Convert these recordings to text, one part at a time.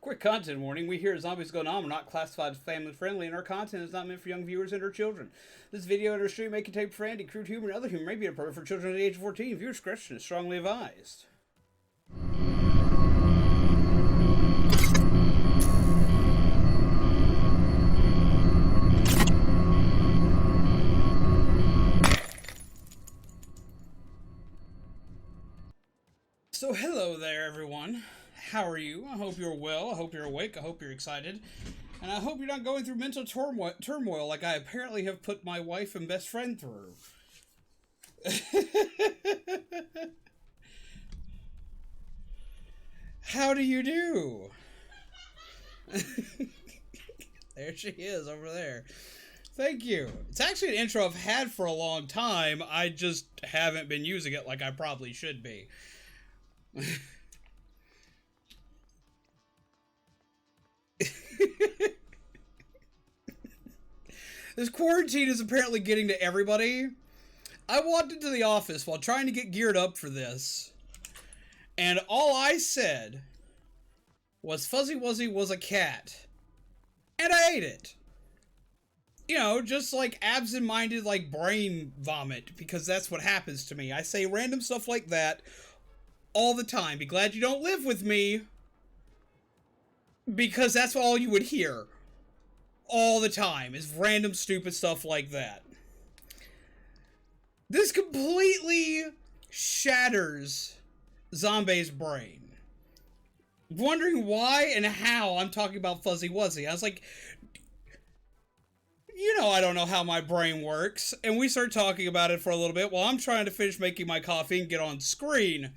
Quick content warning. We here at Zombies Going On are not classified as family friendly, and our content is not meant for young viewers and or children. This video and our stream may contain profanity, crude humor, and other humor may be inappropriate for children under the age of 14. Viewer discretion is strongly advised. So hello there, everyone. How are you? I hope you're well. I hope you're awake. I hope you're excited. And I hope you're not going through mental turmoil like I apparently have put my wife and best friend through. How do you do? There she is over there. Thank you. It's actually an intro I've had for a long time. I just haven't been using it like I probably should be. This quarantine is apparently getting to everybody. I walked into the office while trying to get geared up for this, and all I said was Fuzzy Wuzzy was a cat, and I ate it. You know, just like absent-minded, like brain vomit, because that's what happens to me. I say random stuff like that all the time. Be glad you don't live with me, because that's all you would hear all the time, is random stupid stuff like that. This completely shatters Zombie's brain. Wondering why and how I'm talking about Fuzzy Wuzzy. I was like, you know, I don't know how my brain works. And we start talking about it for a little bit while I'm trying to finish making my coffee and get on screen.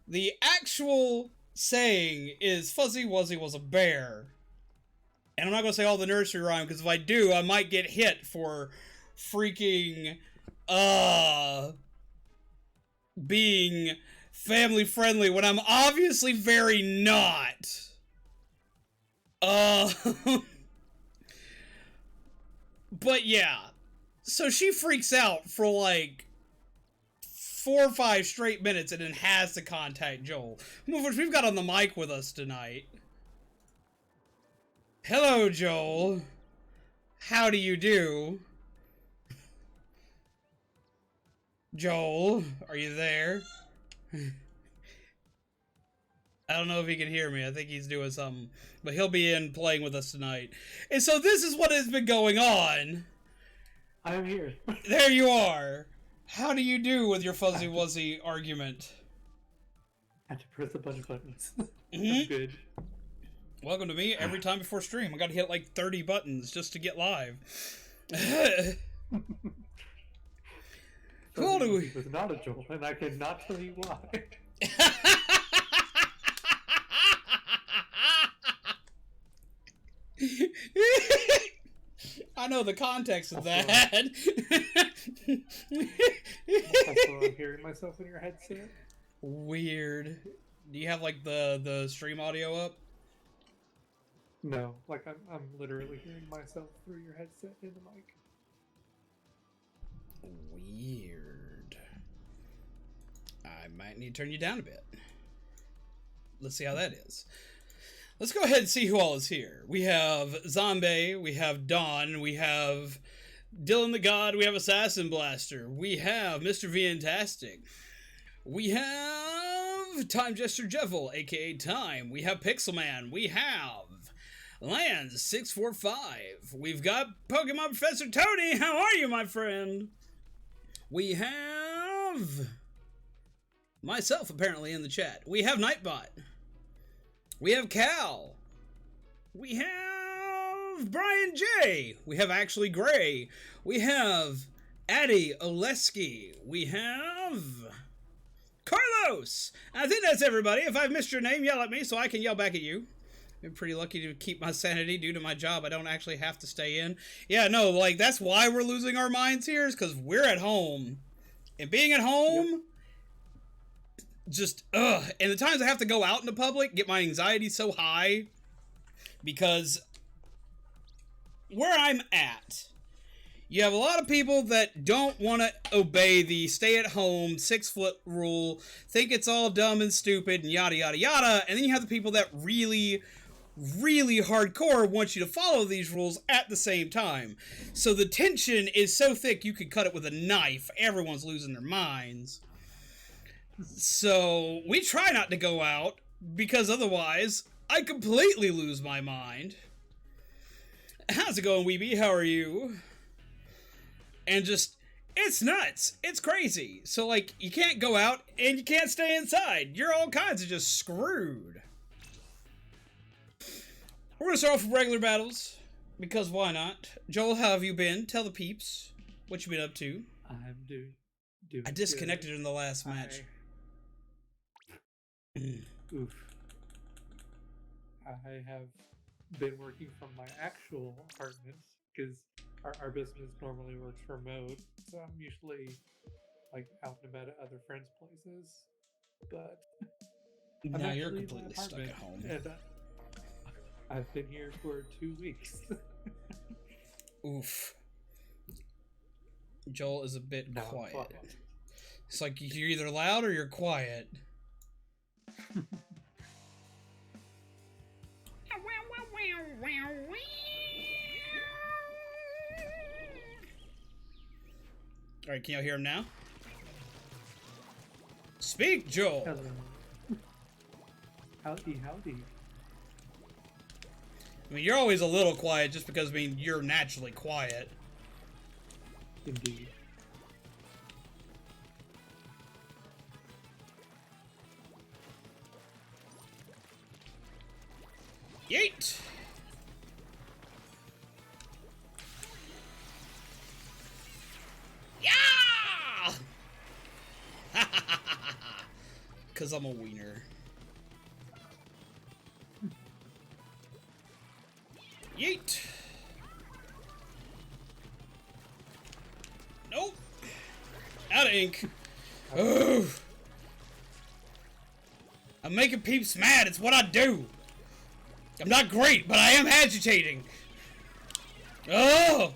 The actual saying is Fuzzy Wuzzy was a bear. And I'm not going to say all the nursery rhyme, because if I do, I might get hit for freaking, being family friendly when I'm obviously very not. But yeah. So she freaks out for like 4 or 5 straight minutes and then has to contact Joel, which we've got on the mic with us tonight. Hello, Joel. How do you do? Joel, are you there? I don't know if he can hear me. I think he's doing something. But he'll be in playing with us tonight. And so this is what has been going on. I am here. There you are. How do you do with your Fuzzy Wuzzy argument? I had to press a bunch of buttons. Mm-hmm. I'm good. Welcome to me every time before stream. I gotta hit like 30 buttons just to get live. Who do we... It was not a Joel, and I cannot tell you why. I know the context of that. Also, I'm hearing myself in your headset. Weird. Do you have like the stream audio up? No, like I'm literally hearing myself through your headset in the mic. Weird. I might need to turn you down a bit. Let's see how that is. Let's go ahead and see who all is here. We have Zombie, we have Dawn, we have Dylan the God, we have Assassin Blaster, we have Mr. Fantastic, we have Time Jester Jevil, aka Time, we have Pixelman, we have Lands 645, we've got Pokemon Professor Tony, how are you, my friend? We have myself apparently in the chat. We have Nightbot. We have Cal. We have Brian J. We have Actually Gray. We have Addie Oleski. We have Carlos. I think that's everybody. If I've missed your name, yell at me so I can yell back at you. I'm pretty lucky to keep my sanity due to my job. I don't actually have to stay in. Yeah, no, like, that's why we're losing our minds here, is because we're at home. And being at home, just, and the times I have to go out in the public, get my anxiety so high, because where I'm at, You have a lot of people that don't want to obey the stay-at-home 6-foot rule, think it's all dumb and stupid and yada yada yada, and then you have the people that really hardcore want you to follow these rules at the same time. So the tension is so thick you could cut it with a knife. Everyone's losing their minds. So we try not to go out, because otherwise I completely lose my mind. How's it going, Weeby? How are you? And just, it's nuts. It's crazy. So, like, you can't go out and you can't stay inside. You're all kinds of just screwed. We're going to start off with regular battles, because why not? Joel, how have you been? Tell the peeps what you been up to. I'm doing I disconnected in the last match. Oof. I have been working from my actual apartment, because our business normally works remote, so I'm usually like out and about at other friends' places. But Now you're completely stuck at home. And I've been here for 2 weeks. Oof. Joel is a bit quiet. It's like you're either loud or you're quiet. Alright, can y'all hear him now? Speak, Joel! Hello. Howdy, howdy. I mean, you're always a little quiet just because, I mean, you're naturally quiet. Indeed. Yeet! Yeah! Cause I'm a wiener. Yeet! Nope! Out of ink! Oh! I'm making peeps mad, it's what I do! I'm not great, but I am agitating! Oh!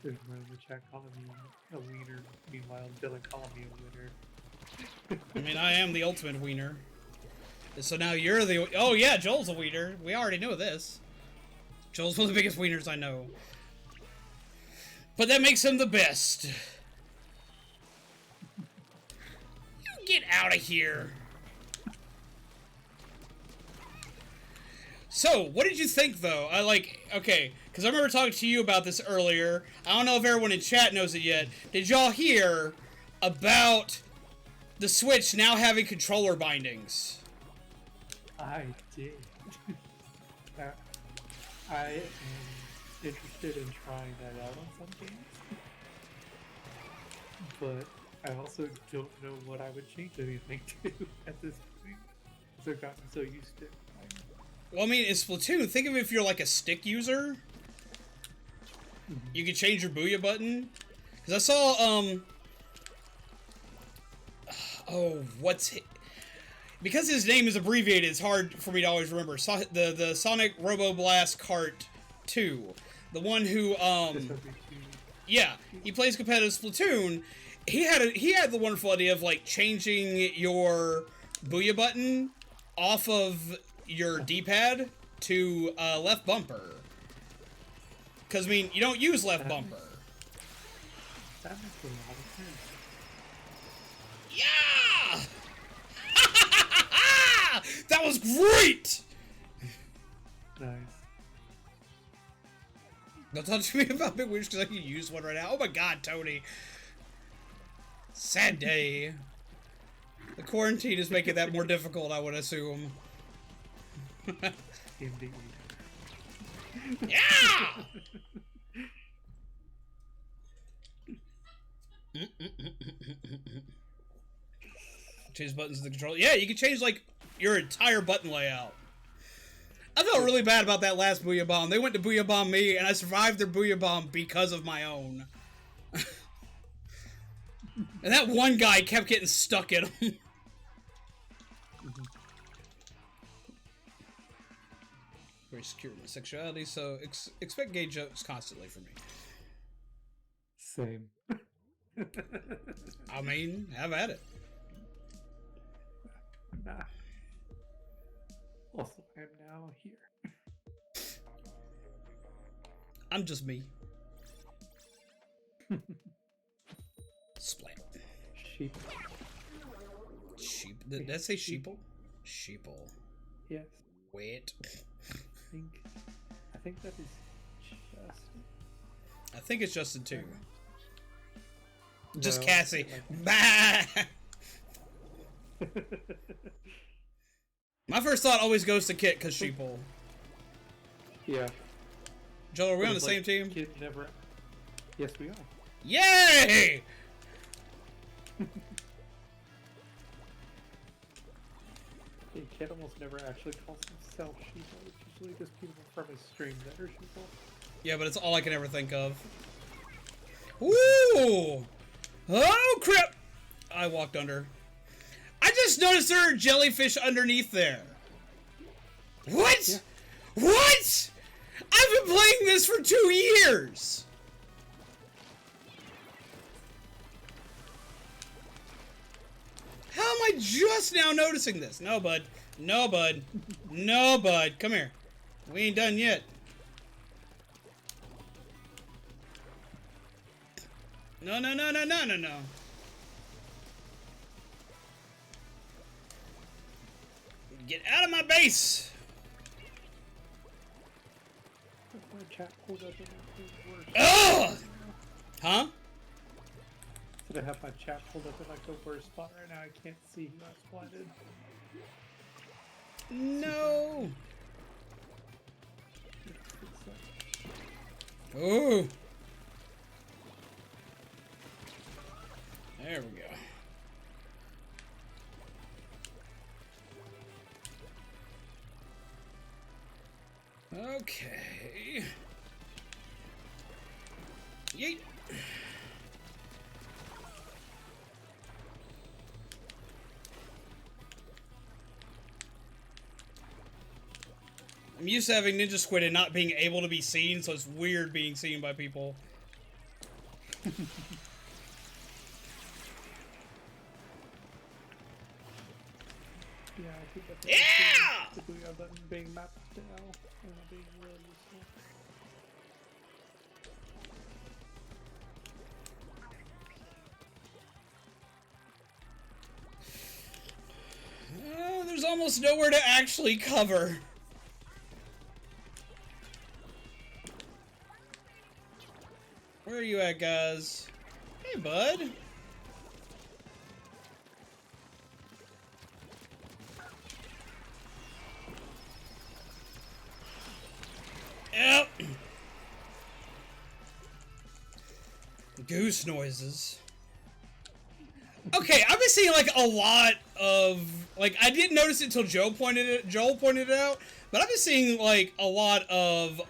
There's one in the chat calling me a wiener, meanwhile Dylan calling me a winner. I mean, I am the ultimate wiener. So now you're the... Oh yeah, Joel's a wiener. We already know this. Joel's one of the biggest wieners I know. But that makes him the best. You get out of here. So, what did you think, though? Okay, because I remember talking to you about this earlier. I don't know if everyone in chat knows it yet. Did y'all hear about the Switch now having controller bindings? I did. I am interested in trying that out on some games. But I also don't know what I would change anything to at this point. So I've gotten so used to it. Well, I mean, in Splatoon, think of it if you're like a stick user. You can change your booyah button. Because I saw, oh, because his name is abbreviated, it's hard for me to always remember. The Sonic Robo Blast Kart 2. The one who, yeah, he plays competitive Splatoon. He had the wonderful idea of, like, changing your booyah button off of your D-pad to left bumper. Because, I mean, you don't use left bumper. That makes a lot of sense. Yeah! That was great! Nice. Don't talk to me about big wish because I can use one right now. Oh my god, Tony. Sad day. The quarantine is making that more difficult, I would assume. Indeed. Yeah! Change buttons in the controller. Yeah, you can change, like, your entire button layout. I felt really bad about that last Booyah Bomb. They went to Booyah Bomb me, and I survived their Booyah Bomb because of my own. And that one guy kept getting stuck in him. very secure in my sexuality, so expect gay jokes constantly from me. Same. I mean, have at it. Nah. Also, I'm now here. I'm just me. Splat. Sheep. Sheep. Did I say sheeple? Sheeple. Yes. Wait. I think that is Justin. I think it's Justin too. No, Just Cassie. like... Bah! My first thought always goes to Kit because sheeple. Yeah. Joel, are we on the same team? Kid never. Yes, we are. Yay! Yeah, Kid almost never actually calls himself sheeple. It's usually just people from his stream that are sheeple. Yeah, but it's all I can ever think of. Ooh! Oh, crap! I walked under. I just noticed there are jellyfish underneath there. What? Yeah. What? I've been playing this for 2 years! How am I just now noticing this? No, bud. No, bud. No, bud. Come here. We ain't done yet. No, no, no, no, no, no, no. Get out of my base! My chat pulled up in the worst. Ugh! Huh? Did I have my chat pulled up in like the worst spot right now? I can't see who I splatted. No! Ooh! There we go. Okay. Yeet. I'm used to having Ninja Squid and not being able to be seen, so it's weird being seen by people. Yeah, I think that's Yeah! we have that being mapped to L and that being really useful. There's almost nowhere to actually cover. Where are you at, guys? Hey, bud. Yep. Goose noises. Okay, I've been seeing like a lot of like I didn't notice it until Joel pointed it out, but I've been seeing like a lot of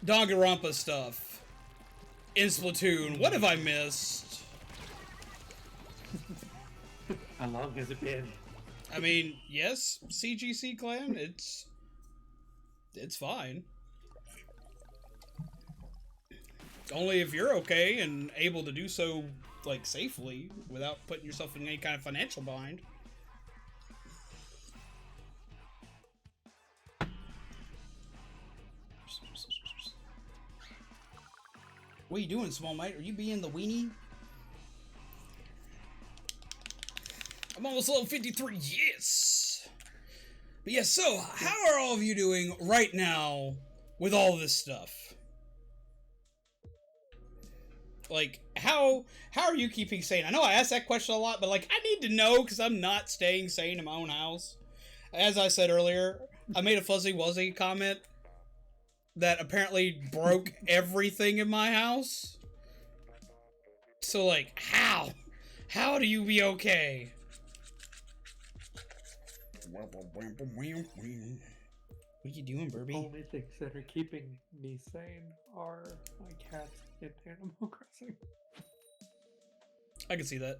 Danganronpa stuff in Splatoon. What have I missed? How long has it been? I mean, yes, CGC clan, it's fine. Only if you're okay and able to do so, like, safely, without putting yourself in any kind of financial bind. What are you doing, small mate? Are you being the weenie? I'm almost level 53, yes! But yes, so, how are all of you doing right now with all this stuff? Like, how are you keeping sane? I know I ask that question a lot, but, like, I need to know, because I'm not staying sane in my own house. As I said earlier, I made a fuzzy wuzzy comment that apparently broke everything in my house. So, like, how? How do you be okay? What are you doing, Burby? The only things that are keeping me sane are my cats in Animal Crossing. I can see that.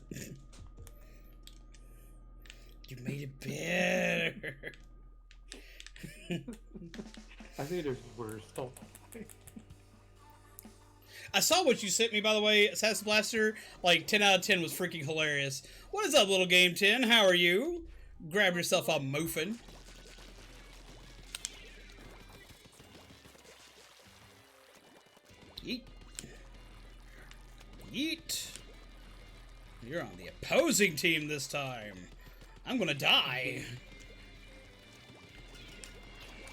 You made it better. I think there's worse. Don't lie. I saw what you sent me, by the way, Assassin Blaster. Like, 10 out of 10 was freaking hilarious. What is up, little Game 10? How are you? Grab yourself a muffin. Yeet. Yeet. You're on the opposing team this time. I'm gonna die.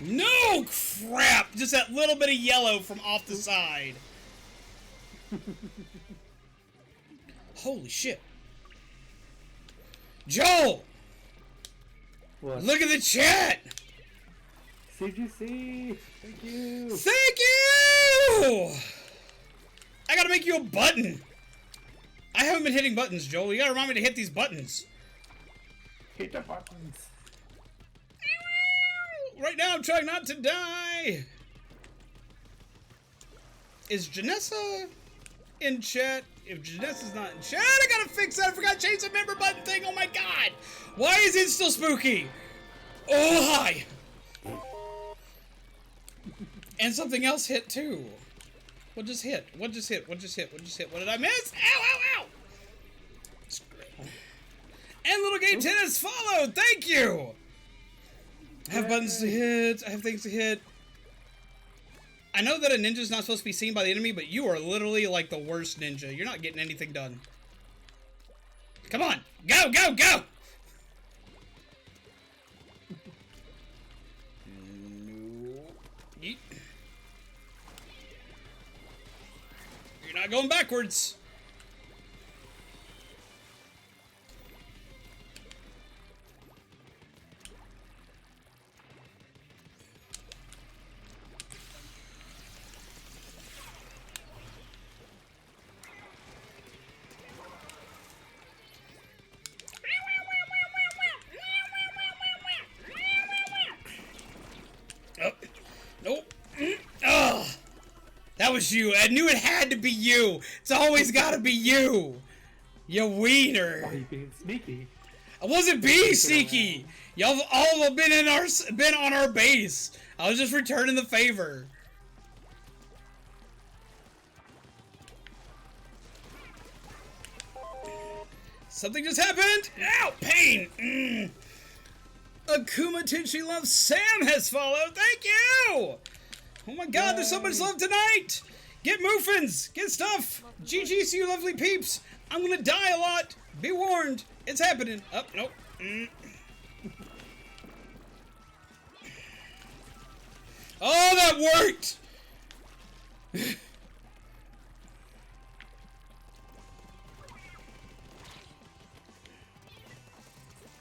No crap! Just that little bit of yellow from off the side. Holy shit. Joel! What? Look at the chat! CGC! Thank you! Thank you! I gotta make you a button. I haven't been hitting buttons, Joel. You gotta remind me to hit these buttons. Hit the buttons. Right now, I'm trying not to die. Is Janessa in chat? If Janessa's not in chat, I gotta fix that. I forgot to change the member button thing. Oh my god. Why is it still spooky? Oh, hi. And something else hit too. What just hit? What just hit? What just hit? What just hit? What did I miss? Ow, ow, ow. That's great. And Little Game 10 has followed. Thank you. I have buttons to hit. I have things to hit. I know that a ninja's not supposed to be seen by the enemy, but you are literally like the worst ninja. You're not getting anything done. Come on. Go, go, go! No. Yeet. You're not going backwards. Nope. Ugh. That was you. I knew it had to be you. It's always gotta be you. You wiener. Why are you being sneaky? I wasn't being sneaky. Y'all all have been on our base. I was just returning the favor. Something just happened. Ow, pain. Akuma Tenshi Love Sam has followed. Thank you. Oh my god, there's so much love tonight. Get muffins. Get stuff. GG's to you lovely peeps. I'm gonna die a lot. Be warned. It's happening. Oh, nope. Oh, that worked.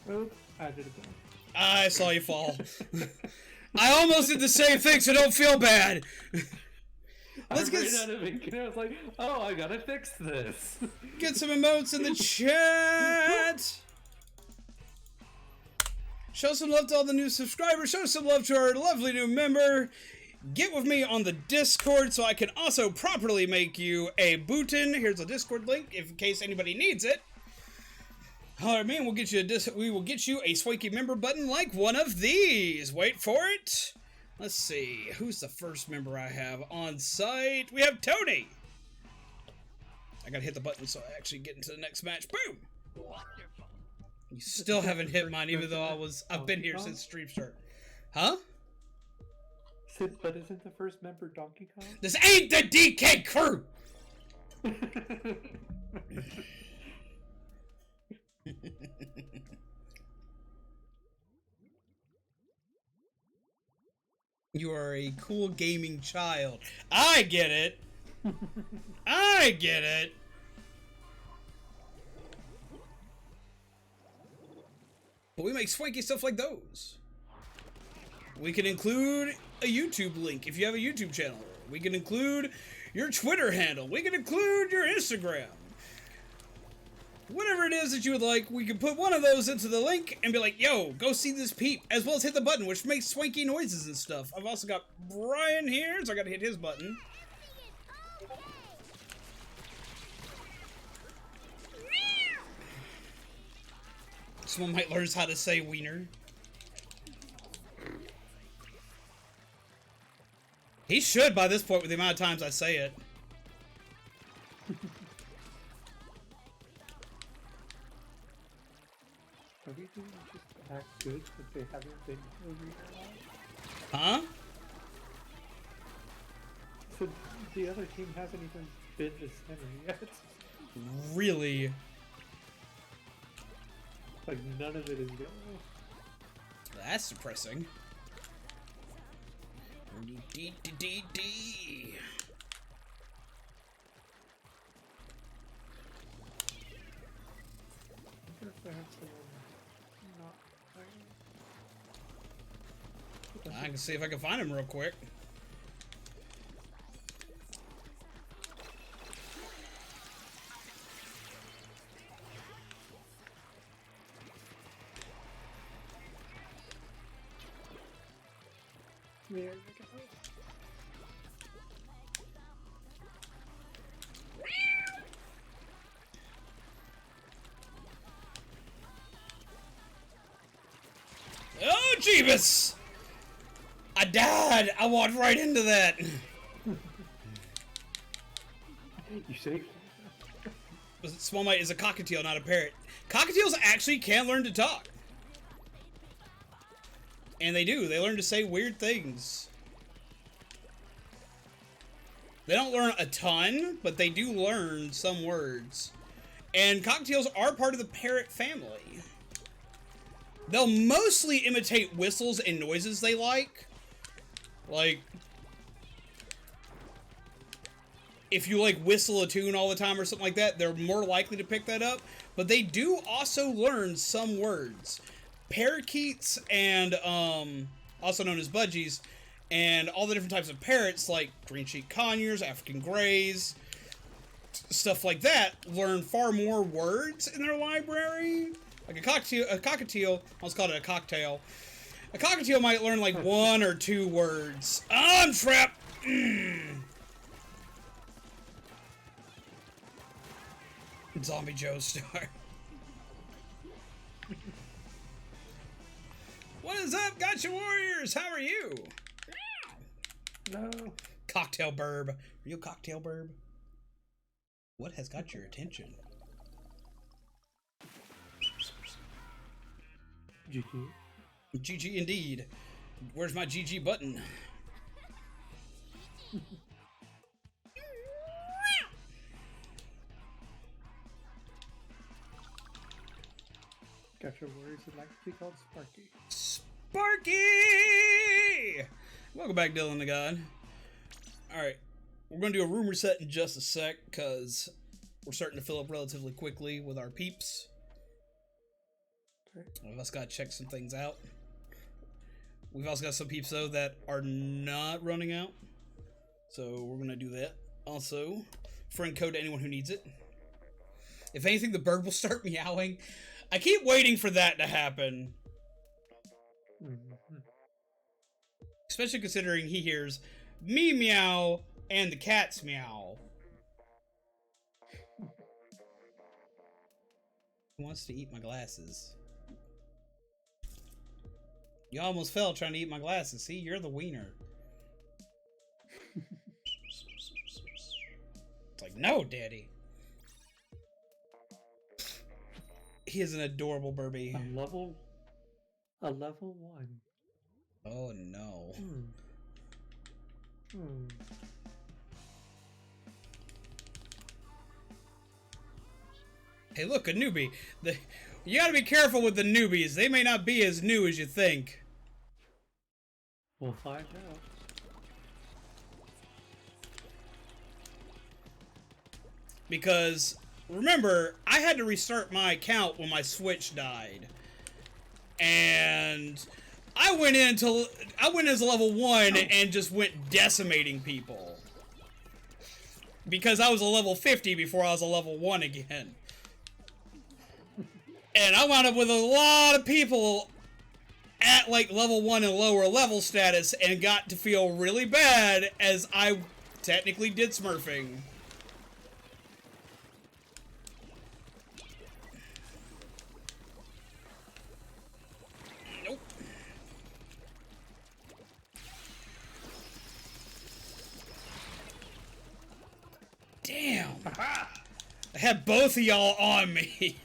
Oops, I did it again. I saw you fall. I almost did the same thing, so don't feel bad. Let's I ran out of ink and I was like, oh, I gotta fix this. Get some emotes in the chat. Show some love to all the new subscribers. Show some love to our lovely new member. Get with me on the Discord so I can also properly make you a bootin. Here's a Discord link in case anybody needs it. Alright, man, we will get you a Swanky member button like one of these. Wait for it. Let's see. Who's the first member I have on site? We have Tony. I gotta hit the button so I actually get into the next match. Boom! You still haven't hit mine, even though I've been here since stream start. Huh? But isn't the first member Donkey Kong? This ain't the DK crew! You are a cool gaming child. I get it. I get it. But we make swanky stuff like those. We can include a YouTube link if you have a YouTube channel. We can include your Twitter handle. We can include your Instagram. Whatever it is that you would like, we can put one of those into the link and be like, yo, go see this peep, as well as hit the button, which makes swanky noises and stuff. I've also got Brian here, so I gotta hit his button. Someone might learn how to say wiener. He should by this point with the amount of times I say it. Are we doing just that good that they haven't been over here now? Huh? So the other team hasn't even been to center yet. Really? Like, none of it is going. That's depressing. D. I wonder if I have someone not playing. I can see if I can find him real quick. There we go. Oh, Jeebus! I died! I walked right into that! You see? Small Mite is a cockatiel, not a parrot. Cockatiels actually can learn to talk. And they do. They learn to say weird things. They don't learn a ton, but they do learn some words. And cockatiels are part of the parrot family. They'll mostly imitate whistles and noises they like. Like, if you like whistle a tune all the time or something like that, they're more likely to pick that up. But they do also learn some words. Parakeets and also known as budgies, and all the different types of parrots like green cheek conures, African greys, stuff like that, learn far more words in their library. Like a cockatiel, I almost called it a cocktail. A cockatiel might learn like 1 or 2 words. I'm trapped. Zombie Joe Star. What is up, Gotcha Warriors? How are you? No. Cocktail burb. Real cocktail burb? What has got your attention? GG. GG indeed. Where's my GG button? Gotcha Warriors would like to be called Sparky. Sparky! Welcome back, Dylan the God. Alright, we're going to do a room reset in just a sec, because we're starting to fill up relatively quickly with our peeps. Okay. We've also got to check some things out. We've also got some peeps, though, that are not running out. So we're going to do that. Also, friend code to anyone who needs it. If anything, the bird will start meowing. I keep waiting for that to happen. Mm-hmm. Especially considering he hears me meow and the cat's meow. Who wants to eat my glasses? You almost fell trying to eat my glasses. See, you're the wiener. It's like, no, daddy. He is an adorable Burby. A level 1. Oh no. Hey, look, a newbie. You gotta be careful with the newbies. They may not be as new as you think. We'll find out. Because, remember, I had to restart my account when my Switch died. And I went as a level 1 and just went decimating people. Because I was a level 50 before I was a level 1 again. And I wound up with a lot of people at like level 1 and lower level status and got to feel really bad as I technically did smurfing. had both of y'all on me.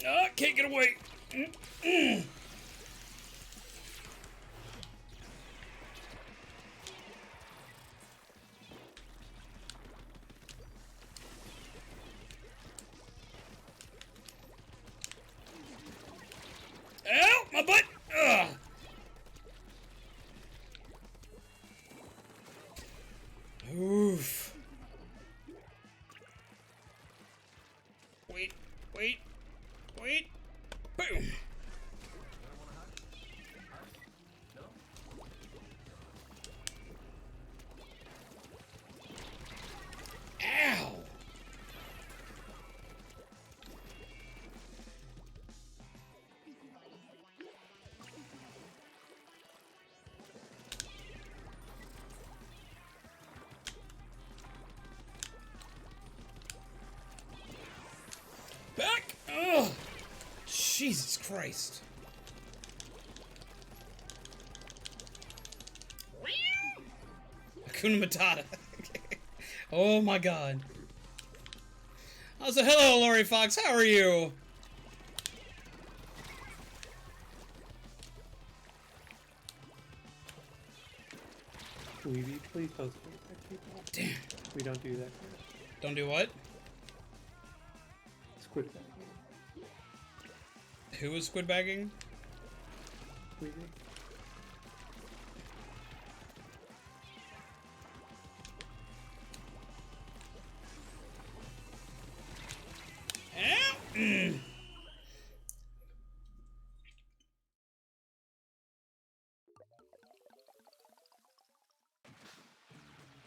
Oh, can't get away. Ow, my butt. Ugh. Oof. Wait, wait, wait. Boom. Ow. Back. Ugh. Jesus Christ. Hakuna Matata. Oh my god. Also, hello, Lori Fox. How are you? Weeby, please post it, people. Damn. We don't do that here. Don't do what? Squid bagging. Who is squid bagging? Weeby. Ow.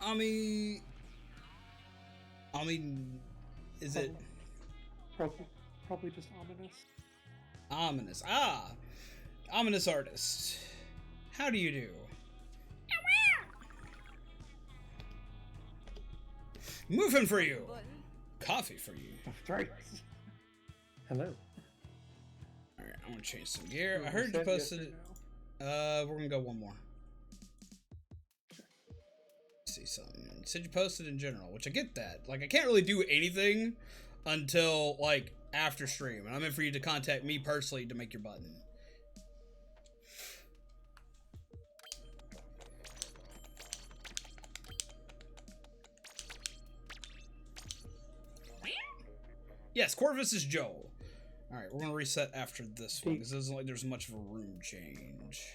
I mean, is it Probably just ominous. ominous? Ah, ominous artist. How do you do? Moving for you. Coffee for you. Right. Hello. All right, I'm gonna change some gear. I heard you posted it. We're gonna go one more. See something. You said you posted in general, which I get that. Like, I can't really do anything until like after stream, and I'm in for you to contact me personally to make your button. Yes, Corvus is Joel. All right, we're gonna reset after this one because it doesn't look like there's much of a room change.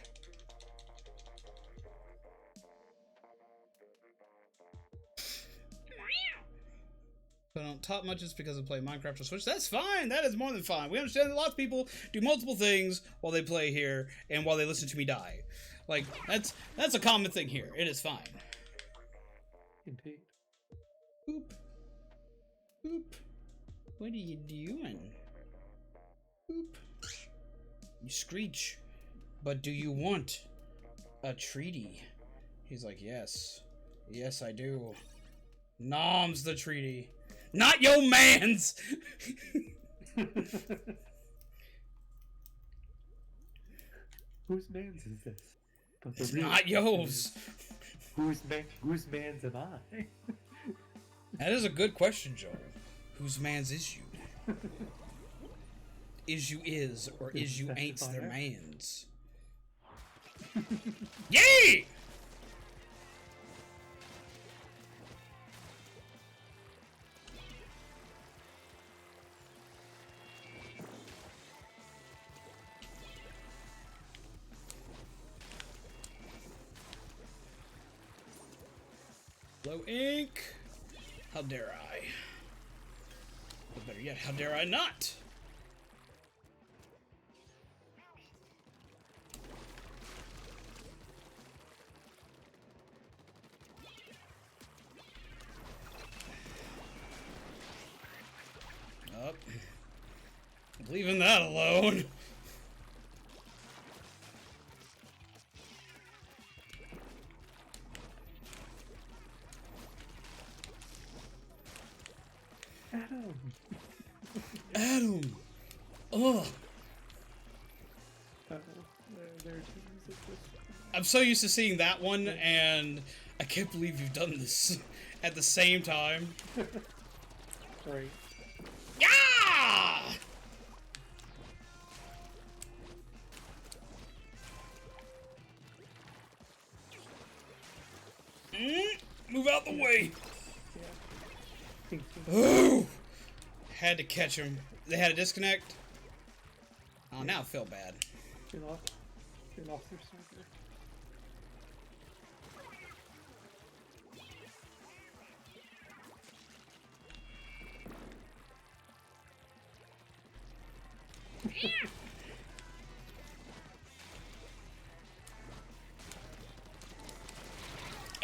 But I don't talk much just because I play Minecraft or Switch. That's fine. That is more than fine. We understand that lots of people do multiple things while they play here and while they listen to me die. Like, that's a common thing here. It is fine. Indeed. Boop. Boop. What are you doing? Boop. You screech. But do you want a treaty? He's like, yes. Yes, I do. Nom's the treaty. Not yo man's! Whose man's is this? It's not yo's. Whose man's am I? That is a good question, Joel. Whose man's is you? Is you is, or is you ain't's their man's? Yay! Low ink. How dare I? Or better yet, how dare I not? Up. Leaving that alone. Adam! Ugh! There are teams that just... I'm so used to seeing that one, and I can't believe you've done this at the same time. Right. Yeah! Move out the way! Yeah. Ooh! Had to catch him. They had a disconnect. Oh, now I feel bad. They lost their sniper.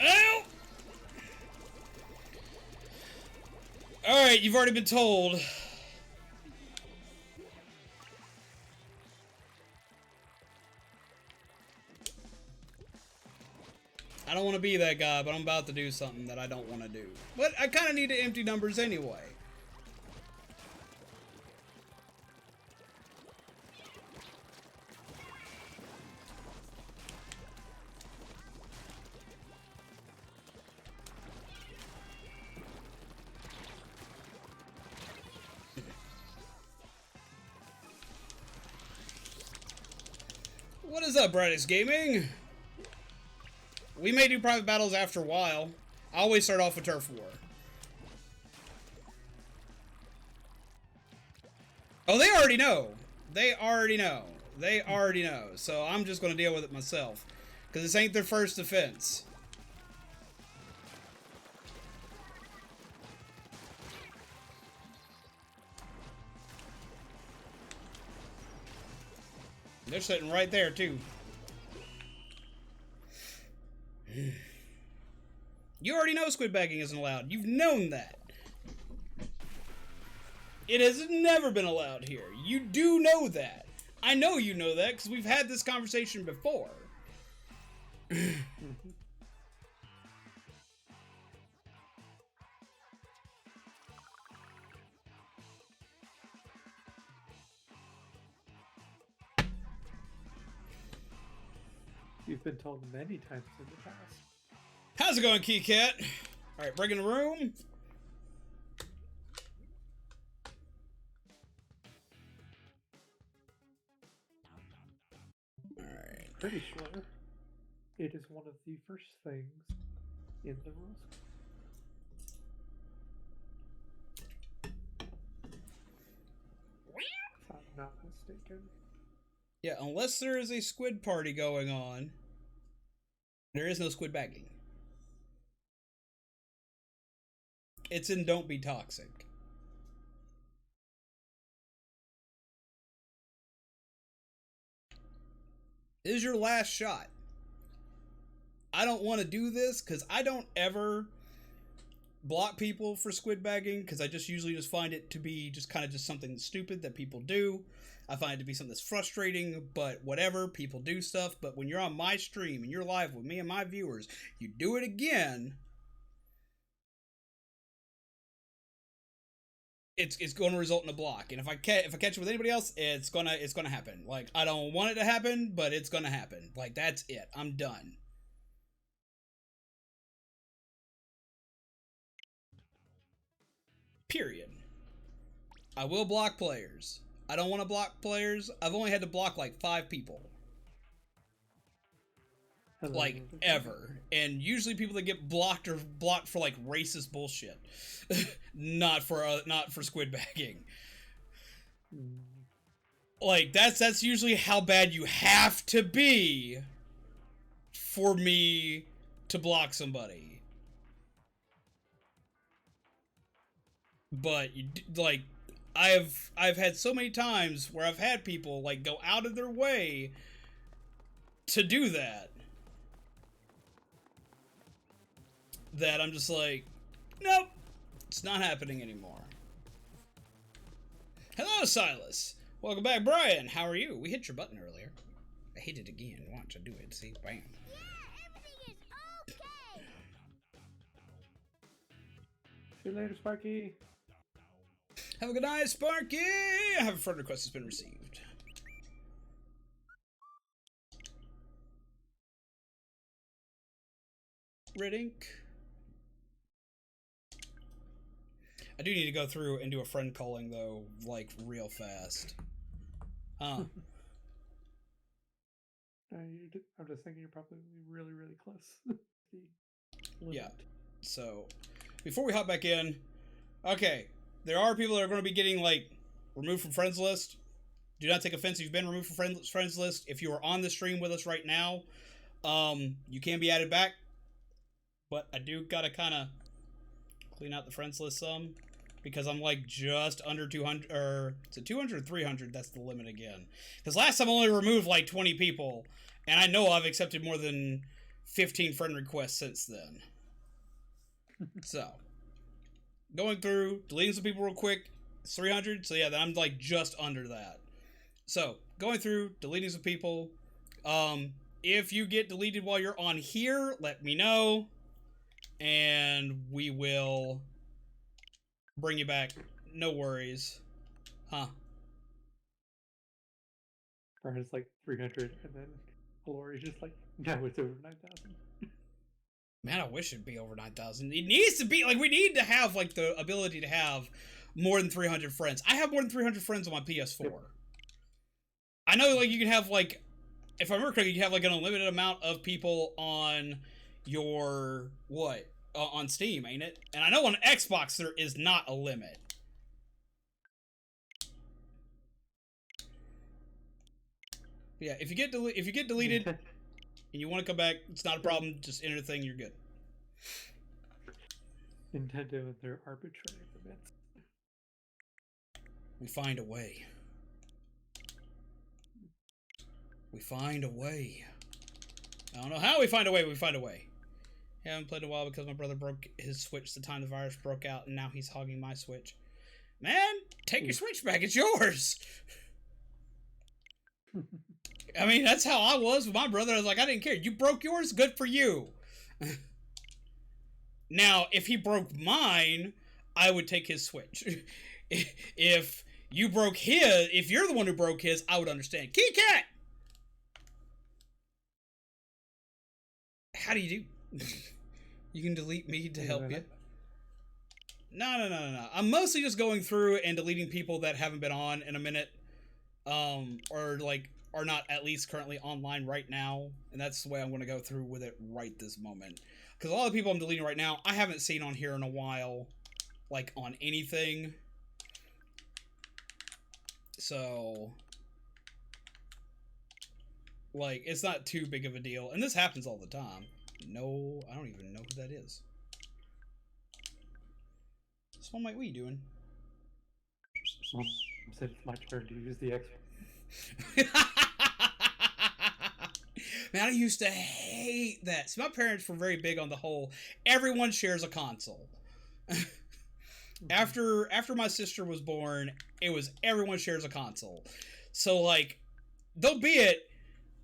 Ow! Alright, you've already been told. I don't want to be that guy, but I'm about to do something that I don't want to do. But I kind of need to empty numbers anyway. What is up, Brightest Gaming? We may do private battles after a while. I always start off with turf war. Oh, they already know. They already know. They already know. So I'm just going to deal with it myself. Because this ain't their first offense. They're sitting right there, too. You already know squid bagging isn't allowed. You've known that. It has never been allowed here. You do know that. I know you know that because we've had this conversation before. You've been told many times in the past. How's it going, Key Cat? Alright, break in the room. Alright. Pretty sure it is one of the first things in the rules. If I'm not mistaken. Yeah, unless there is a squid party going on, there is no squid bagging. It's in Don't Be Toxic. This is your last shot. I don't want to do this because I don't ever block people for squid bagging because I just usually just find it to be just kind of just something stupid that people do. I find it to be something that's frustrating, but whatever, people do stuff. But when you're on my stream and you're live with me and my viewers, you do it again, it's going to result in a block. And if I catch it with anybody else, it's gonna happen. Like, I don't want it to happen, but it's gonna happen. Like, that's it. I'm done. Period. I will block players. I don't want to block players. I've only had to block like 5 people. Like, ever. And usually people that get blocked are blocked for like racist bullshit. not for squid bagging. Like, that's usually how bad you have to be for me to block somebody. But you like, I've had so many times where I've had people like go out of their way to do that I'm just like, nope, it's not happening anymore. Hello, Silas. Welcome back, Brian. How are you? We hit your button earlier. I hit it again. Watch, I do it. See, bam. Yeah, everything is okay. See you later, Sparky. Have a good night, Sparky! I have a friend request that's been received. Red ink. I do need to go through and do a friend calling, though, like, real fast. Huh. I'm just thinking you're probably really, really close. Yeah. So, before we hop back in, okay, there are people that are going to be getting, like, removed from friends list. Do not take offense if you've been removed from friends list. If you are on the stream with us right now, you can be added back. But I do gotta kind of clean out the friends list some, because I'm like just under 200, or is it 200 or 300? That's the limit again. Because last time I only removed like 20 people, and I know I've accepted more than 15 friend requests since then. So, going through, deleting some people real quick, it's 300, so yeah, I'm like just under that. So, going through, deleting some people. If you get deleted while you're on here, let me know, and we will bring you back. No worries. Huh. Or it's like 300, and then Lori's just like, no, it's over 9,000. Man, I wish it'd be over 9,000. It needs to be, like, we need to have, like, the ability to have more than 300 friends. I have more than 300 friends on my PS4. Yep. I know, like, you can have, like, if I remember correctly, you have, like, an unlimited amount of people on your, what? On Steam, ain't it? And I know on Xbox there is not a limit. But yeah, if you get deleted and you want to come back, it's not a problem. Just enter the thing, you're good. Nintendo and their arbitrary limits. We find a way. We find a way. I don't know how we find a way, but we find a way. I haven't played in a while because my brother broke his Switch the time the virus broke out, and now he's hogging my Switch. Man, take your Switch back. It's yours. I mean, that's how I was with my brother. I was like, I didn't care. You broke yours? Good for you. Now, if he broke mine, I would take his Switch. If you broke his, if you're the one who broke his, I would understand. Key Cat! How do you do? You can delete me to help you. No. I'm mostly just going through and deleting people that haven't been on in a minute. Or like are not at least currently online right now. And that's the way I'm going to go through with it right this moment. Because a lot of people I'm deleting right now, I haven't seen on here in a while. Like on anything. So like, it's not too big of a deal. And this happens all the time. No, I don't even know who that is. So, Mike, what are you doing? Said it's my turn to use the X. Man, I used to hate that. See, my parents were very big on the whole, everyone shares a console. After my sister was born, it was everyone shares a console. So, like, though be it,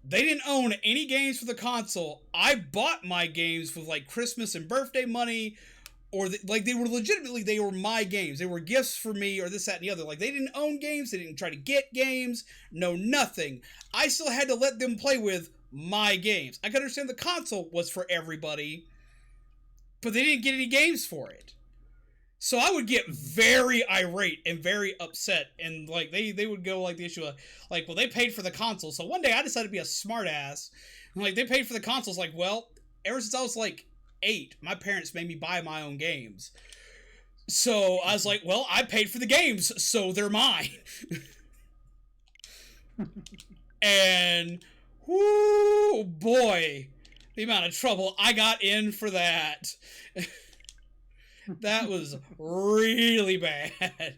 they didn't own any games for the console. I bought my games with, like, Christmas and birthday money, or, they were legitimately, they were my games. They were gifts for me, or this, that, and the other. Like, they didn't own games. They didn't try to get games. No, nothing. I still had to let them play with my games. I could understand the console was for everybody, but they didn't get any games for it. So I would get very irate and very upset, and like they would go like the issue of like, well, they paid for the console. So one day I decided to be a smart ass. And, like, they paid for the consoles. Like, well, ever since I was like 8, my parents made me buy my own games. So I was like, well, I paid for the games, so they're mine. And whoo boy, the amount of trouble I got in for that. That was really bad.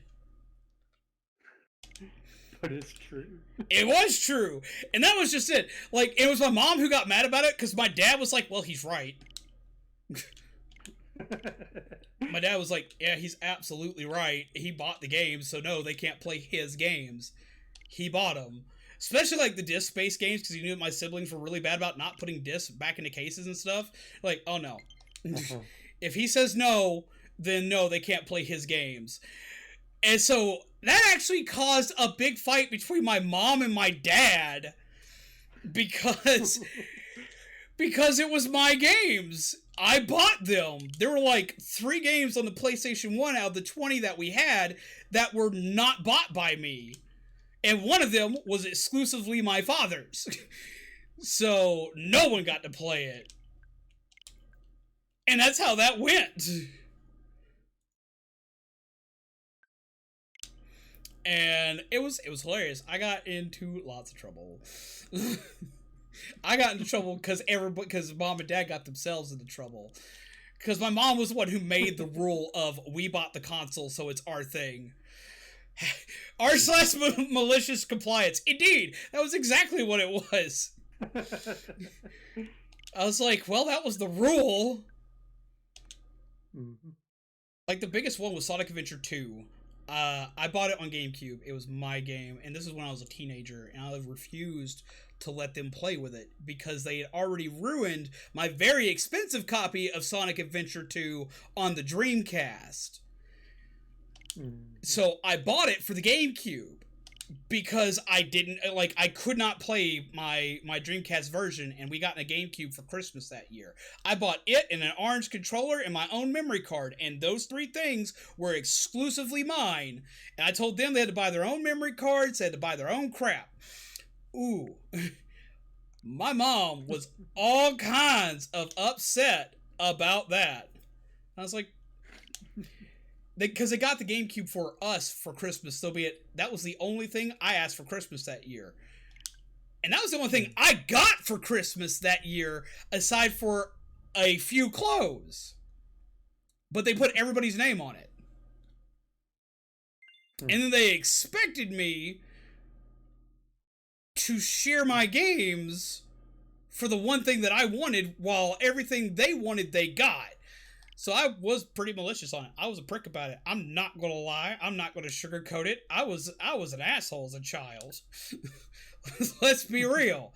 But it's true. It was true. And that was just it. Like, it was my mom who got mad about it because my dad was like, well, he's right. My dad was like, yeah, he's absolutely right. He bought the games, so no, they can't play his games. He bought them. Especially, like, the disc space games, because he knew that my siblings were really bad about not putting discs back into cases and stuff. Like, oh no. If he says no, then no, they can't play his games. And so that actually caused a big fight between my mom and my dad because it was my games. I bought them. There were like 3 games on the PlayStation 1 out of the 20 that we had that were not bought by me. And one of them was exclusively my father's. So no one got to play it. And that's how that went. And it was hilarious. I got into lots of trouble. I got into trouble because mom and dad got themselves into trouble. Because my mom was the one who made the rule of we bought the console, so it's our thing. R/malicious compliance. Indeed, that was exactly what it was. I was like, well, that was the rule. Mm-hmm. Like, the biggest one was Sonic Adventure 2. I bought it on GameCube. It was my game, and this is when I was a teenager, and I refused to let them play with it because they had already ruined my very expensive copy of Sonic Adventure 2 on the Dreamcast. So I bought it for the GameCube because I could not play my Dreamcast version, and we got in a GameCube for Christmas that year. I bought it and an orange controller and my own memory card, and those 3 things were exclusively mine. And I told them they had to buy their own memory cards, they had to buy their own crap. Ooh. My mom was all kinds of upset about that. I was like, because they got the GameCube for us for Christmas, so be it. That was the only thing I asked for Christmas that year. And that was the only thing I got for Christmas that year, aside for a few clothes. But they put everybody's name on it. And then they expected me to share my games for the one thing that I wanted, while everything they wanted, they got. So I was pretty malicious on it. I was a prick about it. I'm not gonna lie. I'm not gonna sugarcoat it. I was an asshole as a child. Let's be real.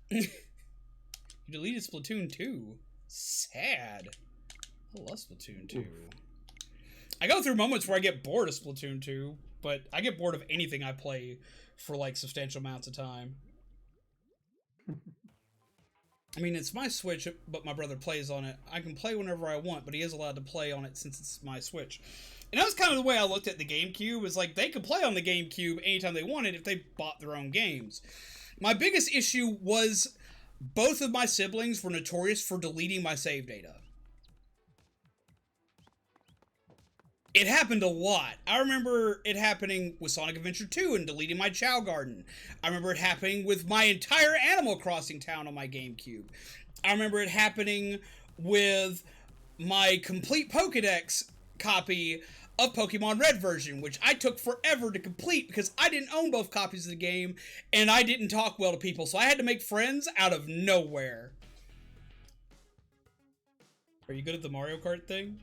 You deleted Splatoon 2. Sad. I love Splatoon 2. I go through moments where I get bored of Splatoon 2, but I get bored of anything I play for like substantial amounts of time. I mean, it's my Switch, but my brother plays on it. I can play whenever I want, but he is allowed to play on it since it's my Switch. And that was kind of the way I looked at the GameCube, is like, they could play on the GameCube anytime they wanted if they bought their own games. My biggest issue was both of my siblings were notorious for deleting my save data. It happened a lot. I remember it happening with Sonic Adventure 2 and deleting my Chow Garden. I remember it happening with my entire Animal Crossing town on my GameCube. I remember it happening with my complete Pokédex copy of Pokemon Red version, which I took forever to complete because I didn't own both copies of the game and I didn't talk well to people, so I had to make friends out of nowhere. Are you good at the Mario Kart thing?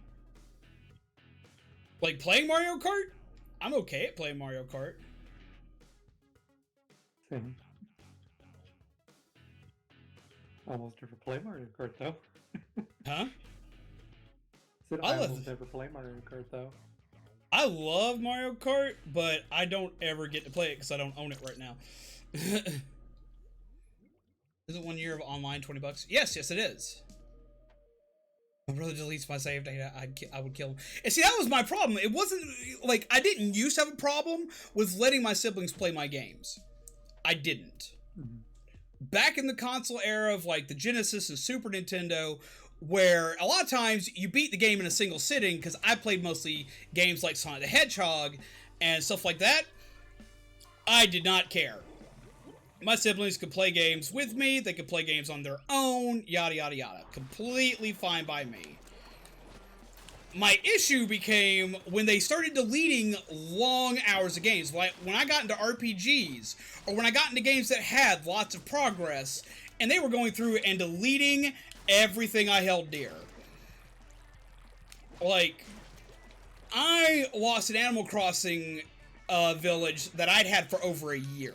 Like, playing Mario Kart? I'm okay at playing Mario Kart. Same. Almost never play Mario Kart, though. Huh? Said I almost never play Mario Kart, though. I love Mario Kart, but I don't ever get to play it because I don't own it right now. Is it 1 year of online, $20? Yes, it is. My brother deletes my save data, I would kill him. And see, that was my problem. It wasn't, like, I didn't used to have a problem with letting my siblings play my games. I didn't. Mm-hmm. Back in the console era of, like, the Genesis and Super Nintendo, where a lot of times you beat the game in a single sitting, because I played mostly games like Sonic the Hedgehog and stuff like that, I did not care. My siblings could play games with me, they could play games on their own, yada yada yada. Completely fine by me. My issue became when they started deleting long hours of games. Like when I got into RPGs, or when I got into games that had lots of progress, and they were going through and deleting everything I held dear. Like, I lost an Animal Crossing village that I'd had for over a year.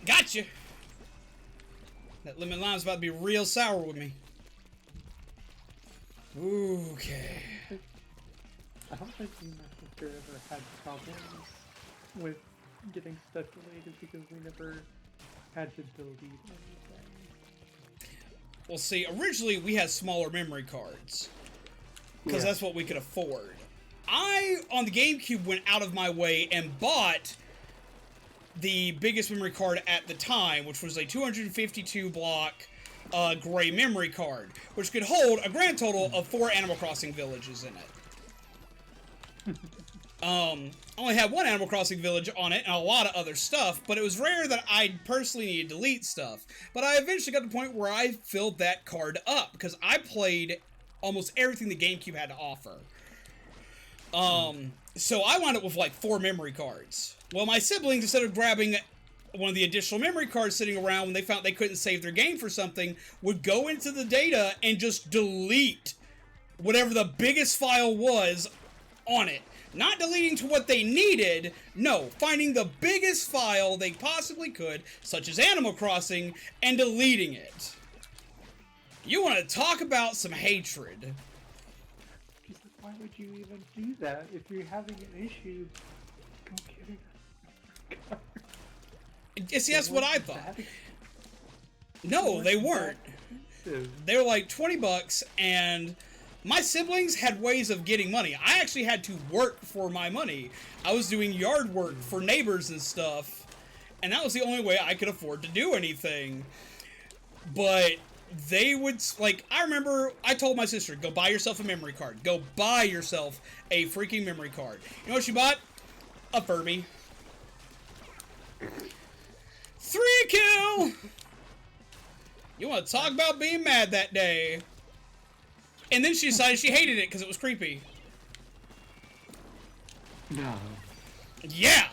Gotcha! That lemon lime's about to be real sour with me. Okay. I don't think me and my sister ever had problems with getting stuff deleted because we never had to delete anything. Well, see, originally we had smaller memory cards. Because Yeah. that's what we could afford. I, on the GameCube, went out of my way and bought the biggest memory card at the time, which was a 252 block gray memory card, which could hold a grand total of 4 Animal Crossing villages in it. I only had one Animal Crossing village on it and a lot of other stuff, but it was rare that I personally needed to delete stuff. But I eventually got to the point where I filled that card up, because I played almost everything the GameCube had to offer. So I wound up with like 4 memory cards. Well, my siblings, instead of grabbing one of the additional memory cards sitting around when they found they couldn't save their game for something, would go into the data and just delete whatever the biggest file was on it. Not deleting to what they needed, no, finding the biggest file they possibly could, such as Animal Crossing, and deleting it. You want to talk about some hatred. Just like, why would you even do that? If you're having an issue, go get it. See, that's what I thought. No, they weren't. Expensive. They were like 20 bucks, and my siblings had ways of getting money. I actually had to work for my money. I was doing yard work for neighbors and stuff, and that was the only way I could afford to do anything. But they would, like, I remember I told my sister, go buy yourself a memory card. Go buy yourself a freaking memory card. You know what she bought? A Furby. 3 kill! You want to talk about being mad that day. And then she decided she hated it because it was creepy. No. Yeah!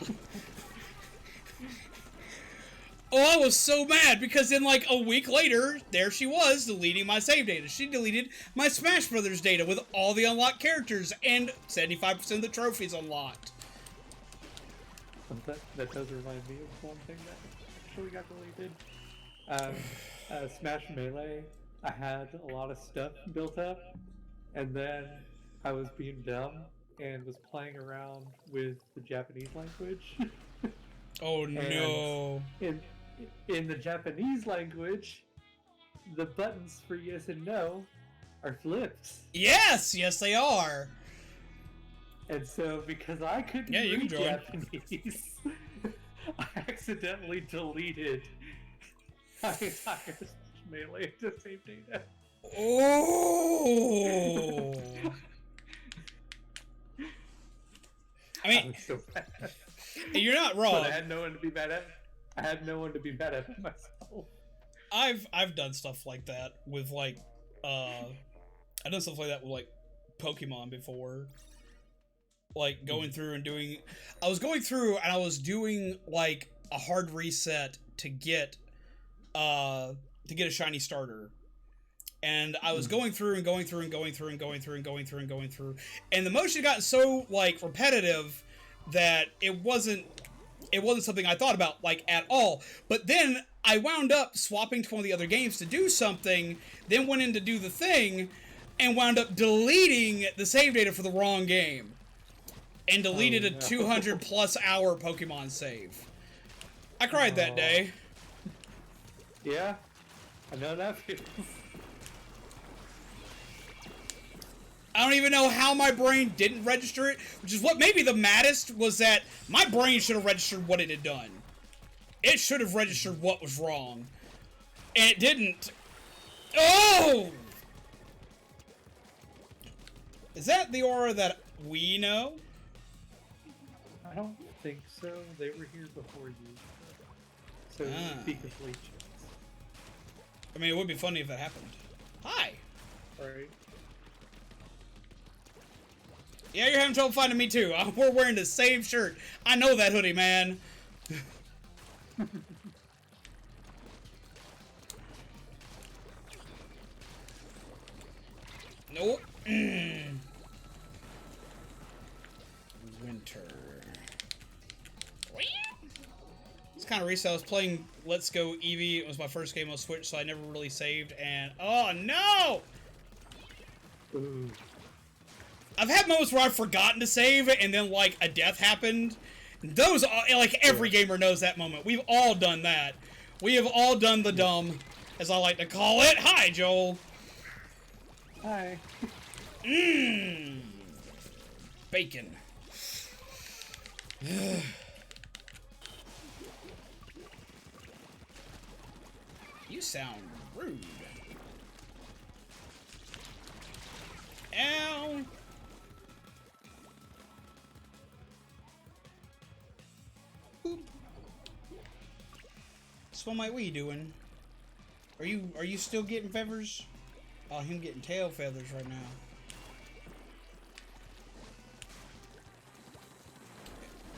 Oh, I was so mad because then like a week later, there she was deleting my save data. She deleted my Smash Brothers data with all the unlocked characters and 75% of the trophies unlocked. That does remind me of one thing that actually got deleted. Smash Melee, I had a lot of stuff built up, and then I was being dumb and was playing around with the Japanese language. Oh no. In the Japanese language, the buttons for yes and no are flipped. Yes, yes they are. And so, because I couldn't Yeah, you read can join. Japanese, I accidentally deleted my entire Smash Melee to save data. Oh. I I mean, was so bad. you're not But wrong. I had no one to be mad at. I had no one to be mad at but myself. I've done stuff like that with like I've done stuff like that with like Pokemon before. Like going through and doing I was going through and I was doing like a hard reset to get a shiny starter. And I was going through and going through and going through and going through and going through and going through, and the motion got so like repetitive that it wasn't something I thought about like at all. But then I wound up swapping to one of the other games to do something, then went in to do the thing, and wound up deleting the save data for the wrong game, and deleted a 200 plus hour Pokemon save. I cried that day. Yeah, I know that feels. I don't even know how my brain didn't register it, which is what made me the maddest, was that my brain should have registered what it had done. It should have registered what was wrong. And it didn't. Oh! Is that the aura that we know? I don't think so. They were here before you. So speak of leeches. I mean, it would be funny if that happened. Hi! Right? Yeah, you're having trouble finding me too. We're wearing the same shirt. I know that hoodie, man. Nope. Winter. It's kind of recent. I was playing Let's Go Eevee. It was my first game on Switch, so I never really saved. And oh no! Ooh. I've had moments where I've forgotten to save, and then, like, a death happened. Those, like, every gamer knows that moment. We've all done that. We have all done the dumb, as I like to call it. Hi, Joel. Hi. Mmm. Bacon. You sound rude. Ow. Boop. So what might we doing? Are you still getting feathers? Oh, him getting tail feathers right now.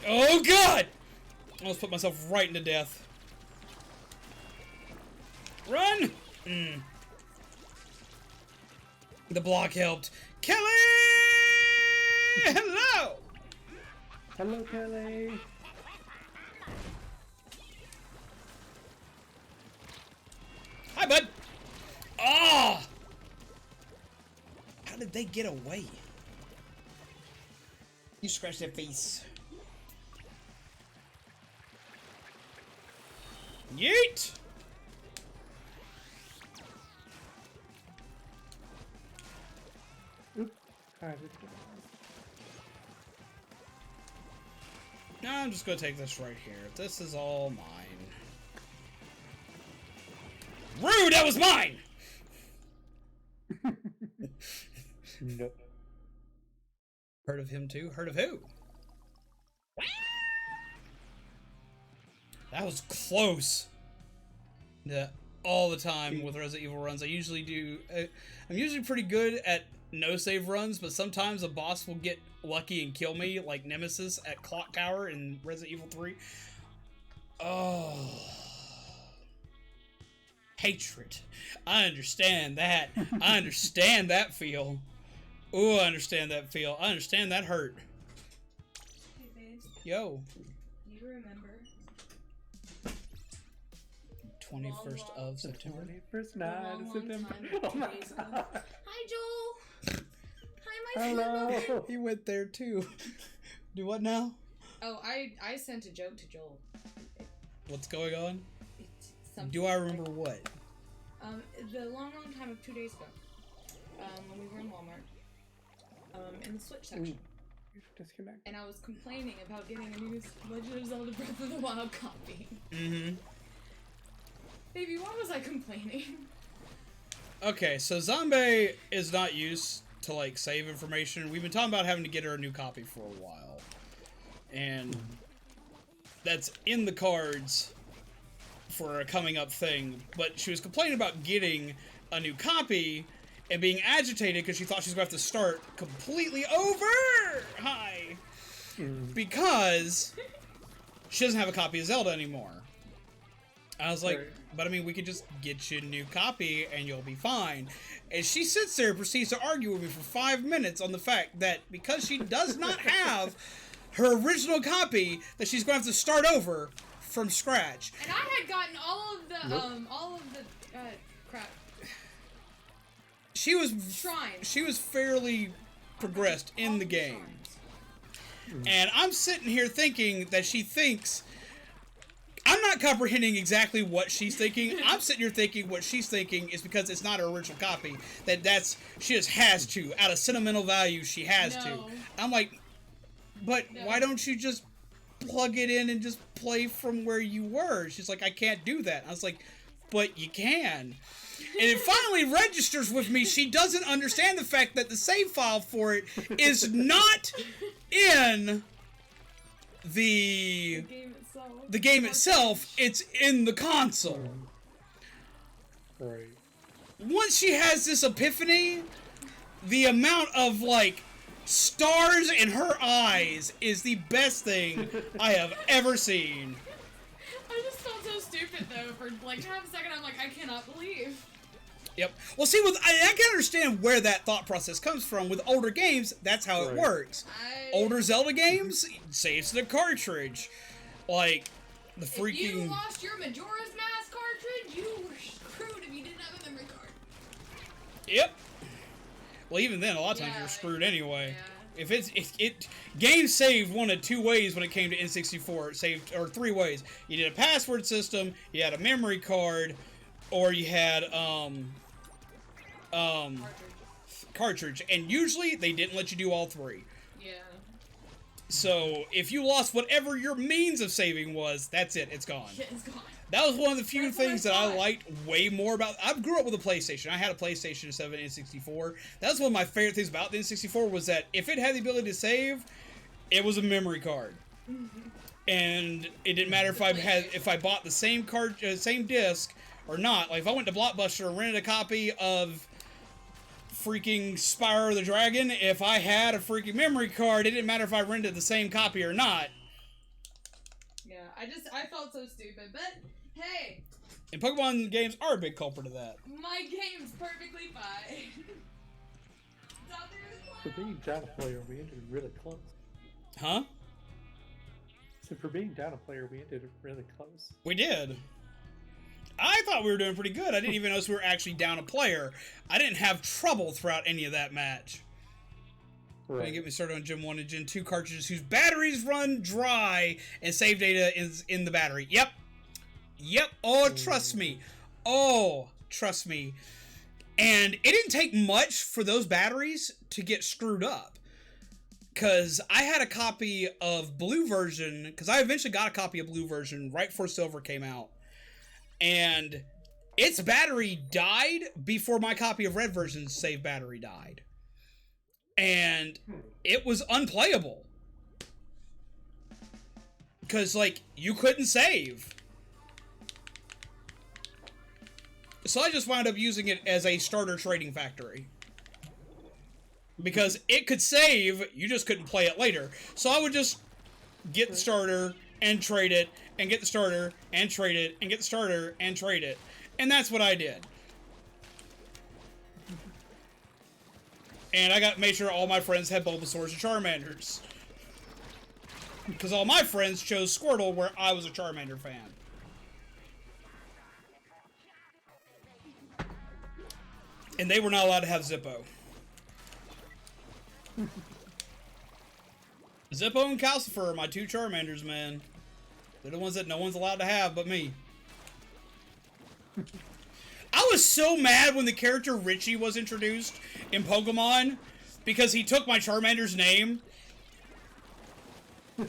Oh God! I almost put myself right into death. Run! The block helped. Kelly! Hello! Hello, Kelly. Hi, bud. Oh! How did they get away? You scratch their face. Yeet! Oop. Alright, let's go. No, I'm just gonna take this right here. This is all mine. Rude! That was mine! Nope. Heard of him too? Heard of who? That was close. Yeah, all the time with Resident Evil runs. I usually do. I'm usually pretty good at no save runs, but sometimes a boss will get lucky and kill me, like Nemesis at Clock Tower in Resident Evil 3. Oh. Hatred. I understand that. I understand that feel. Ooh, I understand that feel. I understand that hurt. Hey, babes. Yo. You remember? 21st of September. 21st A night long, of long September. time, Oh 2 my days ago. God. Hi, Joel. Hi, my Hello. friend. He went there too. Do what now? Oh, I sent a joke to Joel. What's going on? It's something Do I remember what? the long time of 2 days ago. When we were in Walmart. In the Switch section. Disconnect. And I was complaining about getting a new Legend of Zelda Breath of the Wild copy. Mm-hmm. Baby, why was I complaining? Okay, so Zombie is not used to, like, save information. We've been talking about having to get her a new copy for a while. And that's in the cards for a coming up thing. But she was complaining about getting a new copy and being agitated because she thought she was going to have to start completely over. Hi. Because she doesn't have a copy of Zelda anymore. I was like, Right. but I mean, we could just get you a new copy and you'll be fine. And she sits there and proceeds to argue with me for 5 minutes on the fact that because she does not have her original copy, that she's going to have to start over from scratch. And I had gotten all of the crap. She was Shrines. fairly progressed in the game. And I'm sitting here thinking that she thinks... I'm not comprehending exactly what she's thinking. I'm sitting here thinking what she's thinking is because it's not her original copy. She just has to. Out of sentimental value, she has to. No. I'm like, but No. why don't you just plug it in and just play from where you were? She's like, I can't do that. I was like, but you can. And it finally registers with me. She doesn't understand the fact that the save file for it is not in the game itself. It's in the console. Right. Once she has this epiphany, the amount of, like, stars in her eyes is the best thing I have ever seen. I just felt so stupid though for like half a second. I'm like, I cannot believe. Yep. Well, see, I can understand where that thought process comes from. With older games, that's how it Right. works. Older Zelda games, saves to the cartridge. Like, the If you freaking... lost your Majora's Mask cartridge, you were screwed if you didn't have a memory card. Yep. Well, even then, a lot of times Yeah, you're screwed anyway. Yeah. If it game saved one of two ways when it came to N64. It saved, or three ways. You did a password system, you had a memory card, or you had cartridge. And usually they didn't let you do all three. Yeah. So if you lost whatever your means of saving was, that's it. It's gone. Shit is gone. That was one of the few That's what things I that I thought. liked way more about. I grew up with a PlayStation. I had a PlayStation 7 and N64. That's one of my favorite things about the N64 was that if it had the ability to save, it was a memory card, and it didn't matter if I bought the same card, same disc or not. Like if I went to Blockbuster and rented a copy of freaking Spyro the Dragon, if I had a freaking memory card, it didn't matter if I rented the same copy or not. Yeah, I felt so stupid, but hey, And Pokemon games are a big culprit of that. my game's perfectly fine. It's out there in the For cloud. being down a player, we ended really close. Huh? So for being down a player, we ended really close. We did. I thought we were doing pretty good. I didn't even notice we were actually down a player. I didn't have trouble throughout any of that match. Gonna get me started on Gen 1 and Gen 2 cartridges whose batteries run dry and save data is in the battery. Yep. Oh, trust me. And it didn't take much for those batteries to get screwed up. Because I had a copy of Blue version, because I eventually got a copy of Blue version right before Silver came out. And its battery died before my copy of Red version's save battery died. And it was unplayable. Because, like, you couldn't save. So I just wound up using it as a starter trading factory. Because it could save, you just couldn't play it later. So I would just get the starter and trade it, and get the starter and trade it, and get the starter and trade it. And that's what I did. And I made sure all my friends had Bulbasaurs and Charmanders. Because all my friends chose Squirtle, where I was a Charmander fan. And they were not allowed to have Zippo. Zippo and Calcifer are my two Charmanders, man. They're the ones that no one's allowed to have but me. I was so mad when the character Richie was introduced in Pokemon because he took my Charmander's name. And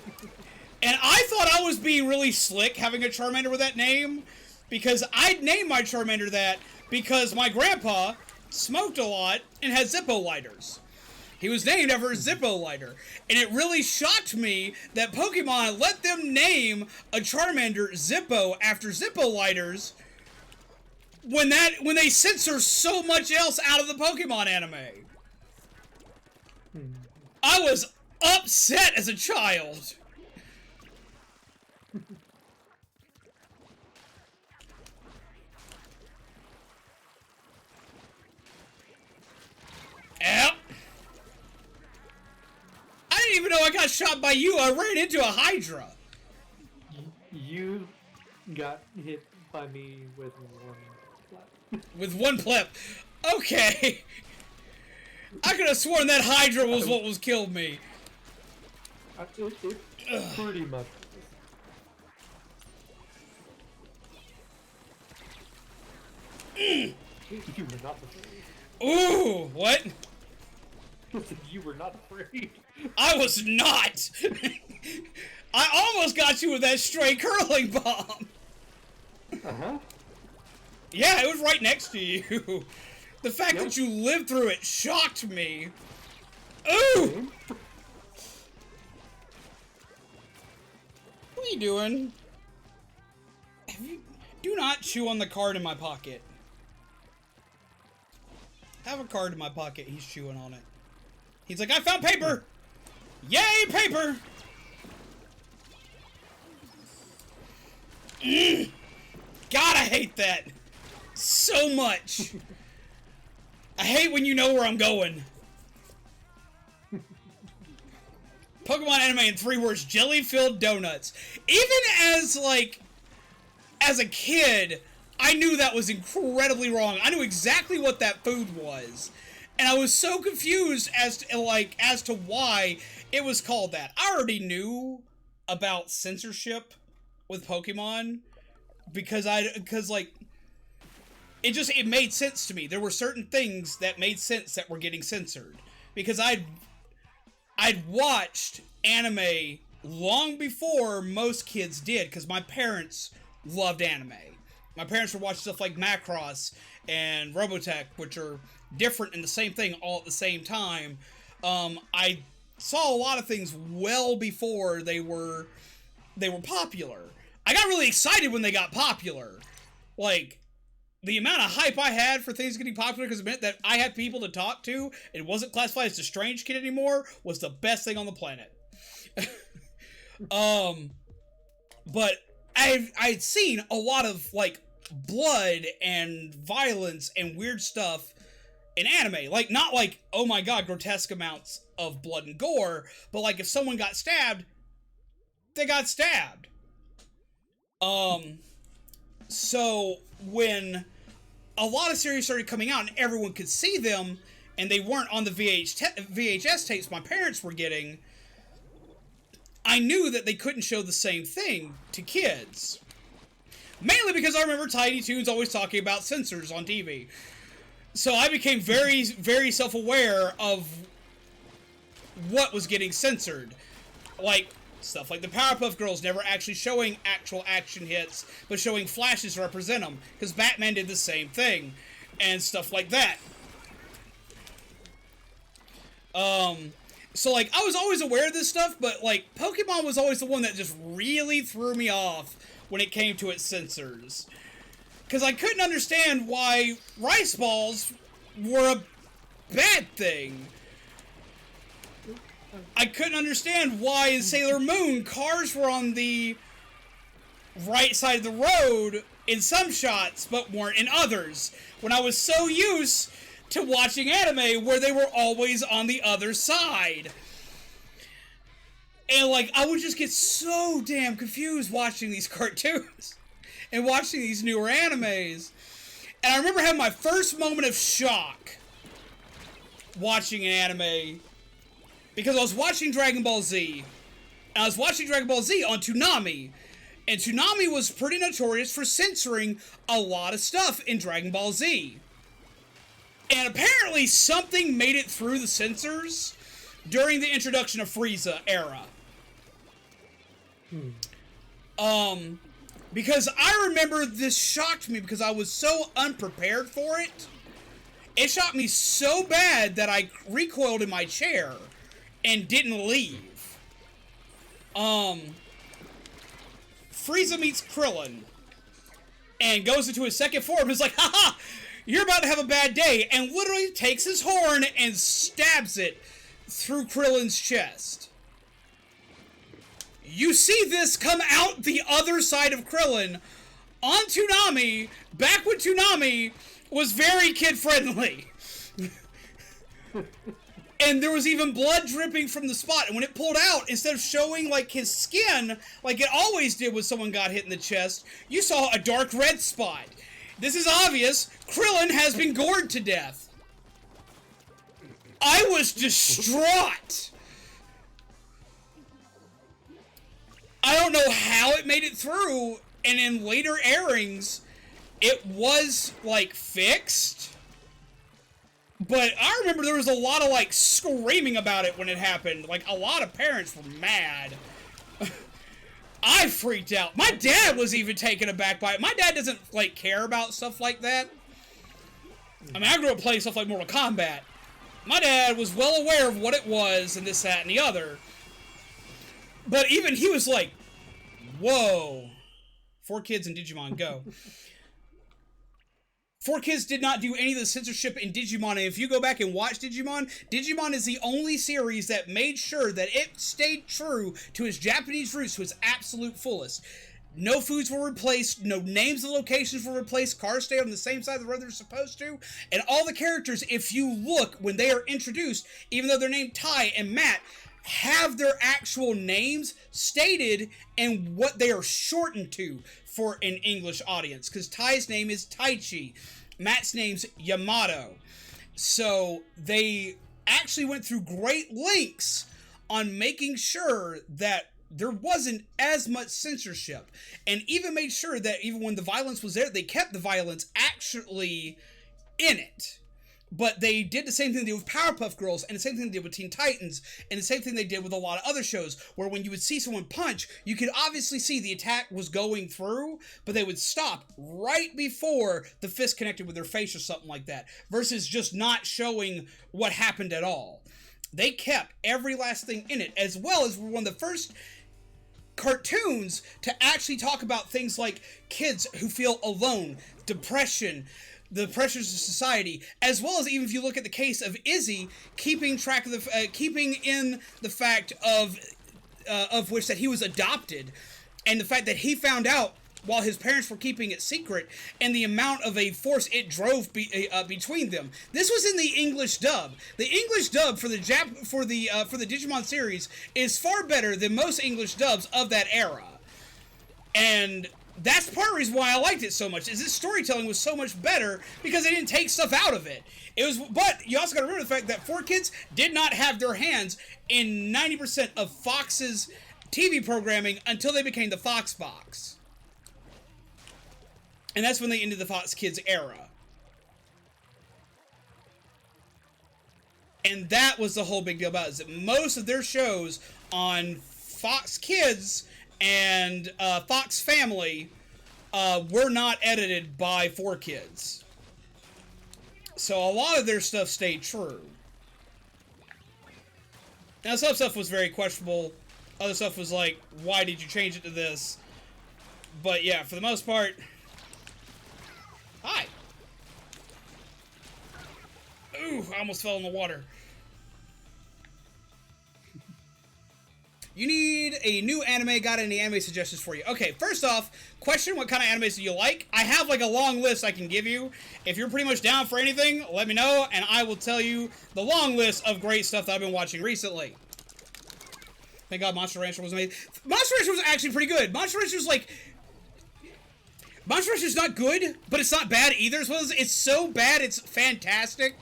I thought I was being really slick having a Charmander with that name because I'd named my Charmander that because my grandpa smoked a lot and had Zippo lighters. He was named after a Zippo lighter. And it really shocked me that Pokemon let them name a Charmander Zippo after Zippo lighters when they censor so much else out of the Pokemon anime. I was upset as a child. Yep. I didn't even know I got shot by you. I ran into a Hydra. You got hit by me with one slap. With one clip. Okay. I could have sworn that Hydra was what was killed me. It pretty much. You were not afraid. Ooh, what? You were not afraid. I was not. I almost got you with that stray curling bomb. Uh-huh. Yeah, it was right next to you. The fact that you lived through it shocked me. Ooh! What are you doing? Do not chew on the card in my pocket. I have a card in my pocket. He's chewing on it. He's like, I found paper! Yay, paper! God, I hate that so much. I hate when you know where I'm going. Pokemon anime in 3 words: jelly-filled donuts. Even as a kid, I knew that was incredibly wrong. I knew exactly what that food was. And I was so confused as to why it was called that. I already knew about censorship with Pokemon because it made sense to me. There were certain things that made sense that were getting censored because I'd watched anime long before most kids did because my parents loved anime. My parents would watch stuff like Macross and Robotech, which are different and the same thing all at the same time. I saw a lot of things well before they were popular. I got really excited when they got popular. Like, the amount of hype I had for things getting popular because it meant that I had people to talk to and wasn't classified as a strange kid anymore was the best thing on the planet. But I'd seen a lot of, like, blood and violence and weird stuff in anime. Like, not like, oh my god, grotesque amounts of blood and gore, but like if someone got stabbed, they got stabbed. So when a lot of series started coming out and everyone could see them, and they weren't on the VHS tapes my parents were getting, I knew that they couldn't show the same thing to kids. Mainly because I remember Tiny Toons always talking about censors on TV. So I became very, very self-aware of what was getting censored. Like, stuff like the Powerpuff Girls never actually showing actual action hits, but showing flashes to represent them. Because Batman did the same thing. And stuff like that. So, like, I was always aware of this stuff, but, like, Pokemon was always the one that just really threw me off when it came to its censors. Because I couldn't understand why rice balls were a bad thing. I couldn't understand why in Sailor Moon cars were on the right side of the road in some shots, but weren't in others. When I was so used to watching anime where they were always on the other side. And, like, I would just get so damn confused watching these cartoons and watching these newer animes. And I remember having my first moment of shock watching an anime because I was watching Dragon Ball Z. And I was watching Dragon Ball Z on Toonami. And Toonami was pretty notorious for censoring a lot of stuff in Dragon Ball Z. And apparently something made it through the censors during the introduction of Frieza era. Because I remember this shocked me because I was so unprepared for it. It shocked me so bad that I recoiled in my chair and didn't leave. Frieza meets Krillin and goes into his second form and is like, haha, you're about to have a bad day, and literally takes his horn and stabs it through Krillin's chest. You see this come out the other side of Krillin on Toonami, back when Toonami was very kid-friendly. And there was even blood dripping from the spot, and when it pulled out, instead of showing, like, his skin, like it always did when someone got hit in the chest, you saw a dark red spot. This is obvious. Krillin has been gored to death. I was distraught. I don't know how it made it through, and in later airings, it was, like, fixed. But I remember there was a lot of, like, screaming about it when it happened. Like, a lot of parents were mad. I freaked out. My dad was even taken aback by it. My dad doesn't, like, care about stuff like that. I mean, I grew up playing stuff like Mortal Kombat. My dad was well aware of what it was and this, that, and the other. But even he was like, whoa. 4Kids and Digimon Go. 4Kids did not do any of the censorship in Digimon, and if you go back and watch Digimon, Digimon is the only series that made sure that it stayed true to its Japanese roots to its absolute fullest. No foods were replaced, no names of locations were replaced, cars stay on the same side of the road they're supposed to, and all the characters, if you look, when they are introduced, even though they're named Ty and Matt, have their actual names stated and what they are shortened to for an English audience. Because Ty's name is Taichi. Matt's name's Yamato. So they actually went through great lengths on making sure that there wasn't as much censorship, and even made sure that even when the violence was there, they kept the violence actually in it. But they did the same thing they did with Powerpuff Girls, and the same thing they did with Teen Titans, and the same thing they did with a lot of other shows, where when you would see someone punch, you could obviously see the attack was going through, but they would stop right before the fist connected with their face or something like that, versus just not showing what happened at all. They kept every last thing in it, as well as one of the first cartoons to actually talk about things like kids who feel alone, depression, the pressures of society, as well as, even if you look at the case of Izzy, keeping track of keeping in the fact of which that he was adopted, and the fact that he found out while his parents were keeping it secret, and the amount of a force it drove between them. This was in the English dub. The English dub for the Digimon series is far better than most English dubs of that era, and that's part of the reason why I liked it so much, is its storytelling was so much better because they didn't take stuff out of it. But you also got to remember the fact that 4Kids did not have their hands in 90% of Fox's TV programming until they became the Fox Box. And that's when they ended the Fox Kids era. And that was the whole big deal about it, is that most of their shows on Fox Kids and Fox Family were not edited by 4Kids. So a lot of their stuff stayed true. Now, some stuff was very questionable. Other stuff was like, why did you change it to this? But yeah, for the most part... Hi! Ooh, I almost fell in the water. You need a new anime. Got any anime suggestions for you? Okay, first off, question, what kind of animes do you like? I have like a long list I can give you. If you're pretty much down for anything, let me know, and I will tell you the long list of great stuff that I've been watching recently. Thank God Monster Rancher was made. Monster Rancher was actually pretty good. Monster Rancher's like... Monster Rancher's not good, but it's not bad either. It's so bad, it's fantastic.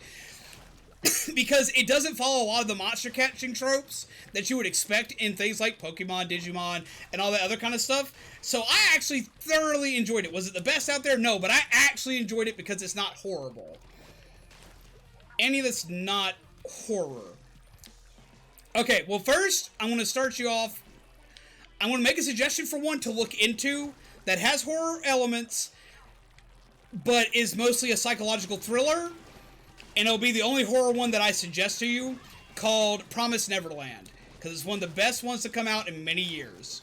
Because it doesn't follow a lot of the monster catching tropes that you would expect in things like Pokemon, Digimon, and all that other kind of stuff. So I actually thoroughly enjoyed it. Was it the best out there? No, but I actually enjoyed it because it's not horrible. Any that's not horror. Okay, well first, I'm going to start you off. I'm going to make a suggestion for one to look into that has horror elements, but is mostly a psychological thriller. And it'll be the only horror one that I suggest to you, called Promised Neverland, because it's one of the best ones to come out in many years.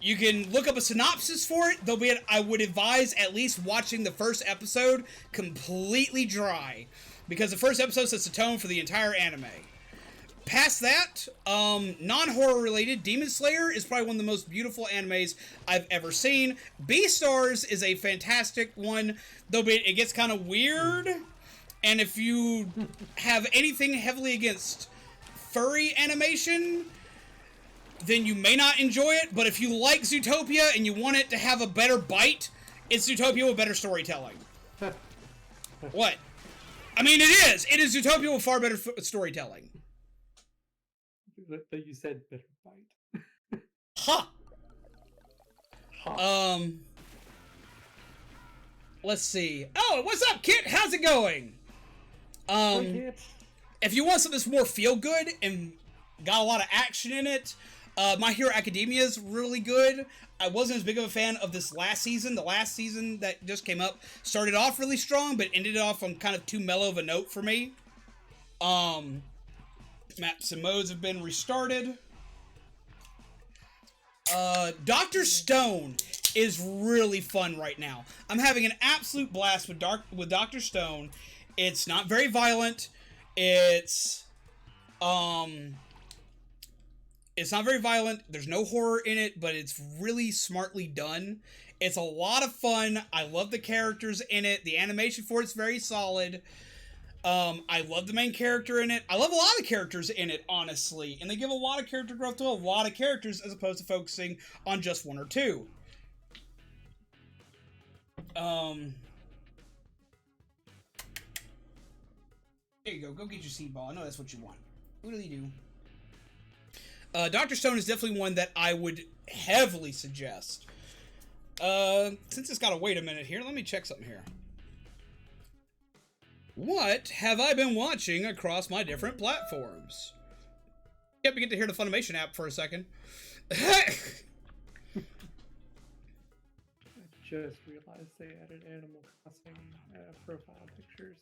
You can look up a synopsis for it. I would advise at least watching the first episode completely dry, because the first episode sets the tone for the entire anime. Past that, non-horror related, Demon Slayer is probably one of the most beautiful animes I've ever seen. Beastars is a fantastic one, though it gets kind of weird. And if you have anything heavily against furry animation, then you may not enjoy it. But if you like Zootopia and you want it to have a better bite, it's Zootopia with better storytelling. What? I mean, it is. It is Zootopia with far better storytelling. That you said better bite. Ha! Huh. Let's see. Oh, what's up, Kit? How's it going? If you want something that's more feel good and got a lot of action in it, My Hero Academia is really good. I wasn't as big of a fan of this last season. The last season that just came up started off really strong, but ended off on kind of too mellow of a note for me. Maps and modes have been restarted. Dr. Stone is really fun right now. I'm having an absolute blast with Dr. Stone. It's not very violent. It's not very violent. There's no horror in it, but it's really smartly done. It's a lot of fun. I love the characters in it. The animation for it's very solid. I love the main character in it. I love a lot of characters in it, honestly. And they give a lot of character growth to a lot of characters as opposed to focusing on just one or two. There you go. Go get your seed ball. I know that's what you want. Oodly do. Dr. Stone is definitely one that I would heavily suggest. Since it's got to wait a minute here, let me check something here. What have I been watching across my different platforms? Yep, we get to hear the Funimation app for a second. I just realized they added Animal Crossing profile pictures.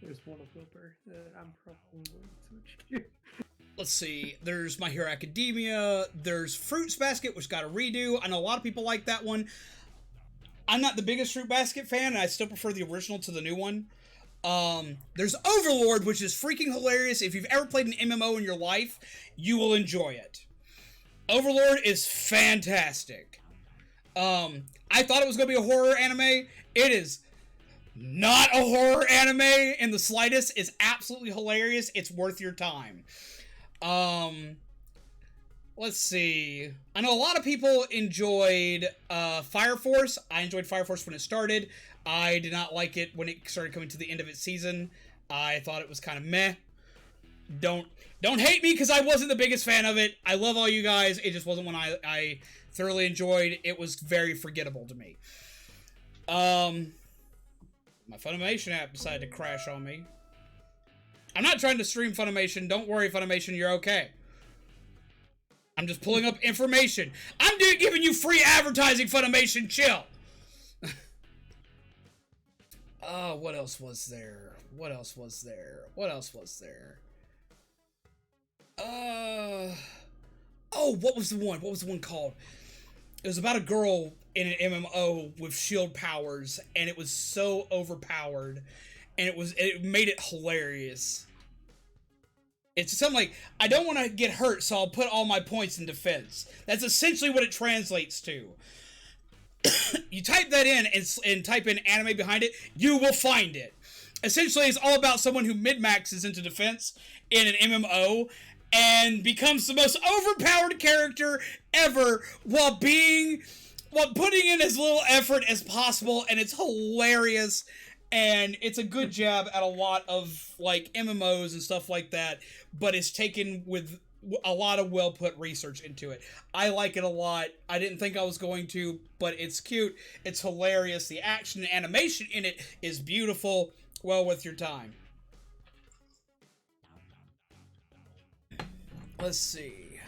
There's one of Wilbur that I'm probably going to switch to. Let's see. There's My Hero Academia. There's Fruits Basket, which got a redo. I know a lot of people like that one. I'm not the biggest Fruit Basket fan, and I still prefer the original to the new one. There's Overlord, which is freaking hilarious. If you've ever played an MMO in your life, you will enjoy it. Overlord is fantastic. I thought it was going to be a horror anime. It is not a horror anime in the slightest. It's absolutely hilarious. It's worth your time. Let's see. I know a lot of people enjoyed Fire Force. I enjoyed Fire Force when it started. I did not like it when it started coming to the end of its season. I thought it was kind of meh. Don't hate me because I wasn't the biggest fan of it. I love all you guys. It just wasn't one I thoroughly enjoyed. It was very forgettable to me. My Funimation app decided to crash on me. I'm not trying to stream Funimation. Don't worry, Funimation, you're okay. I'm just pulling up information. I'm giving you free advertising, Funimation. Chill. What else was there? What else was there? What else was there? Oh, what was the one? What was the one called? It was about a girl in an MMO with shield powers, and it was so overpowered, and it made it hilarious. It's something like, I don't want to get hurt, so I'll put all my points in defense. That's essentially what it translates to. You type that in and type in anime behind it, you will find it. Essentially, it's all about someone who min-maxes into defense in an MMO and becomes the most overpowered character ever while putting in as little effort as possible, and it's hilarious. And it's a good jab at a lot of, like, MMOs and stuff like that, but it's taken with a lot of well-put research into it. I like it a lot. I didn't think I was going to, but it's cute. It's hilarious. The action and animation in it is beautiful. Well worth your time. Let's see.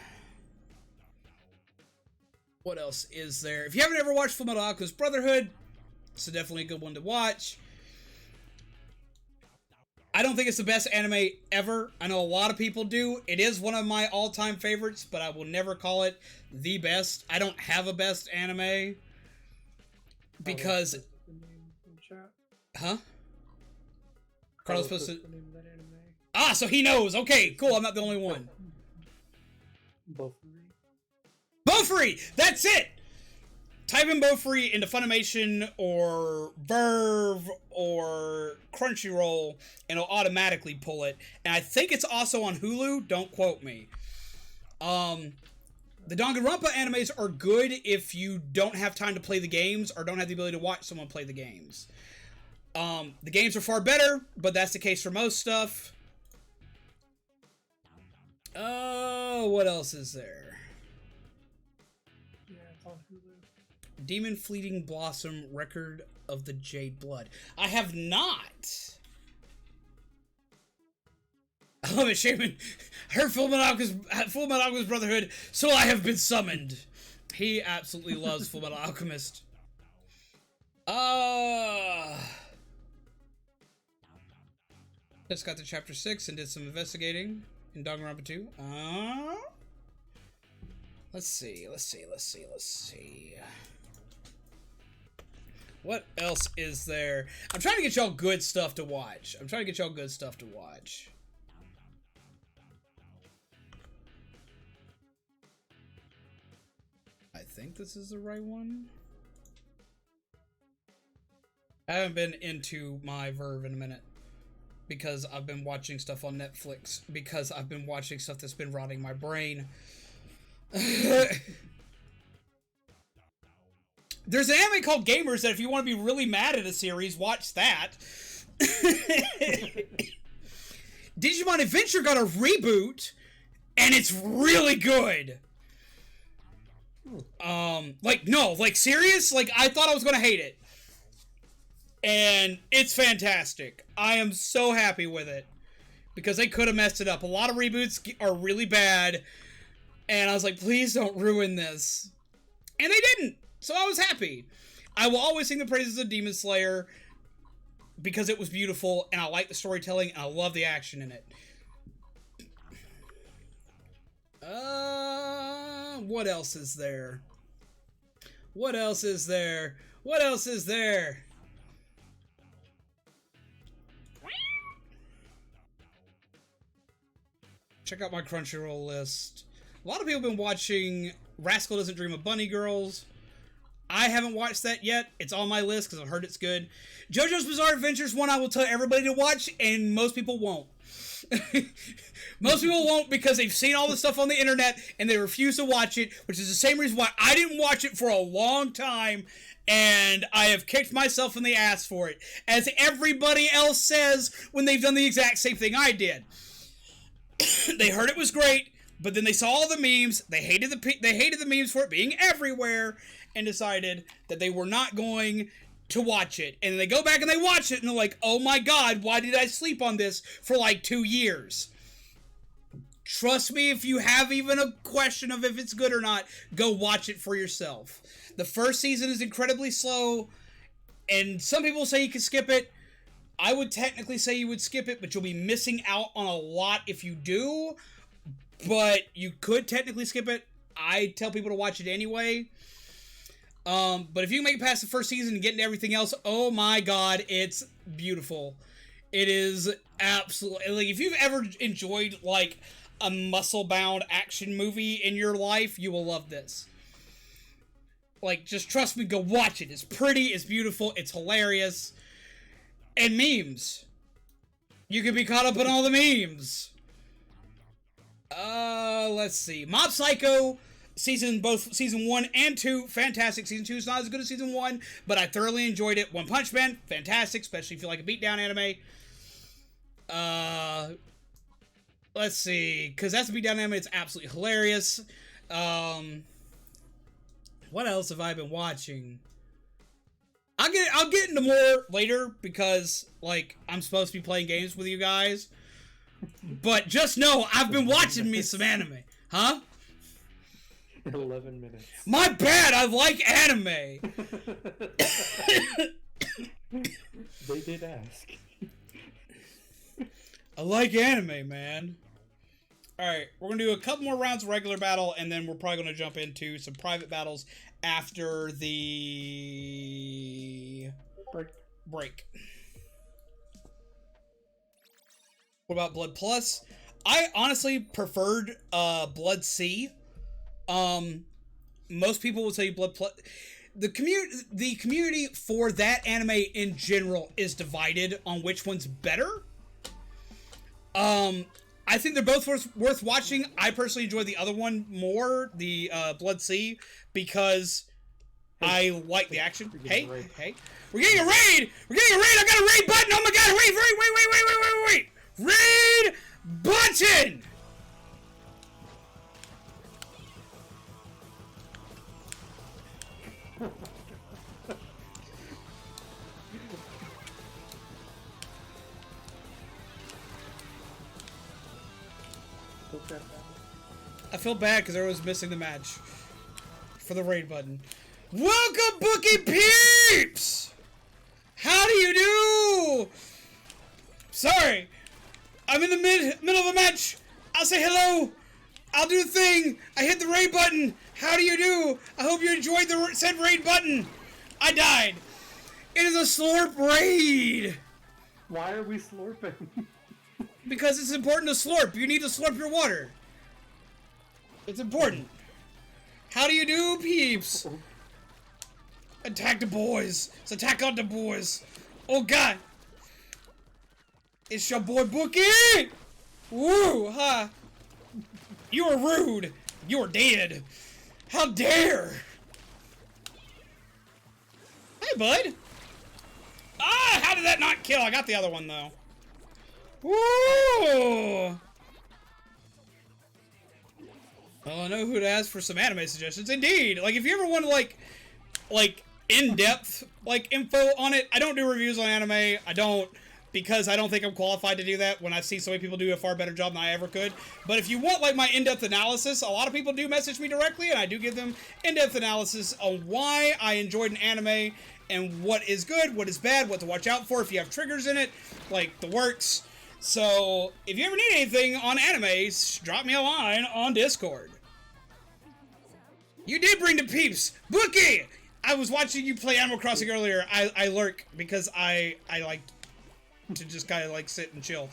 What else is there? If you haven't ever watched Fullmetal Alchemist Brotherhood, it's definitely a good one to watch. I don't think it's the best anime ever. I know a lot of people do. It is one of my all-time favorites, but I will never call it the best. I don't have a best anime because... Huh? Carlos posted... Ah, so he knows. Okay, cool. I'm not the only one. Bofuri! That's it! Type in Bofuri into Funimation or Verve or Crunchyroll, and it'll automatically pull it. And I think it's also on Hulu. Don't quote me. The Danganronpa animes are good if you don't have time to play the games or don't have the ability to watch someone play the games. The games are far better, but that's the case for most stuff. What else is there? Demon Fleeting Blossom, Record of the Jade Blood. I have not. I love it, Shaman. Heard Fullmetal Alchemist Brotherhood, so I have been summoned. He absolutely loves Fullmetal Alchemist. Just got to chapter 6 and did some investigating in Danganronpa 2. Let's see. What else is there? I'm trying to get y'all good stuff to watch. I think this is the right one. I haven't been into my Verve in a minute because I've been watching stuff on Netflix because I've been watching stuff that's been rotting my brain. There's an anime called Gamers that if you want to be really mad at a series, watch that. Digimon Adventure got a reboot, and it's really good. Like serious? Like, I thought I was gonna hate it. And it's fantastic. I am so happy with it. Because they could have messed it up. A lot of reboots are really bad. And I was like, please don't ruin this. And they didn't. So I was happy. I will always sing the praises of Demon Slayer. Because it was beautiful. And I like the storytelling. And I love the action in it. What else is there? What else is there? What else is there? Check out my Crunchyroll list. A lot of people have been watching Rascal Doesn't Dream of Bunny Girls. I haven't watched that yet. It's on my list because I've heard it's good. JoJo's Bizarre Adventures one I will tell everybody to watch, and most people won't. Most people won't because they've seen all the stuff on the internet and they refuse to watch it, which is the same reason why I didn't watch it for a long time, and I have kicked myself in the ass for it, as everybody else says when they've done the exact same thing I did. They heard it was great, but then they saw all the memes. They hated the memes for it being everywhere, and decided that they were not going to watch it. And then they go back and they watch it, and they're like, "Oh my God, why did I sleep on this for like 2 years?" Trust me, if you have even a question of if it's good or not, go watch it for yourself. The first season is incredibly slow, and some people say you can skip it. I would technically say you would skip it, but you'll be missing out on a lot if you do. But you could technically skip it. I tell people to watch it anyway. But if you can make it past the first season and get into everything else, oh my God, it's beautiful. It is absolutely, like, if you've ever enjoyed like a muscle-bound action movie in your life, you will love this. Like, just trust me, go watch it. It's pretty, it's beautiful, it's hilarious. And memes. You can be caught up in all the memes. Let's see. Mob Psycho, both season 1 and 2, fantastic. Season 2 is not as good as season 1, but I thoroughly enjoyed it. One Punch Man, fantastic, especially if you like a beatdown anime. Let's see, because that's a beatdown anime, it's absolutely hilarious. What else have I been watching? I'll get into more later because, like, I'm supposed to be playing games with you guys. But just know, I've been watching me some anime. Huh? 11 minutes. My bad, I like anime. They did ask. I like anime, man. Alright, we're going to do a couple more rounds of regular battle, and then we're probably going to jump into some private battles after the break. What about Blood Plus? I honestly preferred Blood C. Most people will tell you Blood Plus. The community for that anime in general is divided on which one's better. I think they're both worth watching. I personally enjoy the other one more, the Blood Sea, because I like the action. Hey, we're getting a raid! We're getting a raid! I got a raid button! Oh my God! Wait! Raid button! I feel bad because everyone's missing the match for the raid button. Welcome, Bookie Peeps! How do you do? Sorry, I'm in the middle of a match. I'll say hello. I'll do the thing. I hit the raid button. How do you do? I hope you enjoyed the said raid button. I died. It is a slurp raid. Why are we slurping? Because it's important to slurp. You need to slurp your water. It's important. How do you do, peeps? Attack the boys. Let's attack on the boys. Oh, God. It's your boy, Bookie. Woo, ha. You are rude. You are dead. How dare. Hey, bud. Ah, how did that not kill? I got the other one, though. Woo! Well, I know who to ask for some anime suggestions. Indeed, like if you ever want to like in-depth like info on it, I don't do reviews on anime. I don't, because I don't think I'm qualified to do that when I see so many people do a far better job than I ever could. But if you want like my in-depth analysis, a lot of people do message me directly, and I do give them in-depth analysis on why I enjoyed an anime and what is good, what is bad, what to watch out for if you have triggers in it, like the works. So if you ever need anything on animes, drop me a line on Discord. You did bring the peeps, Bookie. I was watching you play Animal Crossing earlier. I lurk because I like to just kind of like sit and chill.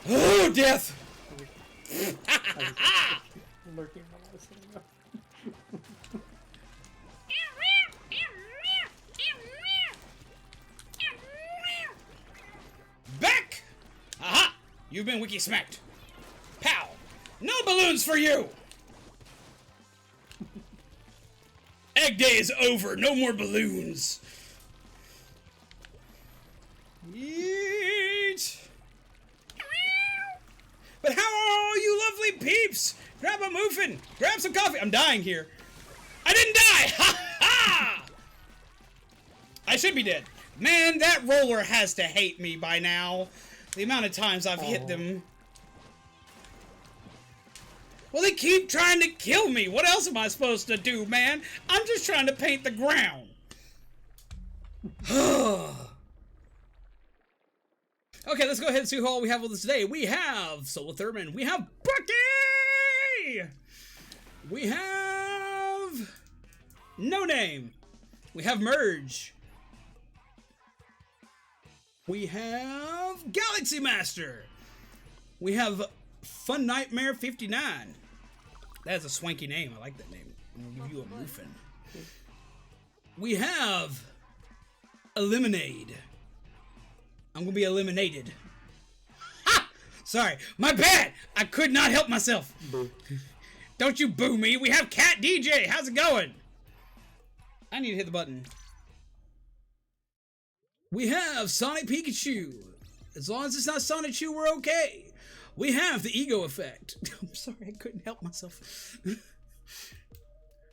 Oh, death! Lurking when I was saying that. Back! Aha! You've been wiki smacked. Pow! No balloons for you! Egg day is over. No more balloons. Yeet! But how are all you lovely peeps? Grab a muffin. Grab some coffee. I'm dying here. I didn't die! Ha ha! I should be dead. Man, that roller has to hate me by now. The amount of times I've hit them. Well, they keep trying to kill me. What else am I supposed to do, man? I'm just trying to paint the ground. Okay, let's go ahead and see who all we have with us today. We have Solar Thurman. We have Bucky. We have No Name. We have Merge. We have Galaxy Master. We have Fun Nightmare 59. That's a swanky name. I like that name. I'm gonna give you a muffin. We have Eliminade. I'm gonna be eliminated. Ha! Sorry, my bad. I could not help myself. Boo. Don't you boo me. We have Cat DJ. How's it going? I need to hit the button. We have Sonic Pikachu. As long as it's not Sonic Chew, we're okay. We have the Ego Effect. I'm sorry, I couldn't help myself.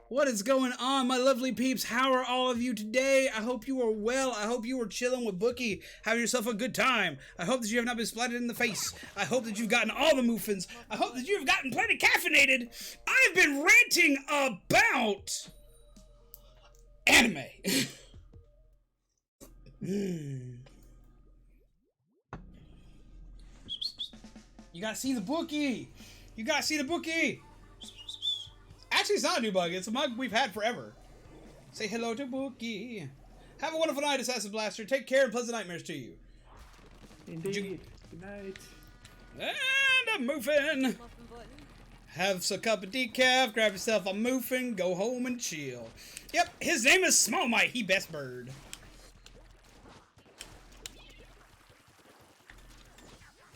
What is going on, my lovely peeps? How are all of you today? I hope you are well. I hope you are chilling with Bookie, having yourself a good time. I hope that you have not been splattered in the face. I hope that you've gotten all the muffins. I hope that you've gotten plenty caffeinated. I've been ranting about anime. You gotta see the Bookie. You gotta see the Bookie. Actually, it's not a new bug. It's a mug we've had forever. Say hello to Bookie. Have a wonderful night, Assassin Blaster. Take care and pleasant nightmares to you. Indeed. Good night. And a muffin. Have a cup of decaf. Grab yourself a muffin. Go home and chill. Yep, his name is Small Mite. He best bird.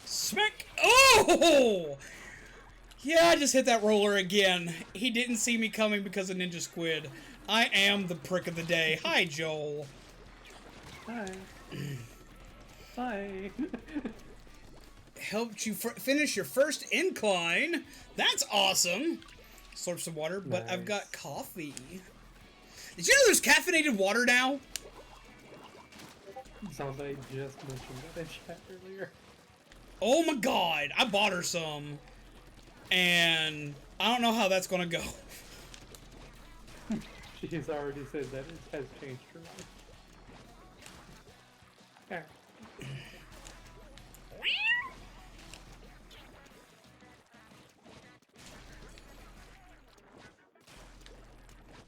Smack. Oh! Yeah, I just hit that roller again. He didn't see me coming because of Ninja Squid. I am the prick of the day. Hi, Joel. Hi. Hi. Helped you finish your first incline. That's awesome. Slurp some water, but I've got coffee. Did you know there's caffeinated water now? Sounds like I just mentioned that in chat earlier. Oh my god, I bought her some. And I don't know how that's gonna go. She has already said that it has changed her life. Alright.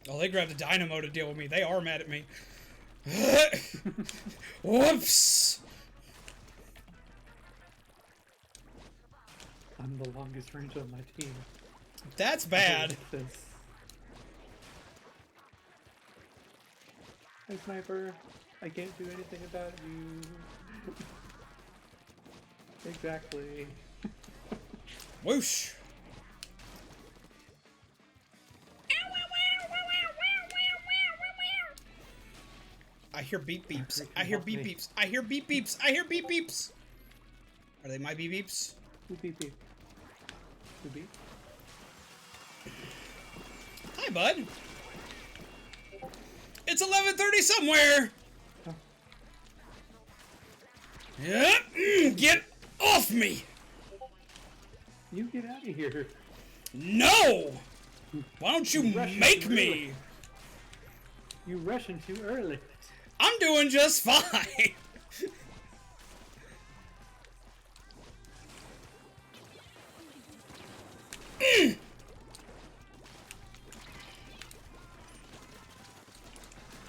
Oh, they grabbed a dynamo to deal with me. They are mad at me. Whoops! I'm the longest range on my team. That's bad. Hey, Sniper. I can't do anything about you. Exactly. Whoosh! I hear beep beeps. I hear beep beeps. I hear beep beeps. I hear beep beeps. Are they my beeps? Beep, beep, beep. Beep, beep. Hi, bud. It's 11:30 somewhere. Huh. Yep. Get off me. You get out of here. No. Why don't you Rushing make too me? early. You rushing too early. I'm doing just fine.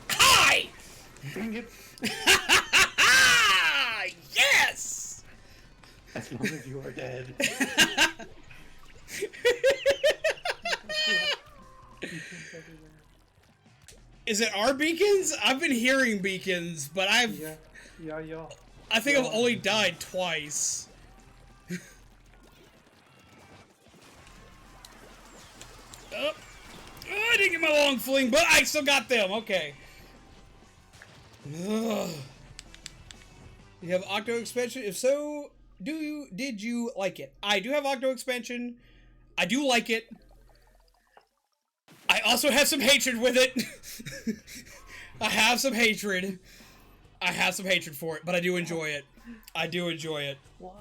Hi! Dang it. Yes! As long as you are dead. Is it our beacons? I've been hearing beacons, but I think I've only died twice. Oh, I didn't get my long fling, but I still got them. Okay. Ugh. You have Octo expansion? If so, did you like it? I do have Octo expansion. I do like it. I also have some hatred with it. I have some hatred. I have some hatred for it, but I do enjoy it. I do enjoy it. Why?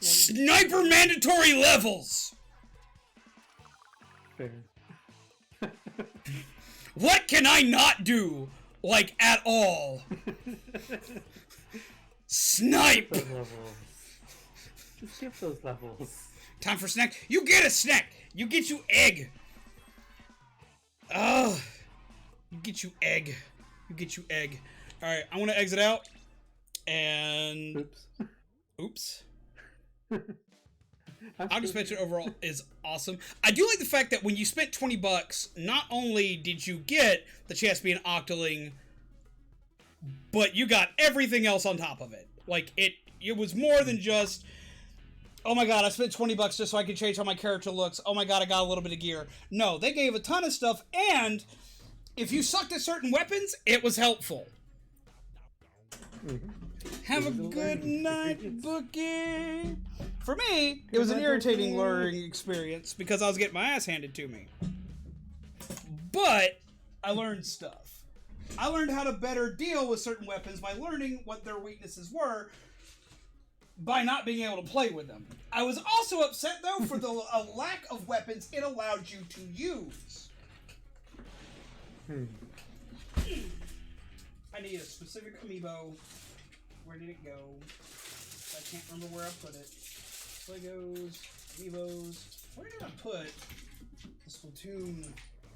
Sniper mandatory levels! Fair. What can I not do? Like, at all? Snipe! Those levels. Just skip those levels. Time for snack. You get a snack! You get you egg! Ugh. You get you egg. You get you egg. Alright, I want to exit out. And... Oops. Oops. Octo expansion overall is awesome. I do like the fact that when you spent $20, not only did you get the chance to be an Octoling, but you got everything else on top of it. Like, it was more than just, oh my god, I spent $20 just so I could change how my character looks. Oh my god, I got a little bit of gear. No, they gave a ton of stuff, and if you sucked at certain weapons, it was helpful. Mm-hmm. Have a good night, Bookie. For me, it was an irritating learning experience because I was getting my ass handed to me. But I learned stuff. I learned how to better deal with certain weapons by learning what their weaknesses were by not being able to play with them. I was also upset, though, for the lack of weapons it allowed you to use. I need a specific amiibo. Where did it go? I can't remember where I put it. Legos, amiibos. Where did I put the Splatoon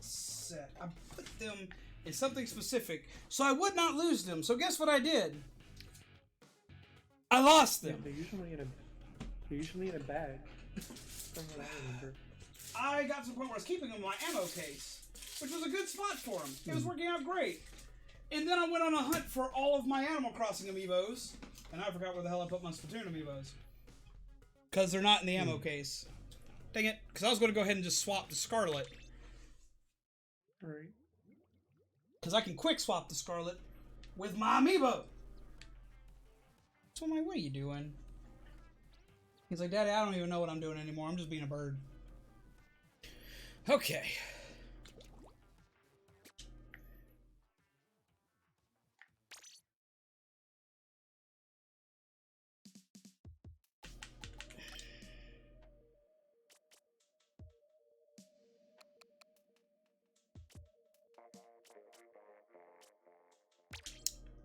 set? I put them in something specific so I would not lose them. So guess what I did? I lost them. Yeah, they're usually in a bag. From what I remember. I got to the point where I was keeping them in my ammo case, which was a good spot for them. It was working out great. And then I went on a hunt for all of my Animal Crossing amiibos, and I forgot where the hell I put my Splatoon amiibos. Because they're not in the ammo case. Dang it, because I was going to go ahead and just swap to Scarlet. Alright. Because I can quick swap to Scarlet with my amiibo. So I'm like, what are you doing? He's like, Daddy, I don't even know what I'm doing anymore. I'm just being a bird. Okay.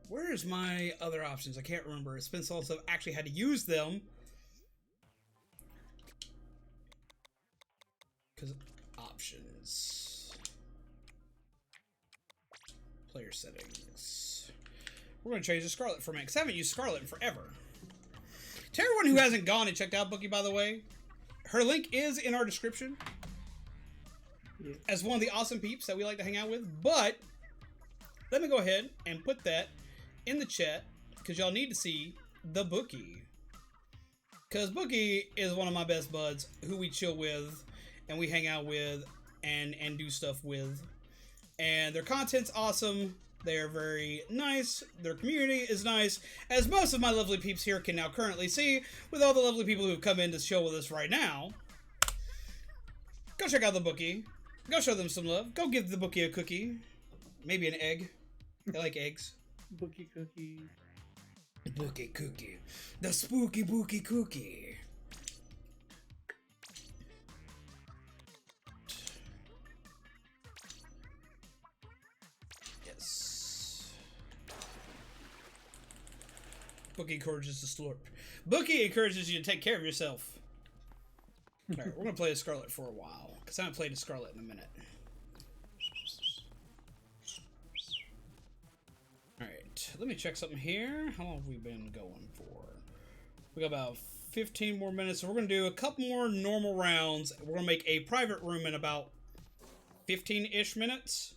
Where's my other options? I can't remember. It's been so long since I've actually had to use them. Because options. Player settings. We're going to change to Scarlet for a minute, because I haven't used Scarlet in forever. To everyone who hasn't gone and checked out Bookie, by the way, her link is in our description. Yeah. As one of the awesome peeps that we like to hang out with. But let me go ahead and put that in the chat, because y'all need to see the Bookie. Because Bookie is one of my best buds who we chill with and we hang out with and do stuff with. And their content's awesome. They are very nice. Their community is nice, as most of my lovely peeps here can now currently see, with all the lovely people who've come in to chill with us right now. Go check out the bookie. Go show them some love. Go give the bookie a cookie. Maybe an egg. They like eggs. Bookie cookie. Bookie cookie. The spooky bookie cookie. Yes. Bookie encourages the slurp. Bookie encourages you to take care of yourself. Alright, we're gonna play a Scarlet for a while, because I haven't played a Scarlet in a minute. Alright, let me check something here. How long have we been going for? We got about 15 more minutes, so we're gonna do a couple more normal rounds. We're gonna make a private room in about 15-ish minutes.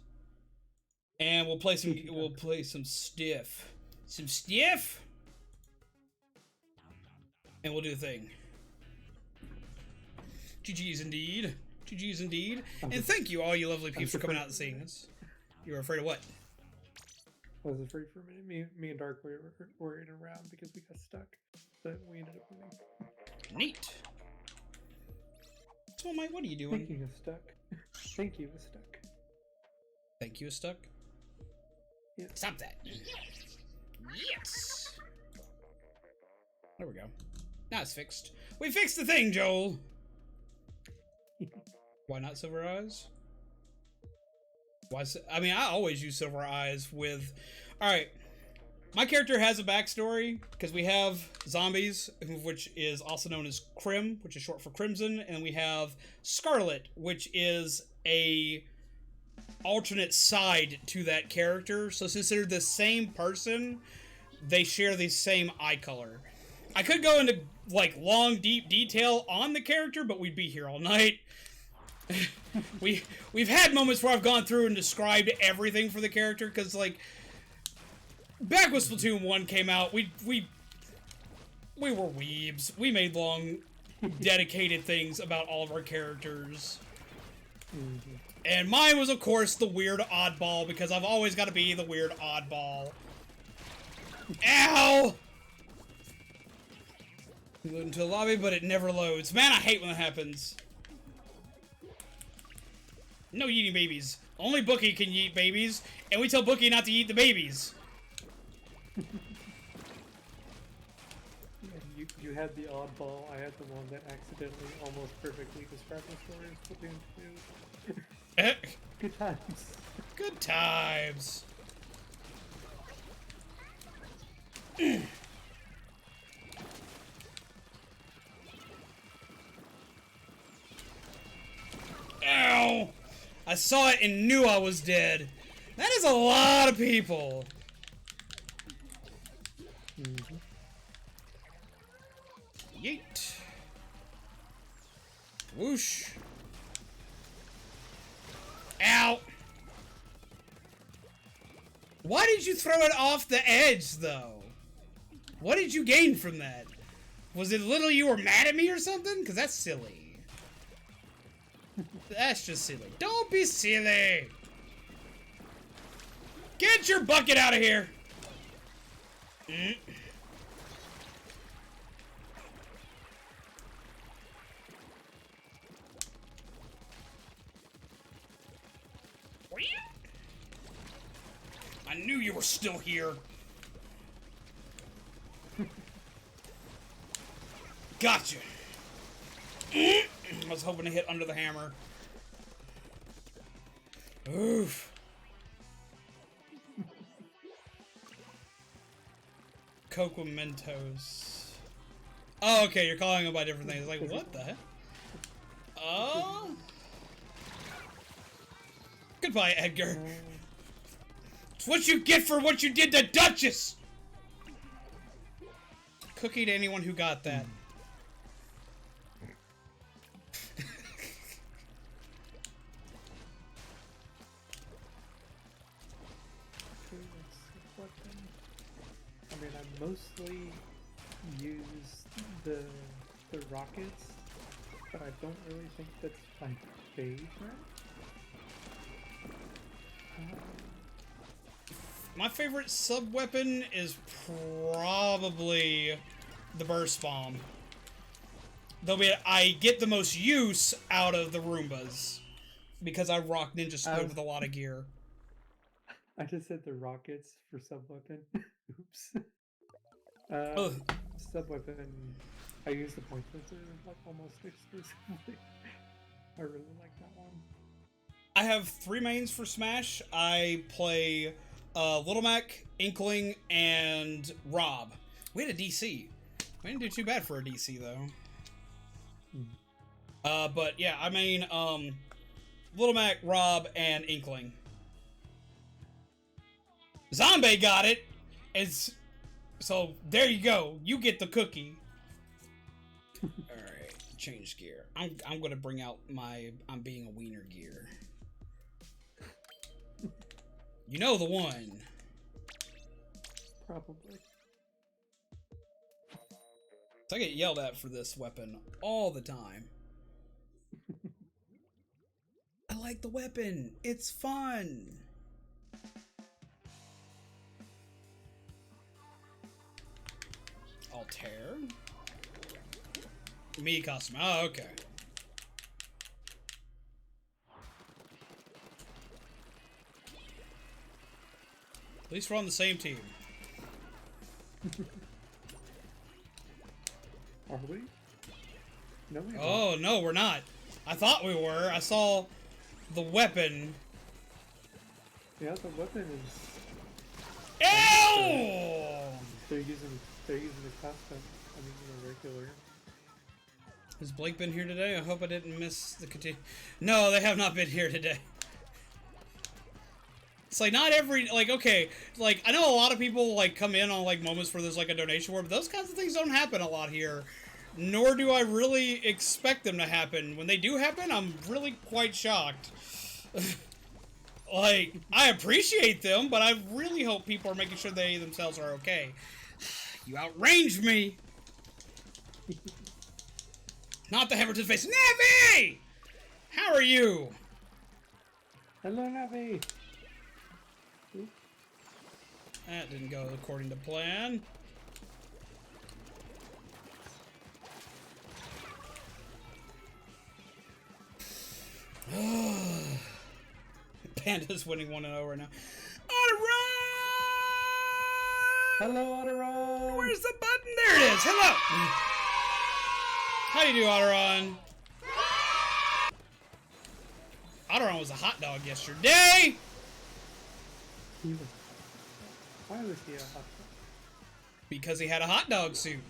And we'll play some stiff. Some stiff? And we'll do the thing. GG's indeed. GG's indeed. And thank you, all you lovely peeps, for coming out and seeing us. You were afraid of what? I was afraid for a minute. Me and Dark were in a round because we got stuck, but we ended up winning. Neat. So, Mike, what are you doing? Thinking of stuck. Thank you, was stuck. Thank you, is stuck? Yeah. Stop that. Yes. There we go. Now it's fixed. We fixed the thing, Joel. Why not Silver Eyes? Why? I mean, I always use Silver Eyes with... Alright. My character has a backstory, because we have zombies, which is also known as Crim, which is short for Crimson, and we have Scarlet, which is a alternate side to that character. So since they're the same person, they share the same eye color. I could go into, like, long, deep detail on the character, but we'd be here all night. We've had moments where I've gone through and described everything for the character, because, like, back when Splatoon 1 came out, we were weebs. We made long, dedicated things about all of our characters. Mm-hmm. And mine was, of course, the weird oddball, because I've always got to be the weird oddball. Ow! Load into the lobby, but it never loads. Man, I hate when that happens. No eating babies. Only Bookie can eat babies, and we tell Bookie not to eat the babies. Yeah, you had the oddball. I had the one that accidentally almost perfectly described the story of Splatoon 2. Good times. Good times. Ow! I saw it and knew I was dead. That is a lot of people. Mm-hmm. Yeet. Whoosh. Ow! Why did you throw it off the edge, though? What did you gain from that? Was it literally you were mad at me or something? Because that's silly. That's just silly. Don't be silly! Get your bucket out of here! Mm. I knew you were still here. Gotcha. I was hoping to hit under the hammer. Oof. Coke with Mentos. Oh, okay, you're calling them by different things. Like, what the heck? Oh. Goodbye, Edgar. It's what you get for what you did to Duchess! Cookie to anyone who got that. I mean, I mostly use the rockets, but I don't really think that's my favorite. My favorite sub-weapon is probably the burst bomb. Though I get the most use out of the Roombas. Because I rock Ninja Squid with a lot of gear. I just said the rockets for sub-weapon. Oops. Ugh. Sub-weapon, I use the point sensor like almost exclusively. I really like that one. I have 3 mains for Smash. I play Little Mac, Inkling, and Rob. We had a DC. We didn't do too bad for a DC, though. But yeah, I mean, Little Mac, Rob, and Inkling. Zombie got it! So, there you go. You get the cookie. Alright, change gear. I'm gonna bring out my I'm being a wiener gear. You know the one. Probably. So I get yelled at for this weapon all the time. I like the weapon. It's fun. Altair? Me costume. Oh, okay. At least we're on the same team. Are we? No, we Oh, no, we're not. I thought we were. I saw the weapon. Yeah, the weapon is. Ew! They're using the custom. I mean, the regular. Has Blake been here today? I hope I didn't miss the continue. No, they have not been here today. It's like not every, like, okay, like, I know a lot of people, like, come in on, like, moments where there's, like, a donation war, but those kinds of things don't happen a lot here. Nor do I really expect them to happen. When they do happen, I'm really quite shocked. Like, I appreciate them, but I really hope people are making sure they themselves are okay. You outranged me! Not the hammer to the face. Navi! How are you? Hello, Navi! That didn't go according to plan. Panda's winning 1-0 right now. Otteron! Hello, Otteron! Where's the button? There it is. Hello. How you do, Otteron? Otteron was a hot dog yesterday. Why was he a hot dog? Because he had a hot dog suit.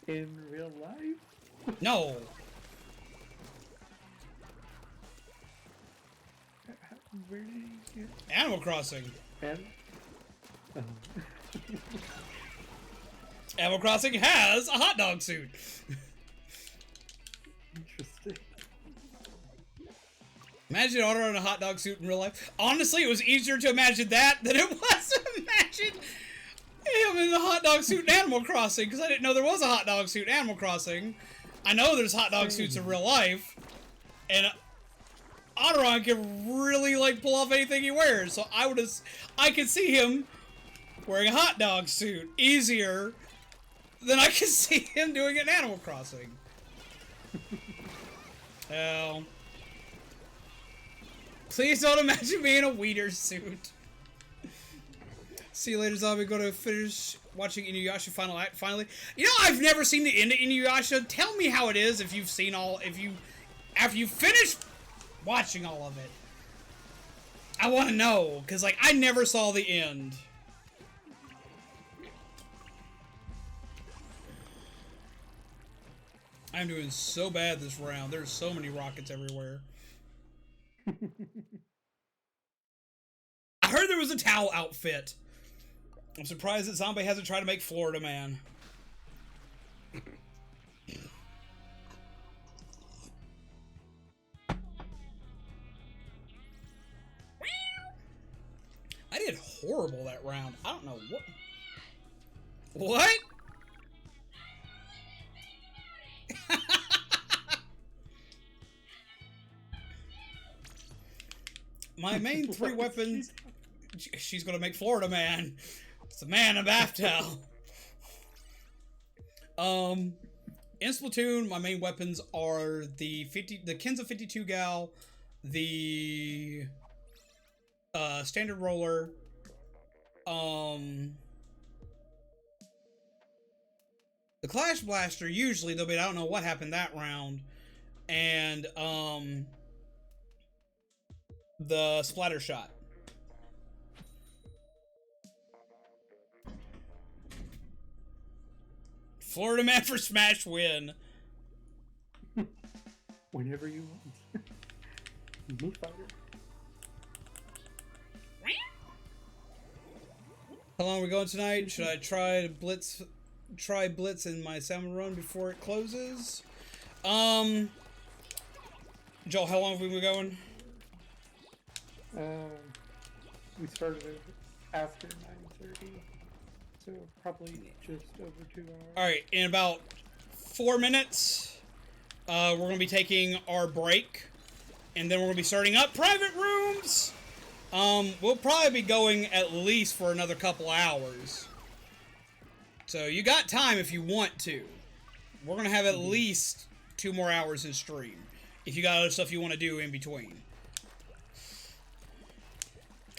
In real life? No. Where did he get? Animal Crossing. And? Oh. Animal Crossing has a hot dog suit. Interesting. Imagine Otteron in a hot dog suit in real life. Honestly, it was easier to imagine that than it was to imagine him in the hot dog suit in Animal Crossing, because I didn't know there was a hot dog suit in Animal Crossing. I know there's hot dog suits in real life, and Otteron can really, like, pull off anything he wears, so I could see him wearing a hot dog suit easier than I could see him doing it in Animal Crossing. Hell. Please don't imagine me in a Weeder suit. See you later, Zombie. Go to finish watching Inuyasha Final Act finally. You know, I've never seen the end of Inuyasha. Tell me how it is if you've seen after you finish watching all of it. I want to know, because, like, I never saw the end. I'm doing so bad this round. There's so many rockets everywhere. I heard there was a towel outfit. I'm surprised that Zombie hasn't tried to make Florida Man. I did horrible that round. I don't know what. What? My main three weapons. She's gonna make Florida man. It's a man in a bath towel. In Splatoon, my main weapons are the Kenza 52 gal, the standard roller, the Clash Blaster usually, though, but I don't know what happened that round, and the Splatter Shot. Florida man for Smash win. Whenever you want. Move fighter. How long are we going tonight? Should I try Blitz in my salmon run before it closes? Joel, how long have we been going? We started after 9:30. So probably just over 2 hours. Alright, in about 4 minutes, we're going to be taking our break. And then we're going to be starting up private rooms. We'll probably be going at least for another couple hours. So you got time if you want to. We're going to have at least 2 more hours in stream. If you got other stuff you want to do in between.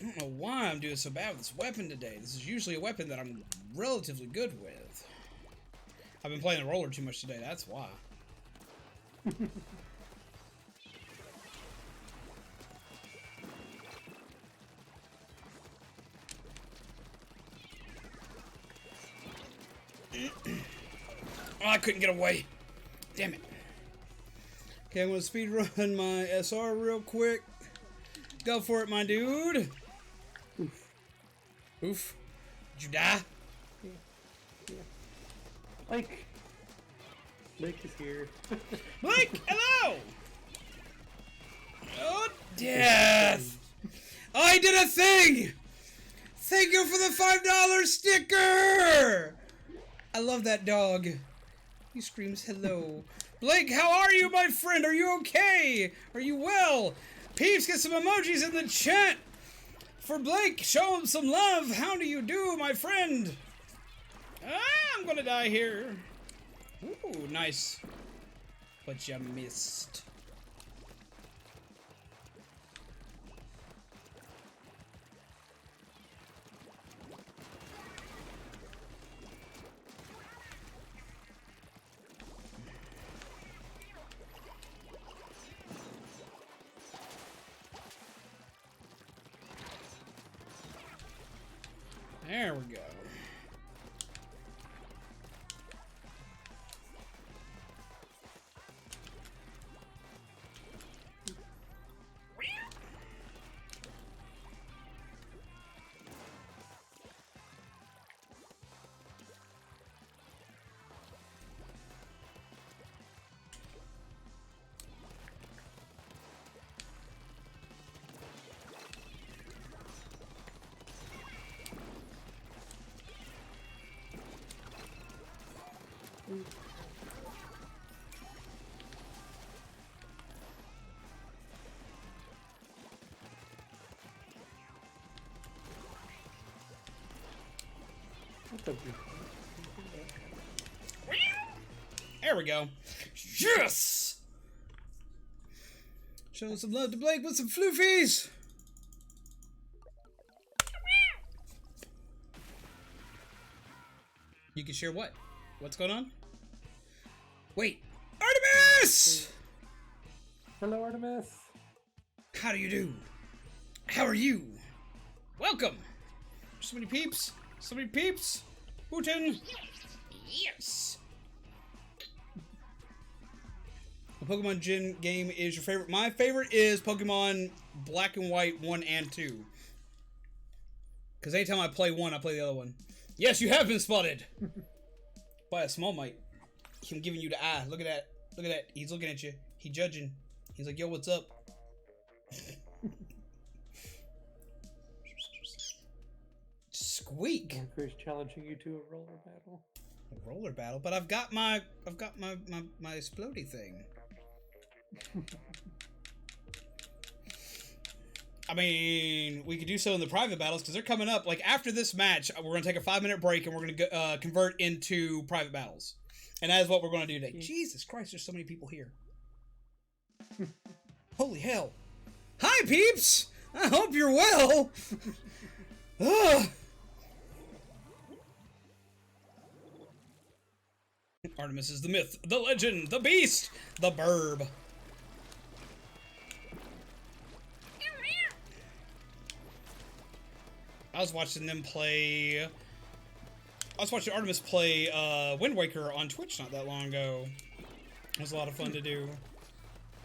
I don't know why I'm doing so bad with this weapon today. This is usually a weapon that I'm relatively good with. I've been playing the roller too much today, that's why. Oh, I couldn't get away. Damn it. Okay, I'm gonna speed run my SR real quick. Go for it, my dude. Oof. Oof. Did you die? Yeah. Blake is here. Blake, hello! Oh, death! I did a thing! Thank you for the $5 sticker! I love that dog. He screams hello. Blake, how are you, my friend? Are you okay? Are you well? Peeps, get some emojis in the chat for Blake. Show him some love. How do you do, my friend? I'm gonna die here. Ooh, nice. But you missed. There we go. There we go. Yes! Showing some love to Blake with some floofies. You can share what? What's going on? Wait, Artemis! Hello, Artemis. How do you do? How are you? Welcome. So many peeps. So many peeps. Putin. Yes. What Pokemon Gen game is your favorite? My favorite is Pokemon Black and White 1 and 2. Because anytime I play one, I play the other one. Yes, you have been spotted. By a small mite. Him giving you the eye. Look at that. Look at that. He's looking at you. He judging. He's like, yo, what's up? Squeak. Chris challenging you to a roller battle. A roller battle? But I've got my explodey thing. I mean, we could do so in the private battles because they're coming up. Like, after this match, we're going to take a 5-minute break and we're going to convert into private battles. And that is what we're going to do today. Yeah. Jesus Christ, there's so many people here. Holy hell. Hi, peeps! I hope you're well! Ugh. Artemis is the myth, the legend, the beast, the burb. I was watching them play... I was watching Artemis play Wind Waker on Twitch not that long ago. It was a lot of fun to do.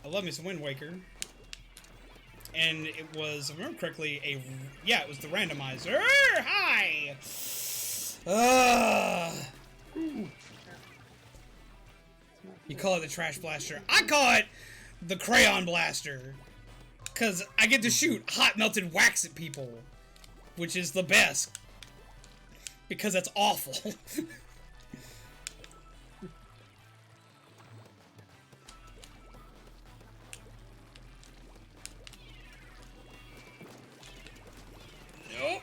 I love me some Wind Waker. And it was, if I remember correctly, it was the randomizer. Hi! You call it the trash blaster. I call it the crayon blaster. Because I get to shoot hot melted wax at people. Which is the best. Because that's awful. Nope.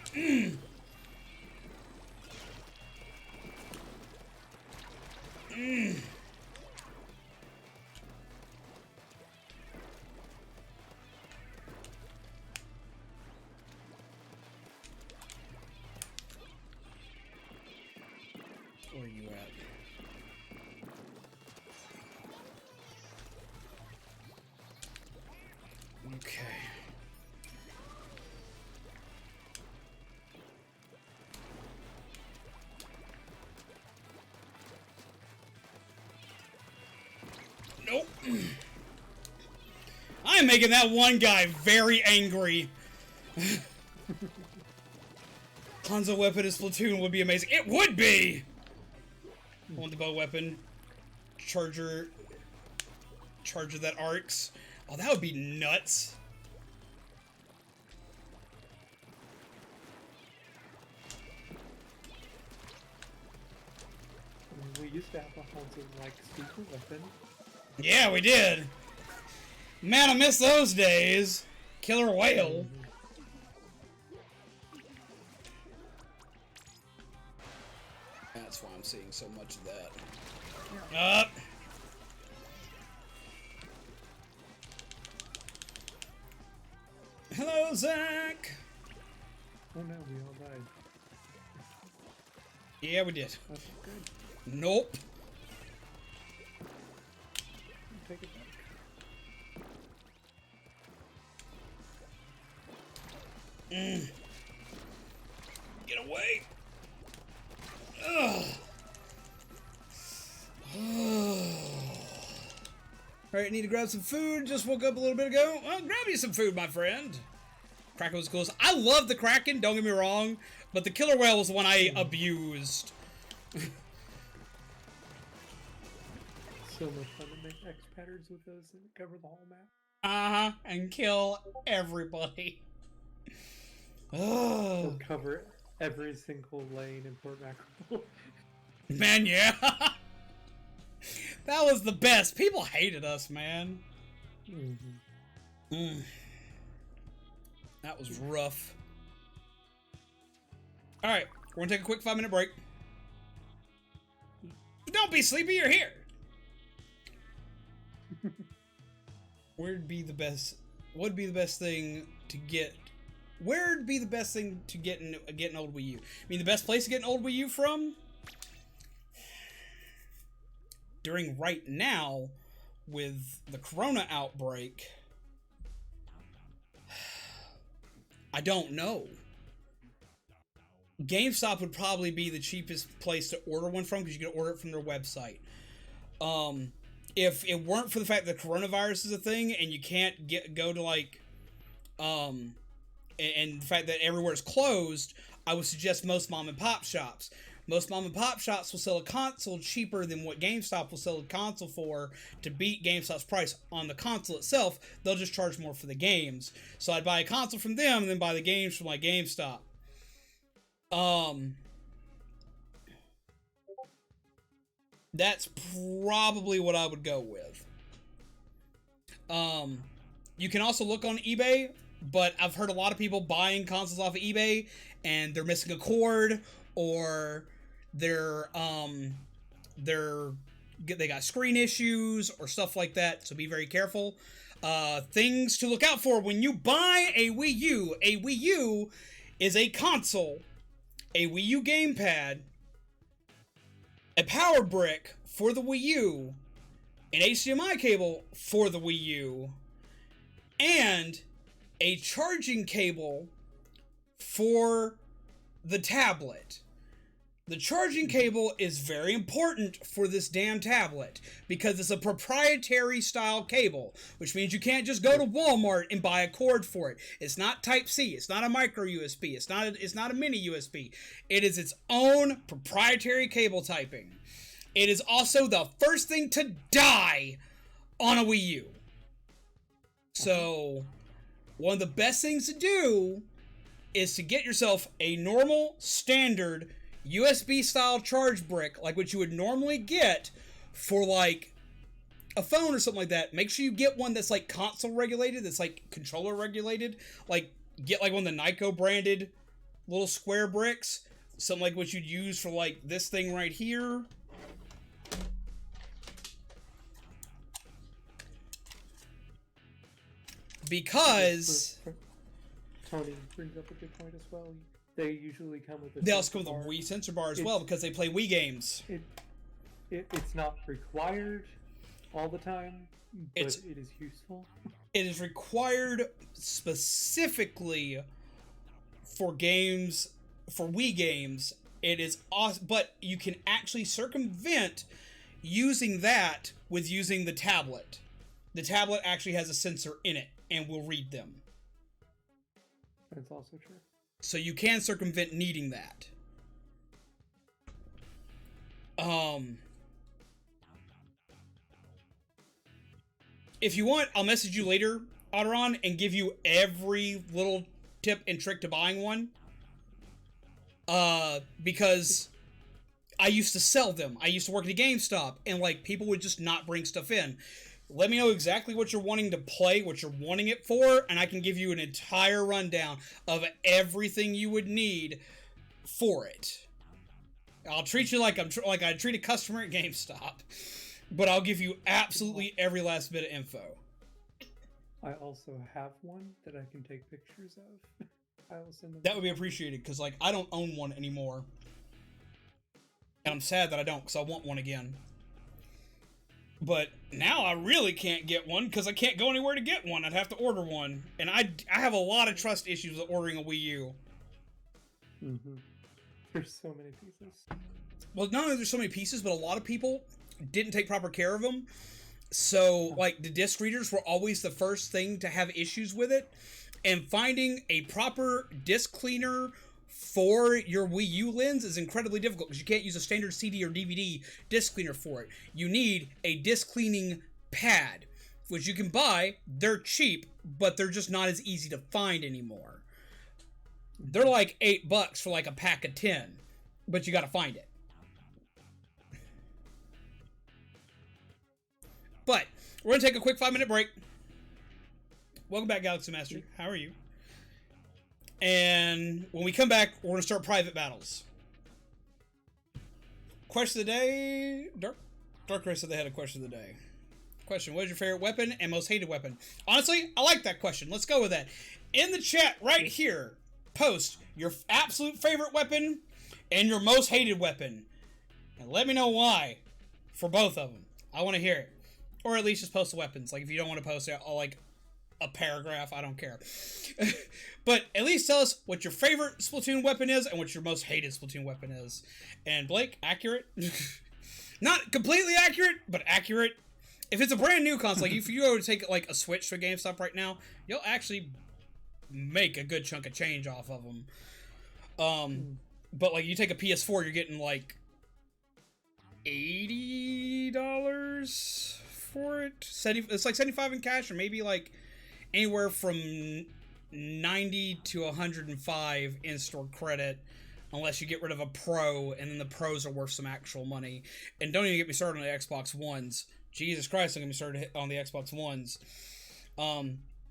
Where are you at? Okay. Nope. I'm making that one guy very angry. Hanzo weapon in Splatoon would be amazing. It would be! I want the bow weapon. Charger that arcs. Oh, that would be nuts. We used to have a Hanzo like super weapon. Yeah, we did. Man, I miss those days. Killer whale. That's why I'm seeing so much of that. Up. Hello, Zach. Oh no, we all died. Yeah, we did. That's good. Nope. Take it back. Get away. Ugh. Alright, need to grab some food. Just woke up a little bit ago. Well, grab you some food, my friend. Kraken was cool. I love the Kraken, don't get me wrong, but the killer whale was the one I abused. So much fun to make X patterns with those and cover the whole map. Uh-huh, and kill everybody. Or Oh, cover every single lane in Port Mackerel. man, yeah. That was the best. People hated us, man. That was rough. Alright, we're gonna take a quick 5-minute break. Don't be sleepy, you're here. Where'd be the best? What'd be the best thing to get? Where'd be the best thing to get an old Wii U? I mean, the best place to get an old Wii U from? During right now, with the Corona outbreak, I don't know. GameStop would probably be the cheapest place to order one from because you can order it from their website. If it weren't for the fact that coronavirus is a thing and you can't go to like, and the fact that everywhere is closed, I would suggest most mom and pop shops. Most mom and pop shops will sell a console cheaper than what GameStop will sell a console for to beat GameStop's price on the console itself. They'll just charge more for the games. So I'd buy a console from them and then buy the games from like GameStop. That's probably what I would go with. You can also look on eBay but I've heard a lot of people buying consoles off of eBay and they're missing a cord, or they got screen issues or stuff like that, so be very careful. Things to look out for when you buy a Wii U. A Wii U is a console, a Wii U gamepad, a power brick for the Wii U, an HDMI cable for the Wii U, and a charging cable for the tablet. The charging cable is very important for this damn tablet because it's a proprietary style cable, which means you can't just go to Walmart and buy a cord for it. It's not Type-C, it's not a micro USB, it's not a mini USB. It is its own proprietary cable typing. It is also the first thing to die on a Wii U. So, one of the best things to do is to get yourself a normal, standard USB style charge brick, like what you would normally get for like a phone or something like that. Make sure you get one that's like console regulated, that's like controller regulated. Like, get like one of the Nyko branded little square bricks, something like what you'd use for like this thing right here. Because Tony brings up a good point as well. They usually come with they also come with a Wii sensor bar as well because they play Wii games. It's not required all the time, but it is useful. It is required specifically for games, for Wii games. It is awesome, but you can actually circumvent using that with using the tablet. The tablet actually has a sensor in it and will read them. That's also true. So you can circumvent needing that. If you want, I'll message you later, Otteron, and give you every little tip and trick to buying one. Because I used to sell them. I used to work at a GameStop, and like people would just not bring stuff in. Let me know exactly what you're wanting to play, what you're wanting it for, and I can give you an entire rundown of everything you would need for it. I'll treat you like I treat a customer at GameStop, but I'll give you absolutely every last bit of info. I also have one that I can take pictures of. I will send them. That would be appreciated, because like I don't own one anymore, and I'm sad that I don't, because I want one again. But now I really can't get one because I can't go anywhere to get one. I'd have to order one. And I have a lot of trust issues with ordering a Wii U. Mm-hmm. There's so many pieces. Well, not only there's so many pieces, but a lot of people didn't take proper care of them. So, like, the disc readers were always the first thing to have issues with it. And finding a proper disc cleaner for your Wii U lens is incredibly difficult because you can't use a standard CD or DVD disc cleaner for it. You need a disc cleaning pad, which you can buy. They're cheap, but they're just not as easy to find anymore. They're like $8 for like a pack of 10, but you gotta find it. But we're gonna take a quick 5-minute break. Welcome back, Galaxy Master. How are you? And when we come back, we're going to start private battles. Question of the day. Dark Race said they had a question of the day. Question: what is your favorite weapon and most hated weapon? Honestly, I like that question. Let's go with that. In the chat right here, post your absolute favorite weapon and your most hated weapon. And let me know why for both of them. I want to hear it. Or at least just post the weapons. Like, if you don't want to post it, I'll like a paragraph, I don't care. But at least tell us what your favorite Splatoon weapon is and what your most hated Splatoon weapon is. And Blake, accurate? Not completely accurate, but accurate. If it's a brand new console, like if you go to take like a Switch to GameStop right now, you'll actually make a good chunk of change off of them. But like you take a PS4, you're getting like $80 for it. It's like $75 in cash, or maybe like anywhere from $90 to $105 in-store credit, unless you get rid of a Pro, and then the Pros are worth some actual money. And don't even get me started on the Xbox Ones. Jesus Christ, I'm going to be started on the Xbox Ones.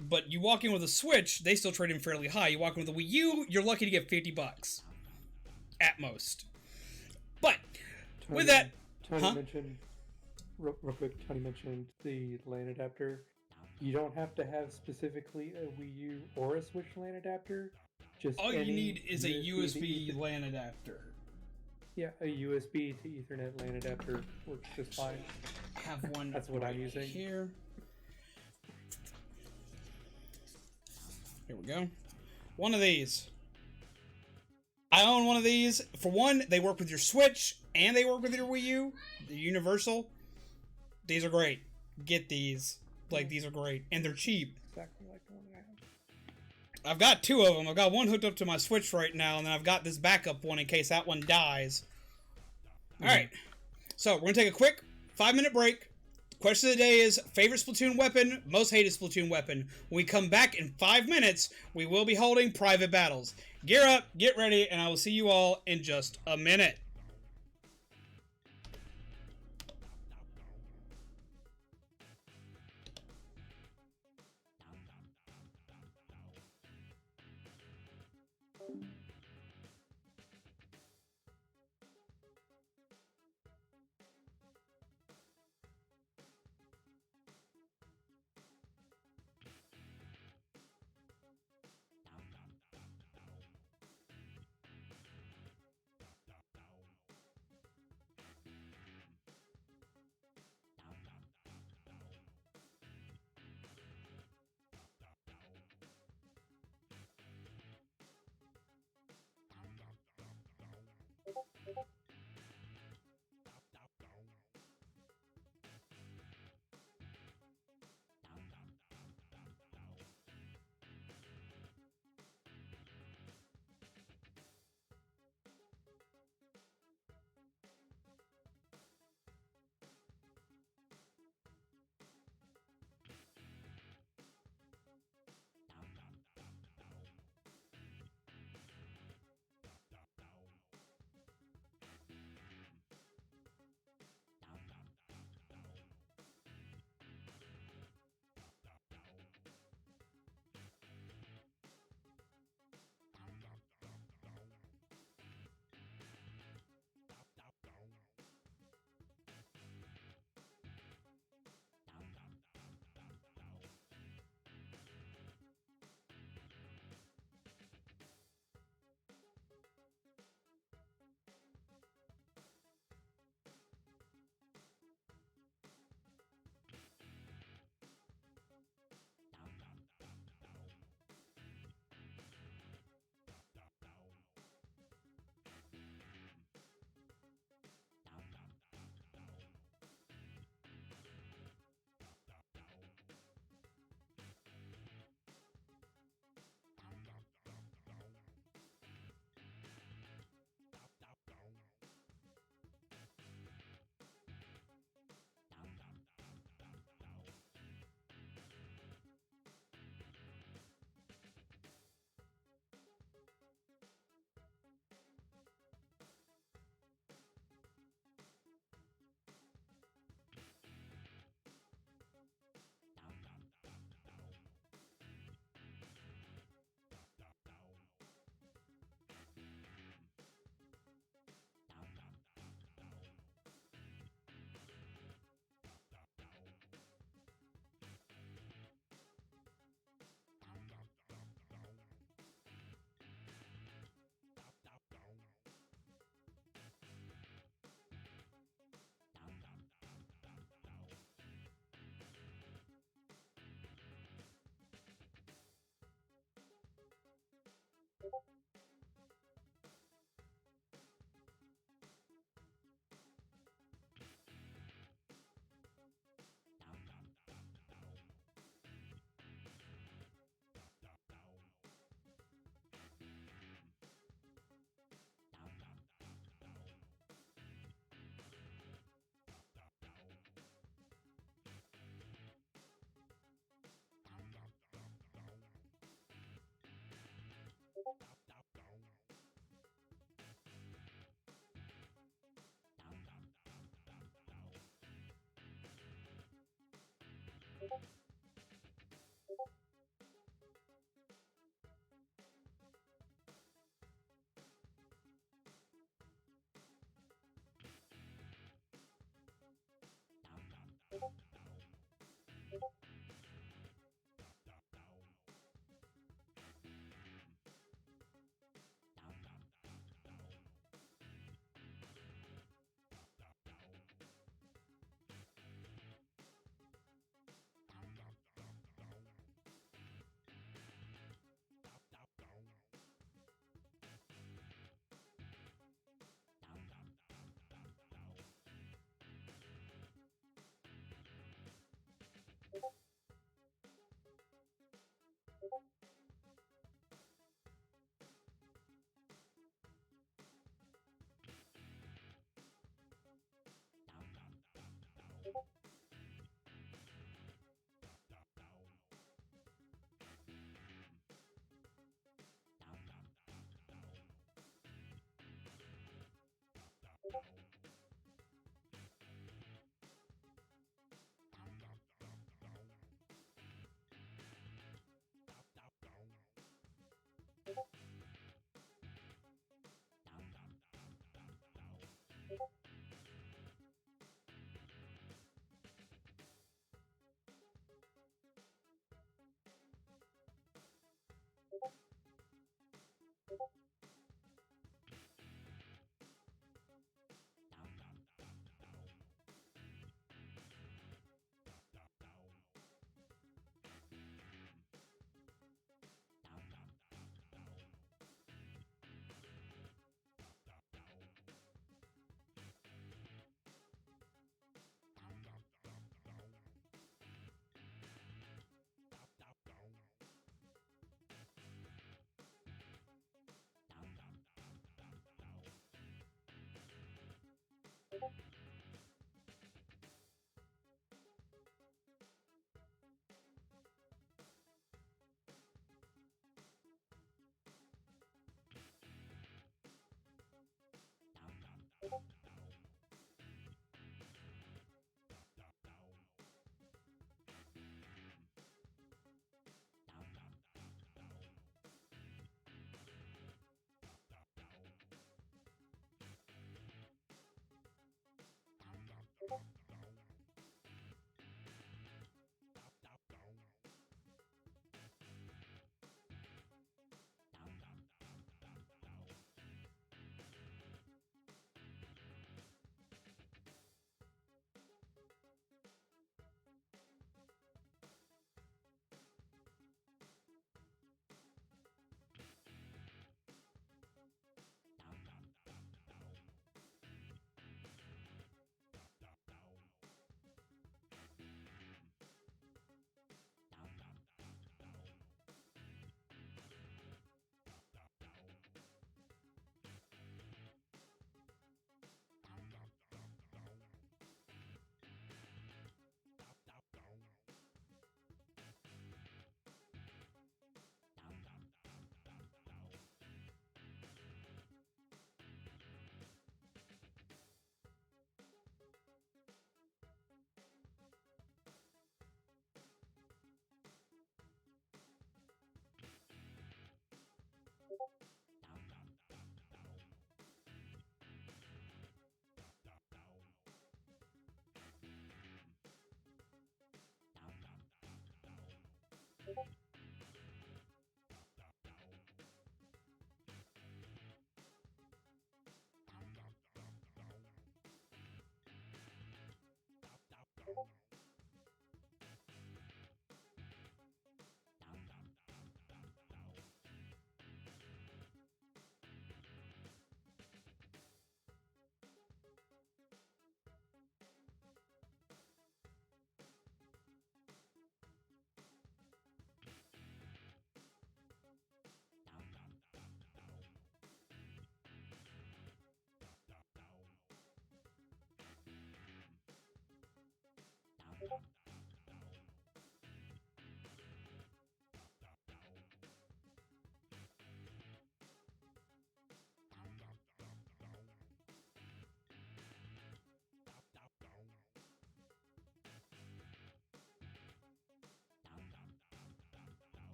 But you walk in with a Switch, they still trade in fairly high. You walk in with a Wii U, you're lucky to get $50 at most. But with that, Tony mentioned real quick. Tony mentioned the LAN adapter. You don't have to have specifically a Wii U or a Switch LAN adapter. Just all you any need is a USB to LAN adapter. Yeah, a USB to Ethernet LAN adapter works just fine. I have one. That's what I'm using here. Here we go. One of these. I own one of these. For one, they work with your Switch and they work with your Wii U. They're universal. These are great. Get these. Like, these are great. And they're cheap. Exactly like the one I have. I've got two of them. I've got one hooked up to my Switch right now, and then I've got this backup one in case that one dies. Alright. So, we're going to take a quick 5-minute break. Question of the day is, favorite Splatoon weapon, most hated Splatoon weapon. When we come back in 5 minutes, we will be holding private battles. Gear up, get ready, and I will see you all in just a minute.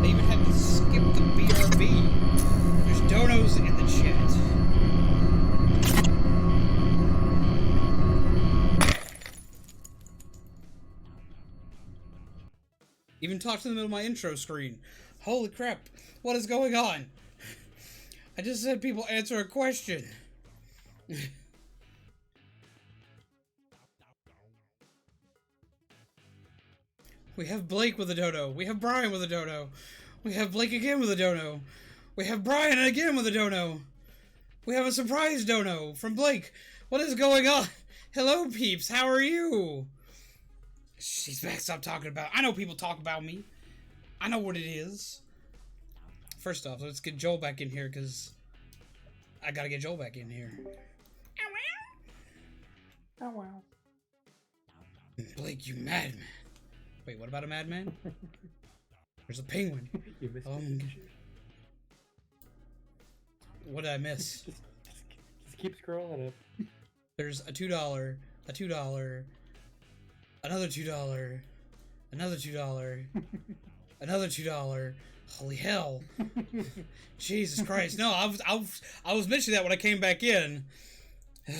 They even had to skip the BRB. There's donos in the chat. Even talked in the middle of my intro screen. Holy crap, what is going on? I just said people answer a question. We have Blake with a dono. We have Brian with a dono. We have Blake again with a dono. We have Brian again with a dono. We have a surprise dono from Blake. What is going on? Hello, peeps. How are you? She's back. Stop talking about. I know people talk about me. I know what it is. First off, let's get Joel back in here because I gotta get Joel back in here. Oh wow. Blake, you madman. Wait, what about a madman? There's a penguin. You missed Oh, it. what did I miss? Just keep scrolling up. There's a $2, a $2, another $2, another $2, another $2. Holy hell! Jesus Christ! No, I was mentioning that when I came back in. You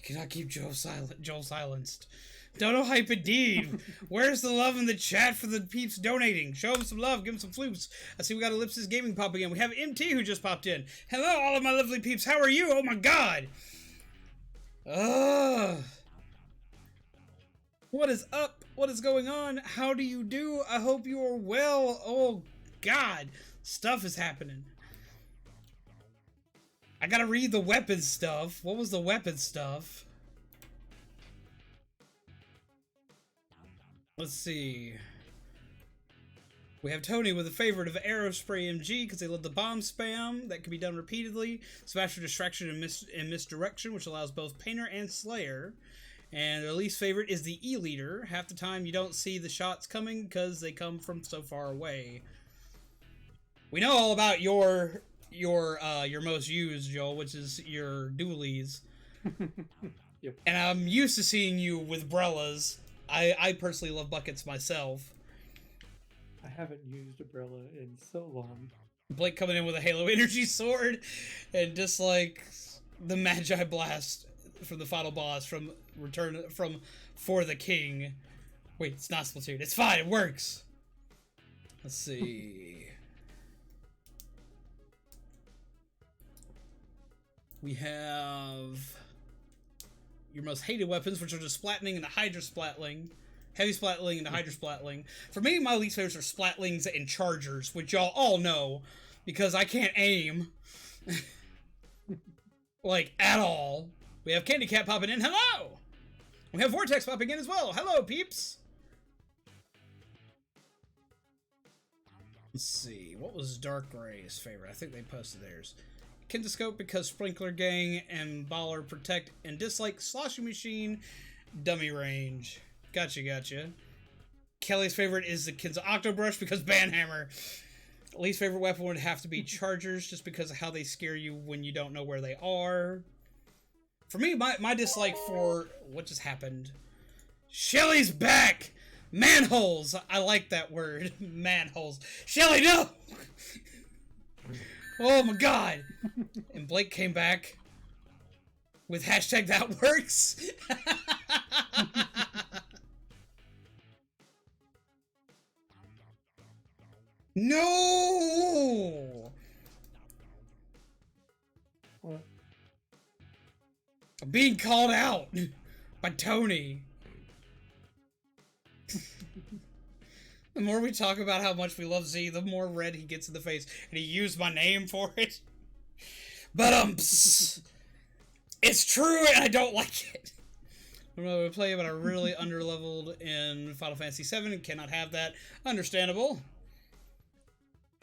cannot keep Joel silenced. Dono hype indeed. Where's the love in the chat for the peeps donating? Show them some love. Give them some flutes. I see we got Ellipsis Gaming popping in. We have MT who just popped in. Hello, all of my lovely peeps. How are you? Oh my God. What is up? What is going on? How do you do? I hope you are well. Oh God, stuff is happening. I gotta read the weapon stuff. What was the weapon stuff? Let's see. We have Tony with a favorite of Aerospray MG because they love the bomb spam that can be done repeatedly. Smash for distraction and misdirection, which allows both Painter and Slayer. And their least favorite is the E-Leader. Half the time you don't see the shots coming because they come from so far away. We know all about your most used, Joel, which is your dualies. Yep. And I'm used to seeing you with Brellas. I personally love buckets myself. I haven't used Umbrella in so long. Blake coming in with a Halo Energy sword and just like the Magi Blast from the final boss from For the King. Wait, it's not Splatoon. It's fine, it works. Let's see. We have your most hated weapons, which are the Splatling and the Hydra Splatling. Heavy Splatling and the Hydra Splatling. For me, my least favorites are Splatlings and Chargers, which y'all all know, because I can't aim. Like, at all. We have Candy Cat popping in. Hello! We have Vortex popping in as well. Hello, peeps! Let's see. What was Dark Ray's favorite? I think they posted theirs. Kinescope because Sprinkler Gang and Baller protect and dislike Sloshing Machine dummy range. Gotcha. Kelly's favorite is the Kinza Octobrush because Banhammer. Least favorite weapon would have to be Chargers just because of how they scare you when you don't know where they are. For me, my dislike for what just happened. Shelly's back! Manholes! I like that word. Manholes. Shelly, no! Oh my God! And Blake came back with hashtag that works. No! What? I'm being called out by Tony. The more we talk about how much we love Z, the more red he gets in the face, and he used my name for it. But it's true, and I don't like it. I'm going to play, but I'm really underleveled in Final Fantasy VII and cannot have that. Understandable.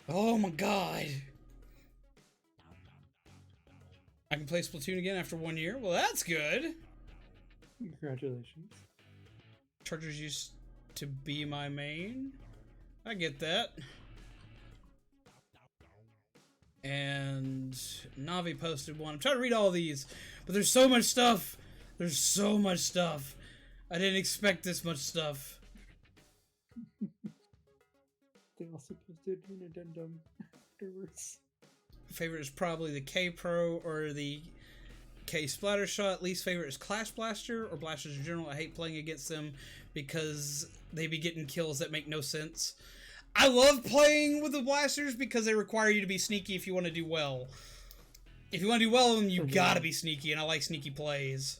Oh my God. I can play Splatoon again after 1 year. Well, that's good. Congratulations. Chargers used to be my main. I get that. And Navi posted one. I'm trying to read all these, but there's so much stuff. There's so much stuff. I didn't expect this much stuff. They also posted an addendum afterwards. Favorite is probably the K Pro or the K Splatter Shot. Least favorite is Clash Blaster or Blasters in general. I hate playing against them because they be getting kills that make no sense. I love playing with the Blasters because they require you to be sneaky if you want to do well. If you want to do well with them, you gotta be sneaky, and I like sneaky plays.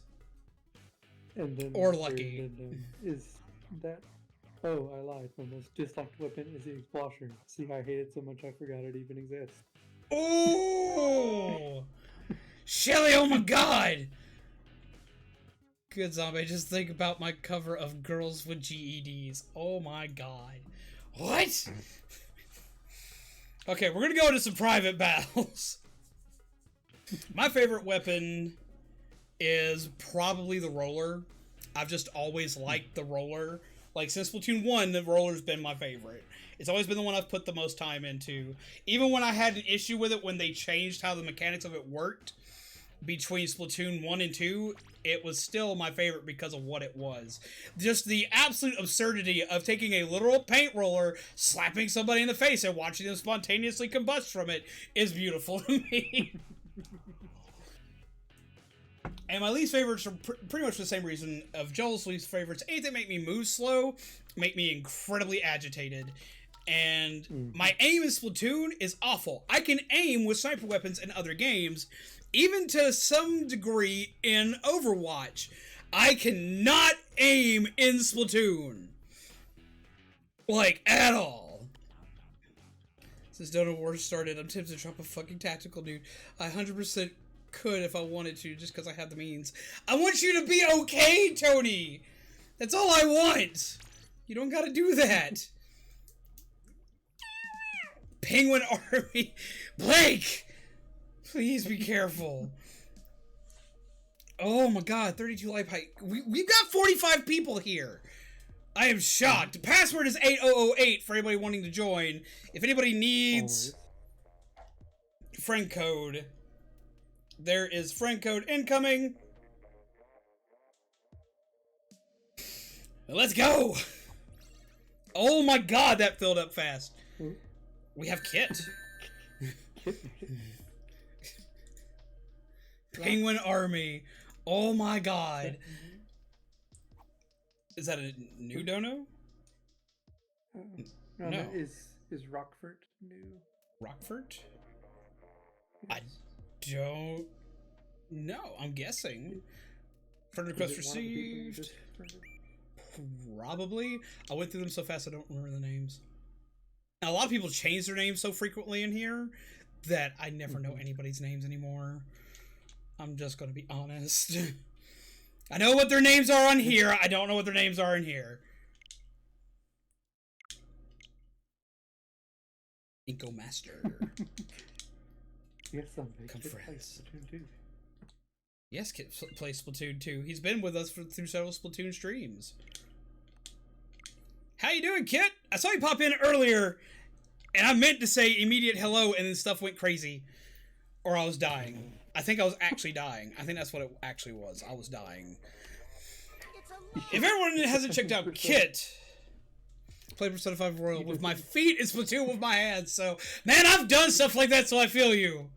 And then Or lucky. addendum is that Oh, I lied. My most disliked weapon is the Explosher. See, I hate it so much I forgot it even exists. Oh, Shelly! Oh my God! Good zombie. Just think about my cover of Girls with GEDs. Oh my God! What? Okay, we're gonna go into some private battles. My favorite weapon is probably the roller. I've just always liked the roller. Like, since Splatoon 1, the roller's been my favorite. It's always been the one I've put the most time into. Even when I had an issue with it when they changed how the mechanics of it worked between Splatoon 1 and 2, it was still my favorite because of what it was. Just the absolute absurdity of taking a literal paint roller, slapping somebody in the face, and watching them spontaneously combust from it is beautiful to me. And my least favorites are pretty much the same reason of Joel's least favorites. A, they make me move slow, make me incredibly agitated. And my aim in Splatoon is awful. I can aim with sniper weapons in other games, even to some degree in Overwatch. I cannot aim in Splatoon. Like, at all. Since Donut Wars started, I'm tempted to drop a fucking tactical dude. I 100% could if I wanted to, just because I have the means. I want you to be okay, Tony! That's all I want! You don't gotta do that. Penguin Army. Blake! Please be careful. Oh my God, 32 life height. We've got 45 people here. I am shocked. The password is 8008 for anybody wanting to join. If anybody needs friend code, there is friend code incoming. Let's go. Oh my God, that filled up fast. We have Kit. Penguin Army. Oh my God. Is that a new dono? No. Is Rockford new? Rockford? Yes. I don't know. I'm guessing. Friend request received. Probably. I went through them so fast I don't remember the names. Now, a lot of people change their names so frequently in here that I never know anybody's names anymore. I'm just going to be honest. I know what their names are on here. I don't know what their names are in here. Inko Master. Yes, someday. Come friends. Splatoon 2. Yes, Kit plays Splatoon 2. He's been with us through several Splatoon streams. How you doing, Kit? I saw you pop in earlier, and I meant to say immediate hello, and then stuff went crazy. Or I was dying. I think I was actually dying. I think that's what it actually was. I was dying. If everyone hasn't checked out Kit, play Persona 5 Royal with my feet and Splatoon with my hands. So, man, I've done stuff like that, so I feel you.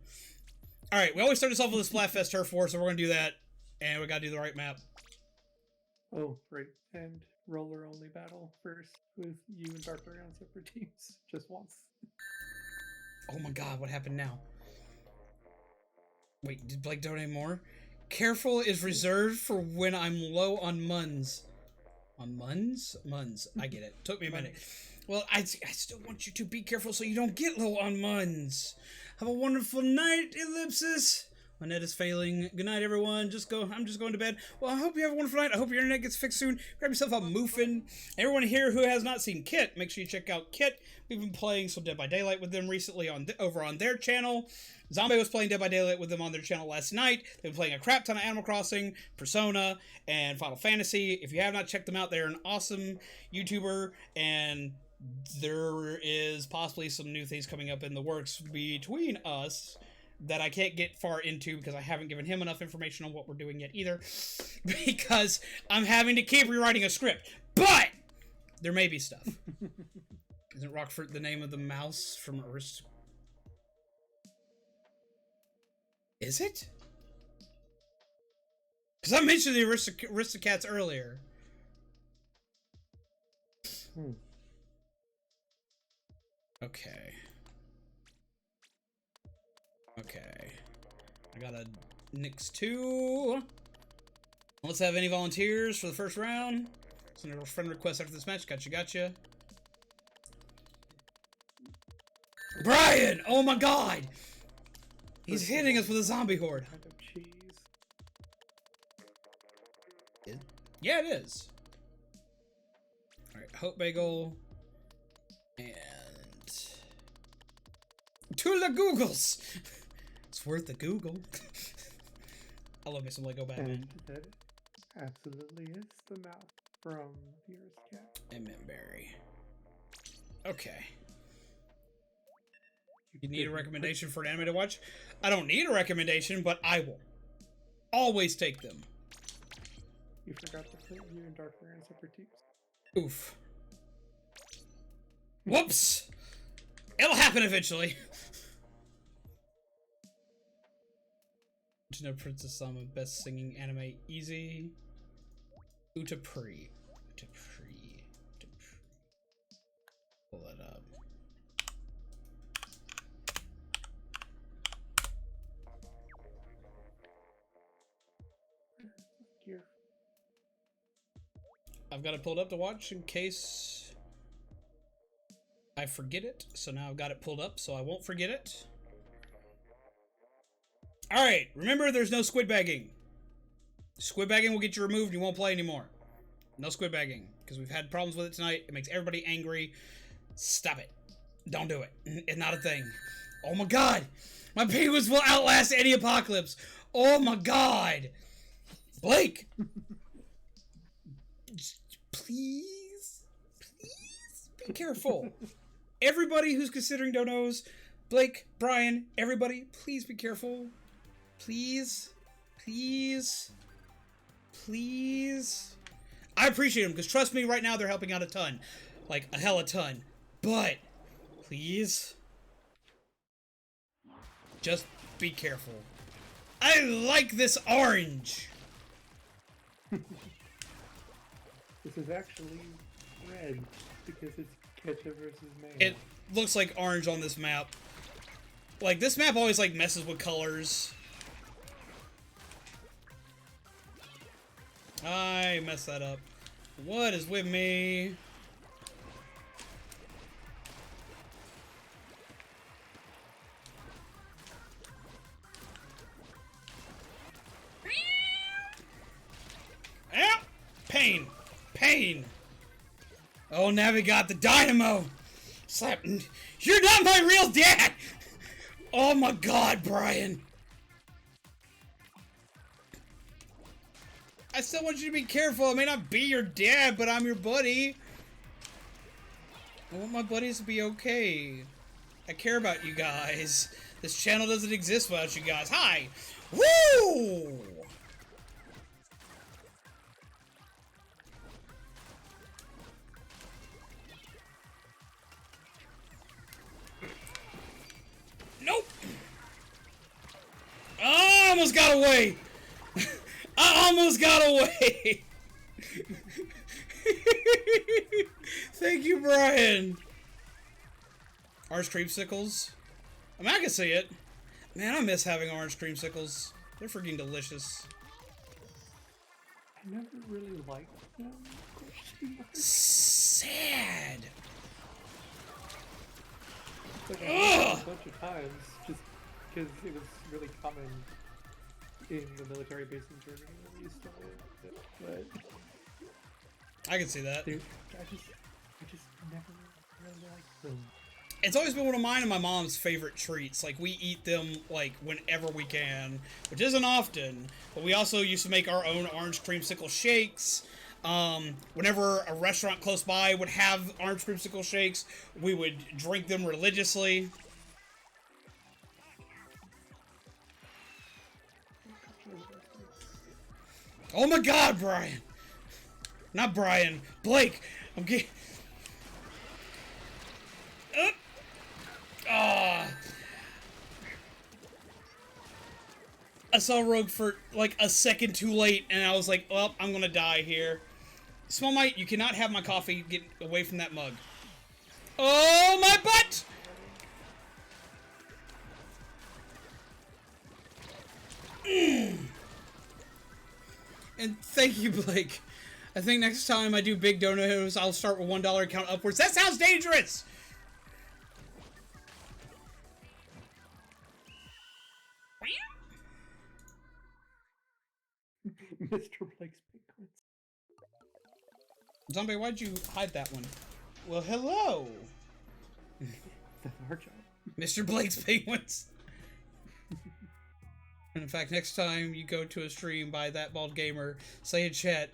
Alright, we always start us off with a Splatfest Turf War, so we're going to do that. And we got to do the right map. Oh, right. And roller only battle first with you and Darker on separate teams. Just once. Oh my God, what happened now? Wait, did Blake donate more? Careful is reserved for when I'm low on muns. On muns? Muns. I get it. Took me a minute. Well, I still want you to be careful so you don't get low on muns. Have a wonderful night, Ellipsis. My net is failing. Good night, everyone. I'm just going to bed. Well, I hope you have a wonderful night. I hope your internet gets fixed soon. Grab yourself a muffin. Everyone here who has not seen Kit, make sure you check out Kit. We've been playing some Dead by Daylight with them recently over on their channel. Zombie was playing Dead by Daylight with them on their channel last night. They've been playing a crap ton of Animal Crossing, Persona, and Final Fantasy. If you have not checked them out, they're an awesome YouTuber, and there is possibly some new things coming up in the works between us that I can't get far into because I haven't given him enough information on what we're doing yet either, because I'm having to keep rewriting a script. But there may be stuff. Isn't Rockford the name of the mouse from Aristocats? Is it? Because I mentioned the Aristocats earlier. Okay. Okay. I got a Nyx 2. Let's have any volunteers for the first round. Send a friend request after this match. Gotcha. Brian! Oh my god! He's hitting us with a zombie horde. Kind of cheese. Yeah, it is. Alright, Hope Bagel. And... to the Googles! It's worth the Google. I love me some Lego Batman. And that absolutely is the mouth from Viewer's Cat. And Mintberry. Okay. You need a recommendation for an anime to watch? I don't need a recommendation, but I will always take them. You forgot to put you and Dark Mirror in separate teams. Oof. Whoops! It'll happen eventually. To know Princess Sama, best singing anime, easy. Utapri. Pull that up. Here. I've got it pulled up to watch in case I forget it. So now I've got it pulled up so I won't forget it. Alright, remember there's no squid bagging. Squid bagging will get you removed and you won't play anymore. No squid bagging, because we've had problems with it tonight. It makes everybody angry. Stop it. Don't do it. It's not a thing. Oh my god! My penguins will outlast any apocalypse! Oh my god! Blake! Please be careful. Everybody who's considering donos, Blake, Brian, everybody, please be careful. Please. I appreciate them, because trust me, right now they're helping out a ton. Like, a hella ton. But, please, just be careful. I like this orange! This is actually red because it's ketchup versus mayo. It looks like orange on this map. Like, this map always, like, messes with colors. I messed that up. What is with me? Ow! Pain! Oh, Navi got the dynamo! Slap. You're not my real dad! Oh my god, Brian! I still want you to be careful. I may not be your dad, but I'm your buddy. I want my buddies to be okay. I care about you guys. This channel doesn't exist without you guys. Hi! Woo! Nope! I almost got away! I almost got away! Thank you, Brian! Orange creamsicles. I mean, I can see it. Man, I miss having orange creamsicles. They're freaking delicious. I never really liked them. Sad! Like, I had it a bunch of times just because it was really common in the military base in Germany when we used to live. But I can see that. dude, I just never really liked them. It's always been one of mine and my mom's favorite treats. Like, we eat them, like, whenever we can, which isn't often, but we also used to make our own orange creamsicle shakes. Whenever a restaurant close by would have orange creamsicle shakes, we would drink them religiously. Oh my god, Brian! Not Brian, Blake! I'm getting... I saw Rogue for like a second too late, and I was like, well, I'm gonna die here. Small Mite, you cannot have my coffee. Get away from that mug. Oh, my butt! And thank you, Blake. I think next time I do big donos, I'll start with $1 account upwards. That sounds dangerous! Mr. Blake's penguins. Zombie, why'd you hide that one? Well, hello! That's our job. Mr. Blake's Penguins. And in fact, next time you go to a stream by That Bald Gamer, say in chat,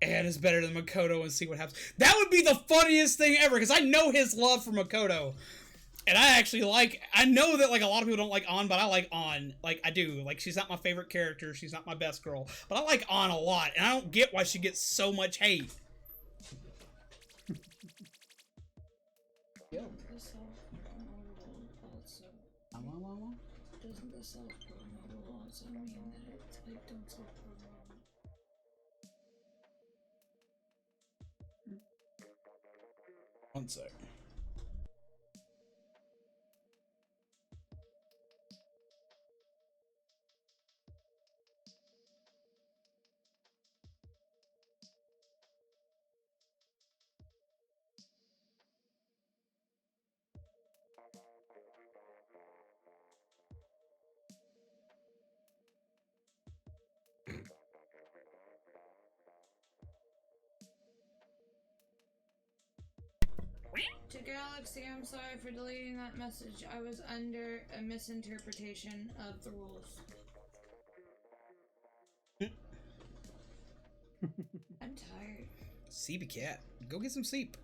Ann is better than Makoto, and see what happens. That would be the funniest thing ever, because I know his love for Makoto. And I actually I know that, like, a lot of people don't like Ann, but I like Ann. Like, I do. Like, she's not my favorite character, she's not my best girl, but I like Ann a lot, and I don't get why she gets so much hate. Yo. Doesn't the self-promote also mean that it's like don't self-promote? One sec. To Galaxy, I'm sorry for deleting that message. I was under a misinterpretation of the rules. I'm tired. Sleepy cat. Go get some sleep.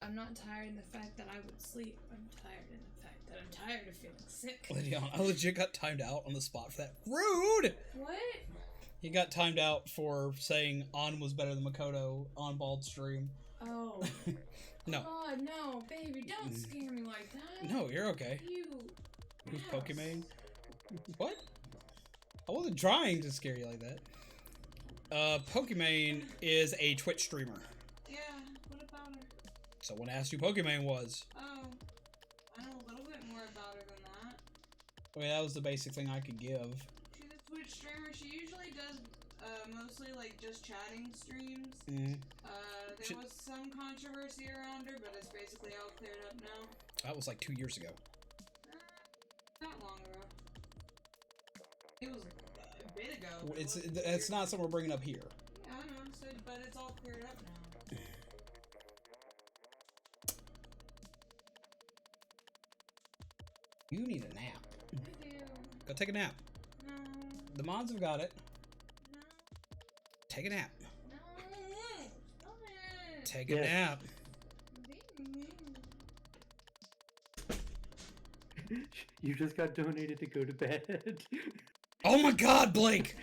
I'm not tired in the fact that I would sleep. I'm tired in the fact that I'm tired of feeling sick. Lydion, I legit got timed out on the spot for that. Rude! What? He got timed out for saying Ann was better than Makoto on Bald stream. Oh. No. God, no, baby, don't scare me like that. No, you're okay. You. Who's Pokimane? What? I wasn't trying to scare you like that. Pokimane is a Twitch streamer. Yeah, what about her? Someone asked who Pokimane was. Oh, I know a little bit more about her than that. I mean, that was the basic thing I could give. She's a Twitch streamer. She usually does mostly like just chatting streams. Mm-hmm. There was some controversy around her, but it's basically all cleared up now. That was like 2 years ago. Not long ago. It was a bit ago. It's not something we're bringing up here. Yeah, I know, so, but it's all cleared up now. You need a nap. I do. Go take a nap. No. The mods have got it. No. Take a nap. No. Stop it. Take a nap. You just got donated to go to bed. Oh my god, Blake!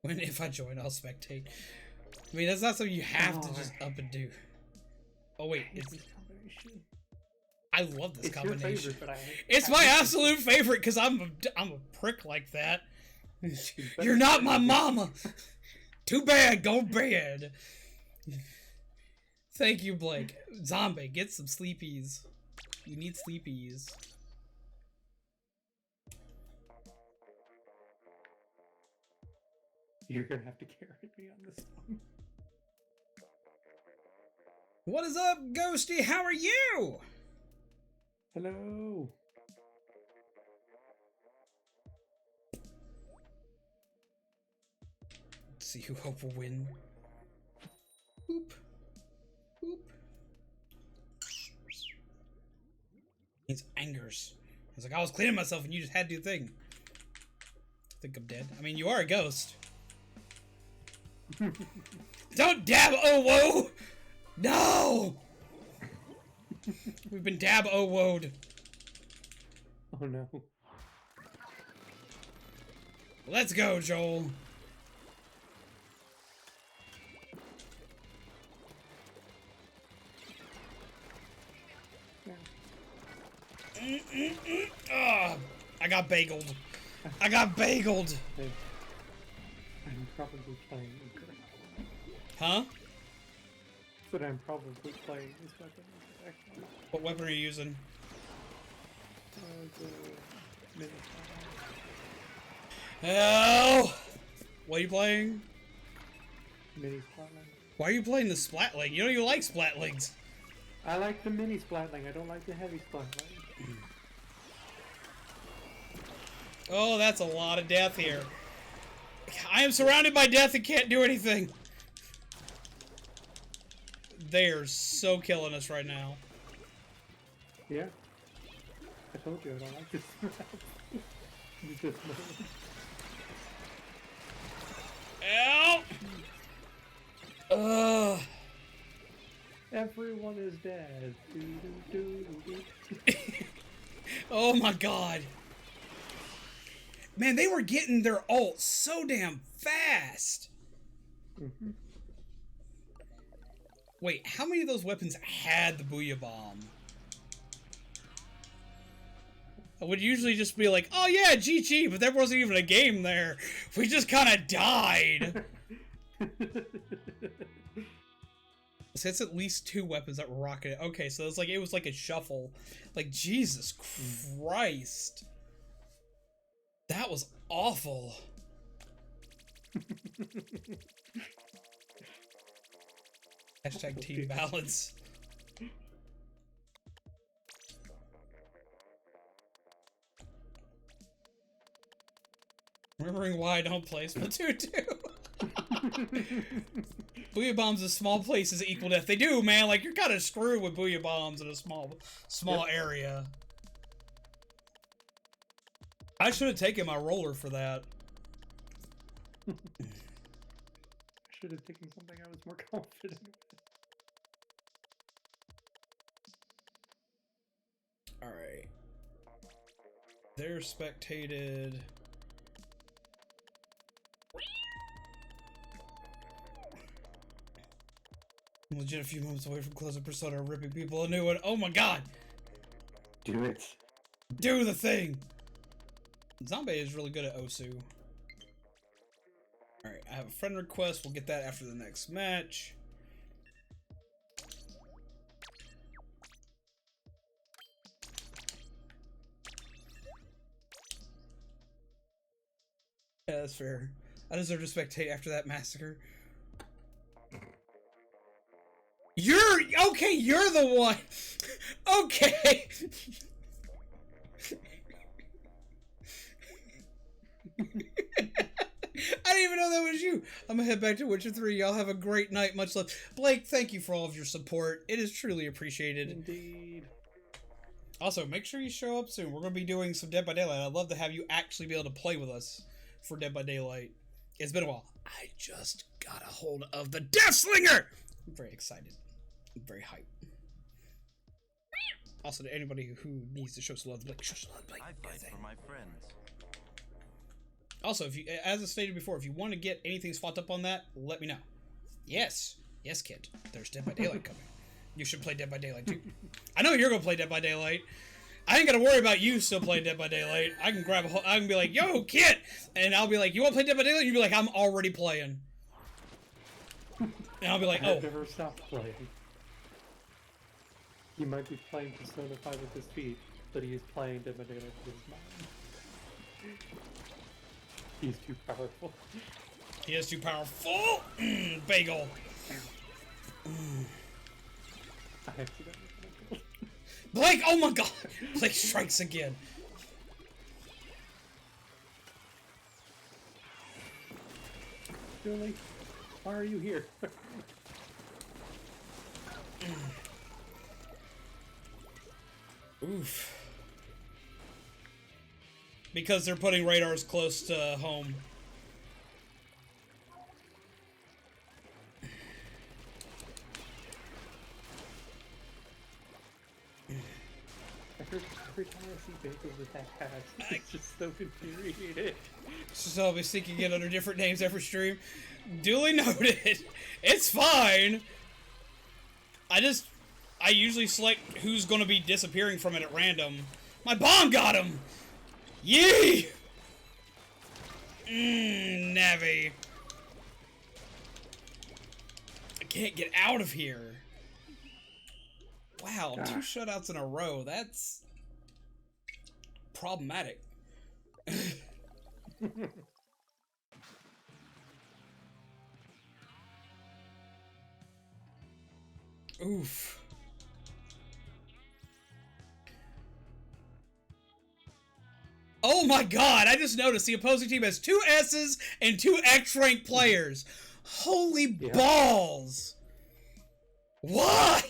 If I join, I'll spectate. I mean, that's not something you have to just up and do. Oh wait, I love this combination. Your favorite, but it's my absolute favorite because I'm a prick like that. You're not my mama. Too bad. Go to bed. Thank you, Blake. Zombie, get some sleepies. You need sleepies. You're gonna have to carry me on this one. What is up, Ghosty? How are you? Hello. Let's see who hope will win. Boop. Boop. It's angers. I was like, I was cleaning myself and you just had to do the thing. I think I'm dead. I mean, you are a ghost. Don't dab, oh whoa! No! We've been dab oh woed. Oh no. Let's go, Joel. Oh, I got bageled. I got bageled. I'm probably playing incorrectly. Huh? what I'm probably playing this weapon. Actually, What weapon are you using? the mini Oh! What are you playing? mini splatling. Why are you playing the Splatling? You don't even like Splatlings. I like the mini splatling. I don't like the heavy splatling. Oh, that's a lot of death here. I am surrounded by death and can't do anything. They are so killing us right now. Yeah. I told you I don't like this. This mode. Ow! Ugh. Everyone is dead. Do, do, do, do. Oh my god. Man, they were getting their ult so damn fast. Mm-hmm. Wait, how many of those weapons had the Booyah Bomb? I would usually just be like, oh yeah, GG, but there wasn't even a game there. We just kind of died. So that's at least 2 weapons that were rocketed. Okay, so it was like a shuffle. Like, Jesus Christ. That was awful. Hashtag team balance. Remembering why I don't play Splatoon 2. Booyah Bombs in small places equal death. They do, man. Like, you're kind of screwed with Booyah Bombs in a small area. I should have taken my roller for that. I should have taken something I was more confident with. Alright. They're spectated. I'm legit a few moments away from closing Persona and ripping people a new one. Oh my god! Do it. Do the thing! Zombie is really good at Osu. Alright, I have a friend request. We'll get that after the next match. Yeah, that's fair. I deserve to spectate after that massacre. You're the one! Okay! I didn't even know that was you. I'm gonna head back to Witcher 3. Y'all have a great night. Much love. Blake, thank you for all of your support. It is truly appreciated. Indeed. Also, make sure you show up soon. We're gonna be doing some Dead by Daylight. I'd love to have you actually be able to play with us for Dead by Daylight. It's been a while. I just got a hold of the Deathslinger! I'm very excited. I'm very hyped. Also, to anybody who needs to show some love, Blake, show some love, Blake. I fight for my friends. Also, if you, as I stated before, if you want to get anything swapped up on that, let me know. Yes, kid. There's Dead by Daylight coming. You should play Dead by Daylight too. I know you're gonna play Dead by Daylight. I ain't gotta worry about you still playing Dead by Daylight. I can grab I can be like, yo, kid! And I'll be like, you wanna play Dead by Daylight? And you'll be like, I'm already playing. And I'll be like, oh. I've never stopped playing. He might be playing Persona 5 with his feet, but he is playing Dead by Daylight with his mind. He's too powerful. He is too powerful. Bagel. I accidentally. Blake, oh my god! Blake strikes again. Really? Why are you here? Oof. Because they're putting radars close to home. Every time I see Bagel with that hat, it's just so infuriated. So I'll be seeking it under different names every stream. Duly noted. It's fine. I usually select who's going to be disappearing from it at random. My bomb got him! Yee! Navi. I can't get out of here. Wow, 2 shutouts in a row. That's problematic. Oof. Oh my god, I just noticed the opposing team has 2 S's and 2 X-rank players. Holy balls. Why?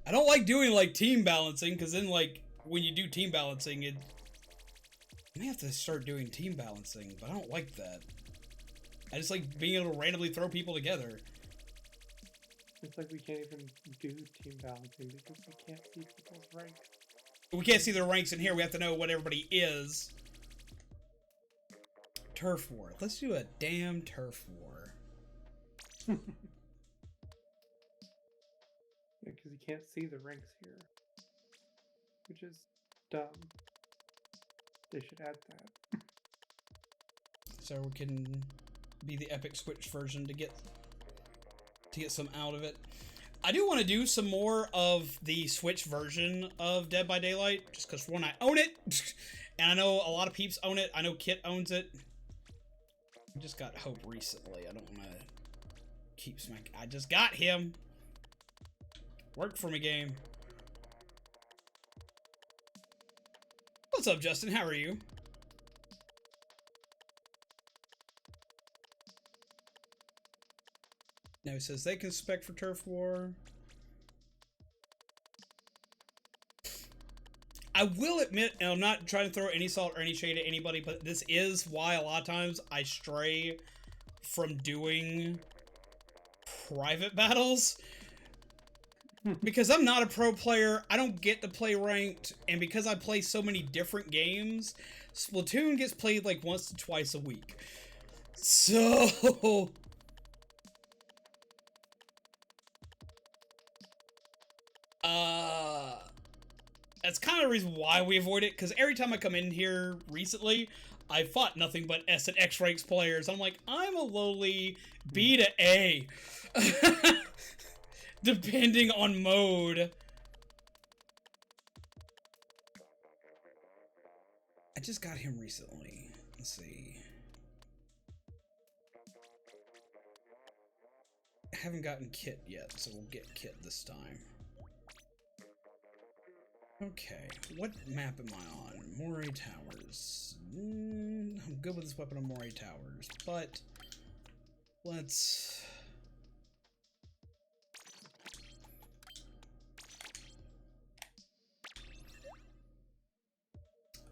I don't like doing, like, team balancing, because then, like, when you do team balancing, I may have to start doing team balancing, but I don't like that. I just like being able to randomly throw people together. It's like we can't even do team balancing because we can't see people's rank. We can't see their ranks in here. We have to know what everybody is. Turf war. Let's do a damn turf war. Because you can't see the ranks here. Which is dumb. They should add that. So we can be the epic Switch version to get some out of it. I do want to do some more of the Switch version of Dead by Daylight, just because, for one, I own it, and I know a lot of peeps own it. I know Kit owns it. I just got Hope recently. I don't want to keep smacking. I just got him. Worked for me, game. What's up, Justin? How are you? No, it says they can spec for Turf War. I will admit, and I'm not trying to throw any salt or any shade at anybody, but this is why a lot of times I stray from doing private battles. Because I'm not a pro player, I don't get to play ranked, and because I play so many different games, Splatoon gets played like once to twice a week. So... that's kind of the reason why we avoid it, because every time I come in here recently, I fought nothing but S and X ranks players. I'm like, I'm a lowly B to A. Depending on mode. I just got him recently. Let's see. I haven't gotten Kit yet, so we'll get Kit this time. Okay, what map am I on? Moray Towers. I'm good with this weapon on Moray Towers, but let's...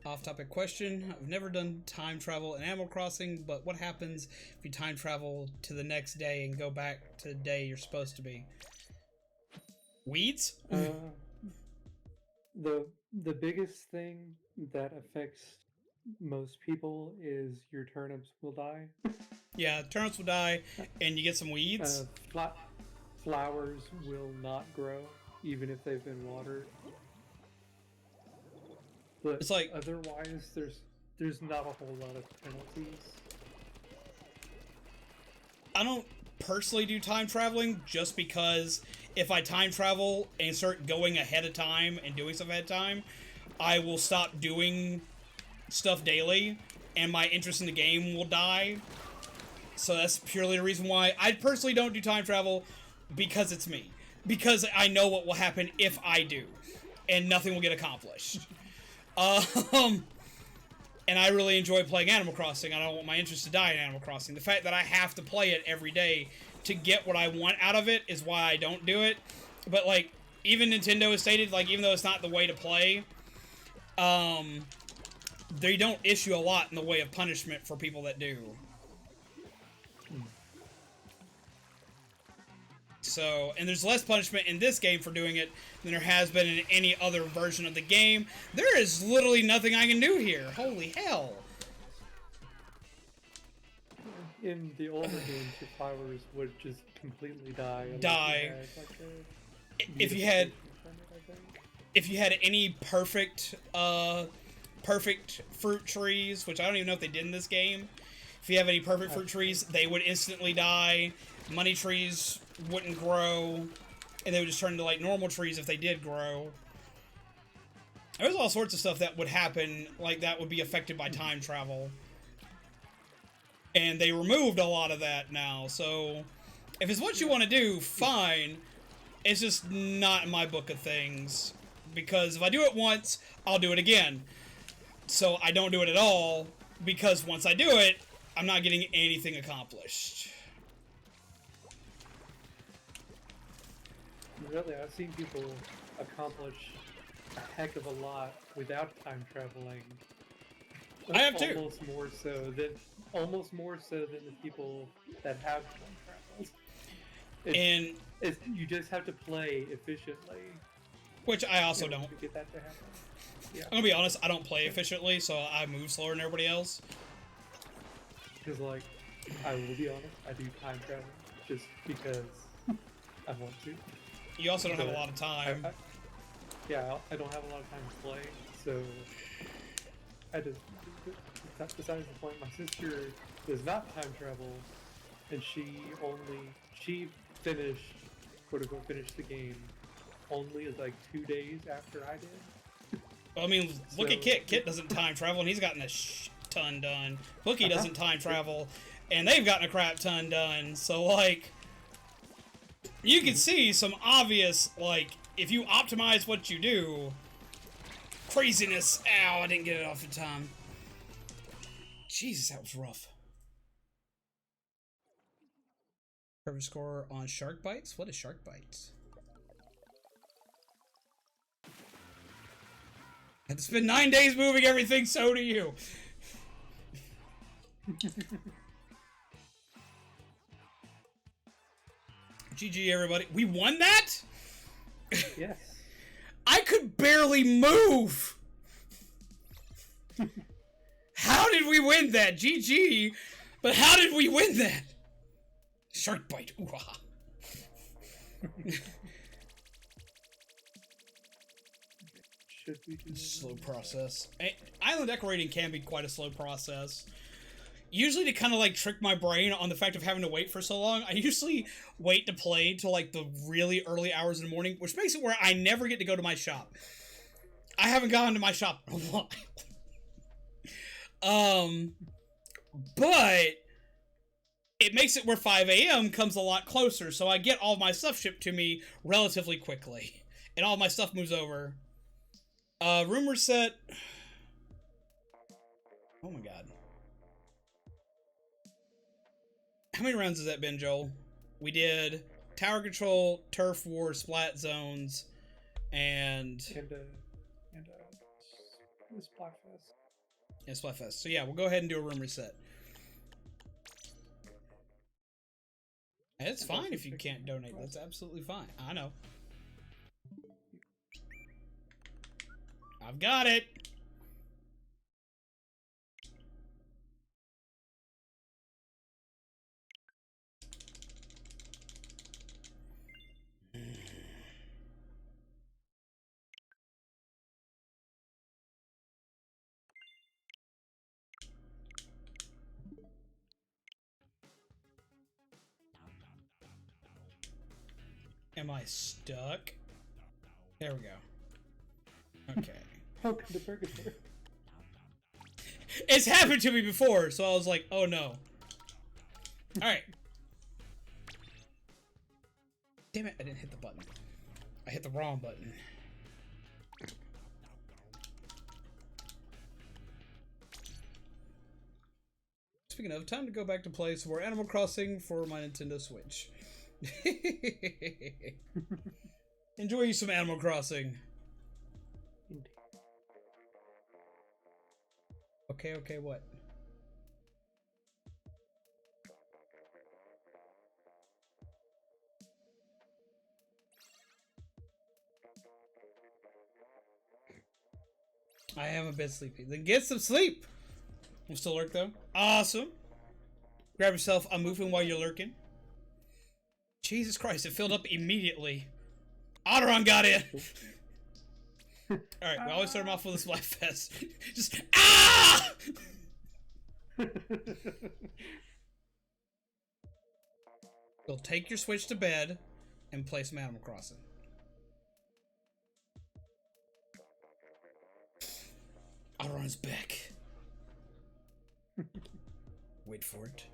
Off-topic question. I've never done time travel in Animal Crossing, but what happens if you time travel to the next day and go back to the day you're supposed to be? Weeds? The biggest thing that affects most people is your turnips will die. Yeah, turnips will die, and you get some weeds. Flowers will not grow, even if they've been watered. But it's like otherwise, there's not a whole lot of penalties. I don't personally do time traveling just because if I time travel and start going ahead of time and doing stuff ahead of time, I will stop doing stuff daily and my interest in the game will die. So that's purely the reason why I personally don't do time travel, because it's me. Because I know what will happen if I do, and nothing will get accomplished. And I really enjoy playing Animal Crossing. I don't want my interest to die in Animal Crossing. The fact that I have to play it every day to get what I want out of it is why I don't do it. But, like, even Nintendo has stated, like, even though it's not the way to play, they don't issue a lot in the way of punishment for people that do. So, and there's less punishment in this game for doing it than there has been in any other version of the game. There is literally nothing I can do here. Holy hell. In the older games, your flowers would just completely die. If you had any perfect fruit trees, which I don't even know if they did in this game. If you have any perfect fruit trees, they would instantly die. Money trees wouldn't grow. and they would just turn into like normal trees if they did grow. There's all sorts of stuff that would happen, like that would be affected by time travel. And they removed a lot of that now, so if it's what you want to do, fine. It's just not in my book of things. Because if I do it once, I'll do it again. So I don't do it at all, because once I do it, I'm not getting anything accomplished. Really, I've seen people accomplish a heck of a lot without time traveling. I have too. Almost more so than the people that have time traveled. You just have to play efficiently. Which I also don't. To get that to happen. Yeah. I'm gonna be honest, I don't play efficiently, so I move slower than everybody else. Because, like, I will be honest, I do time travel just because I want to. You also don't have a lot of time. I don't have a lot of time to play, so I just, besides the point, my sister does not time travel, and she finished, quote-unquote, finished the game only like 2 days after I did. Well, I mean, look at Kit. Kit doesn't time travel, and he's gotten a ton done. Bookie doesn't time travel, and they've gotten a crap ton done. So, like, you can see some obvious, like, if you optimize what you do, craziness. Ow, I didn't get it off in time. Jesus, that was rough. Perfect score on shark bites? What is shark bites? I had to spend 9 days moving everything, so do you. GG, everybody. We won that? Yes. I could barely move. How did we win that? GG. But how did we win that? Shark bite. Ooh-ah. Slow process. Island decorating can be quite a slow process. Usually to kind of like trick my brain on the fact of having to wait for so long, I usually wait to play till like the really early hours in the morning, which makes it where I never get to go to my shop. I haven't gone to my shop in a while. But it makes it where 5 a.m. comes a lot closer, so I get all my stuff shipped to me relatively quickly. And all my stuff moves over. Rumor set. Oh my god. How many rounds has that been, Joel? We did Tower Control, Turf War, Splat Zones, and Splatfest. Yeah, Splatfest. So yeah, we'll go ahead and do a room reset. It's fine if you can't donate. That's absolutely fine. I know. I've got it. Am I stuck? There we go. Okay. Welcome to Purgatory. It's happened to me before, so I was like, oh no. Alright. Damn it, I didn't hit the button. I hit the wrong button. Speaking of, time to go back to play some more Animal Crossing for my Nintendo Switch. Enjoy you some Animal Crossing. Okay, what? I haven't been sleepy. Then get some sleep! I'm still lurk though. Awesome! Grab yourself a moving while you're lurking. Jesus Christ, it filled up immediately. Otteron got in! Alright, we always start them off with a Splatfest. Just, ah! You'll take your Switch to bed, and play some Animal Crossing. Outrun is back. Wait for it.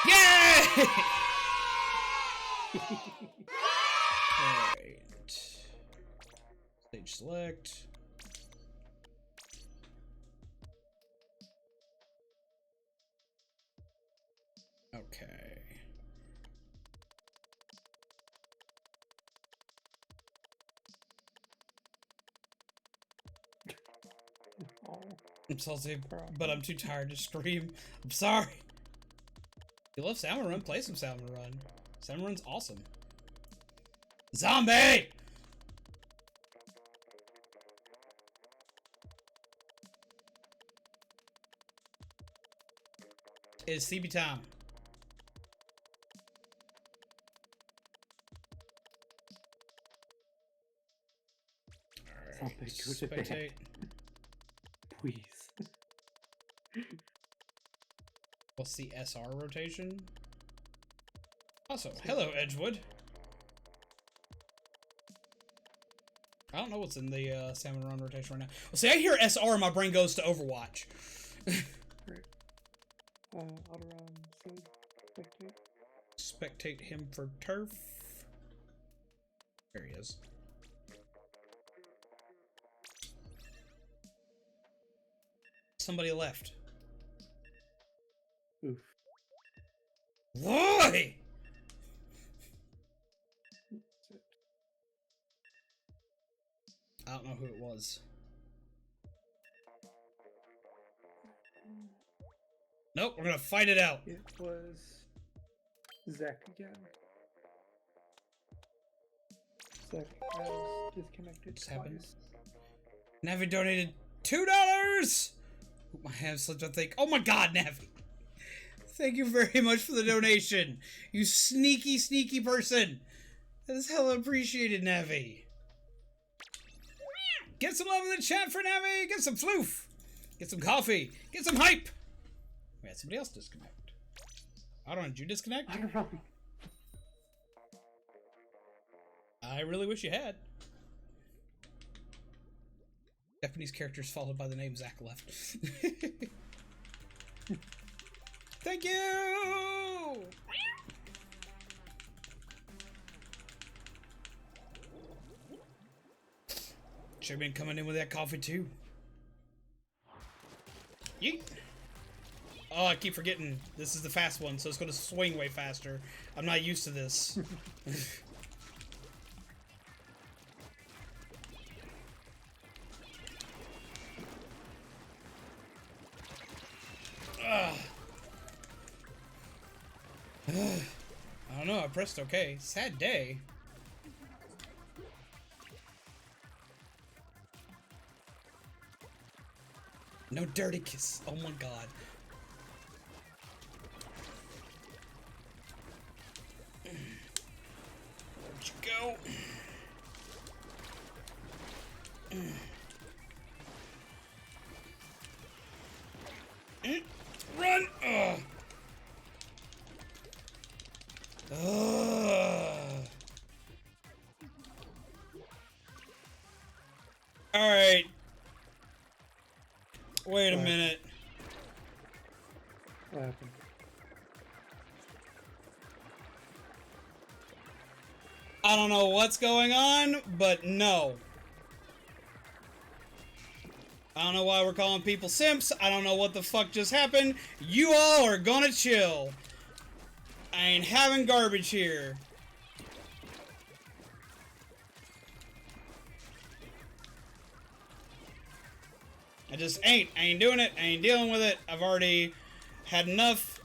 Yay! Alright. Stage select. Okay. Oh, I'm salty, but I'm too tired to stream. I'm sorry. If you love Salmon Run, play some Salmon Run. Salmon Run's awesome. Zombie! It's CB time. Alright, Something go to spectate. please. What's the SR rotation? Also, hello, Edgewood. I don't know what's in the Salmon Run rotation right now. Well, see, I hear SR and my brain goes to Overwatch. Great. Outrun, spectate. Spectate him for turf. There he is. Somebody left. Oof. Why? I don't know who it was. Nope, we're gonna fight it out. It was Zach again. Zach has disconnected What's twice. happened? Navi donated $2! My hand slipped, I think. Oh my god, Navi! Thank you very much for the donation. You sneaky, sneaky person. That is hella appreciated, Navi. Get some love in the chat for Navi. Get some floof. Get some coffee. Get some hype. We had somebody else disconnect. I don't know. Did you disconnect? I don't know. I really wish you had. Japanese characters followed by the name Zach left. Thank you! Should've been coming in with that coffee too. Yeet! Oh, I keep forgetting. This is the fast one, so it's gonna swing way faster. I'm not used to this. I don't know, I pressed OK. Sad day. No dirty kiss. Oh my god. Where'd you go? Run! Ugh. Alright. Wait a minute. What happened? I don't know what's going on, but no. I don't know why we're calling people simps. I don't know what the fuck just happened. You all are gonna chill. I ain't having garbage here. I just ain't. I ain't doing it. I ain't dealing with it. I've already had enough.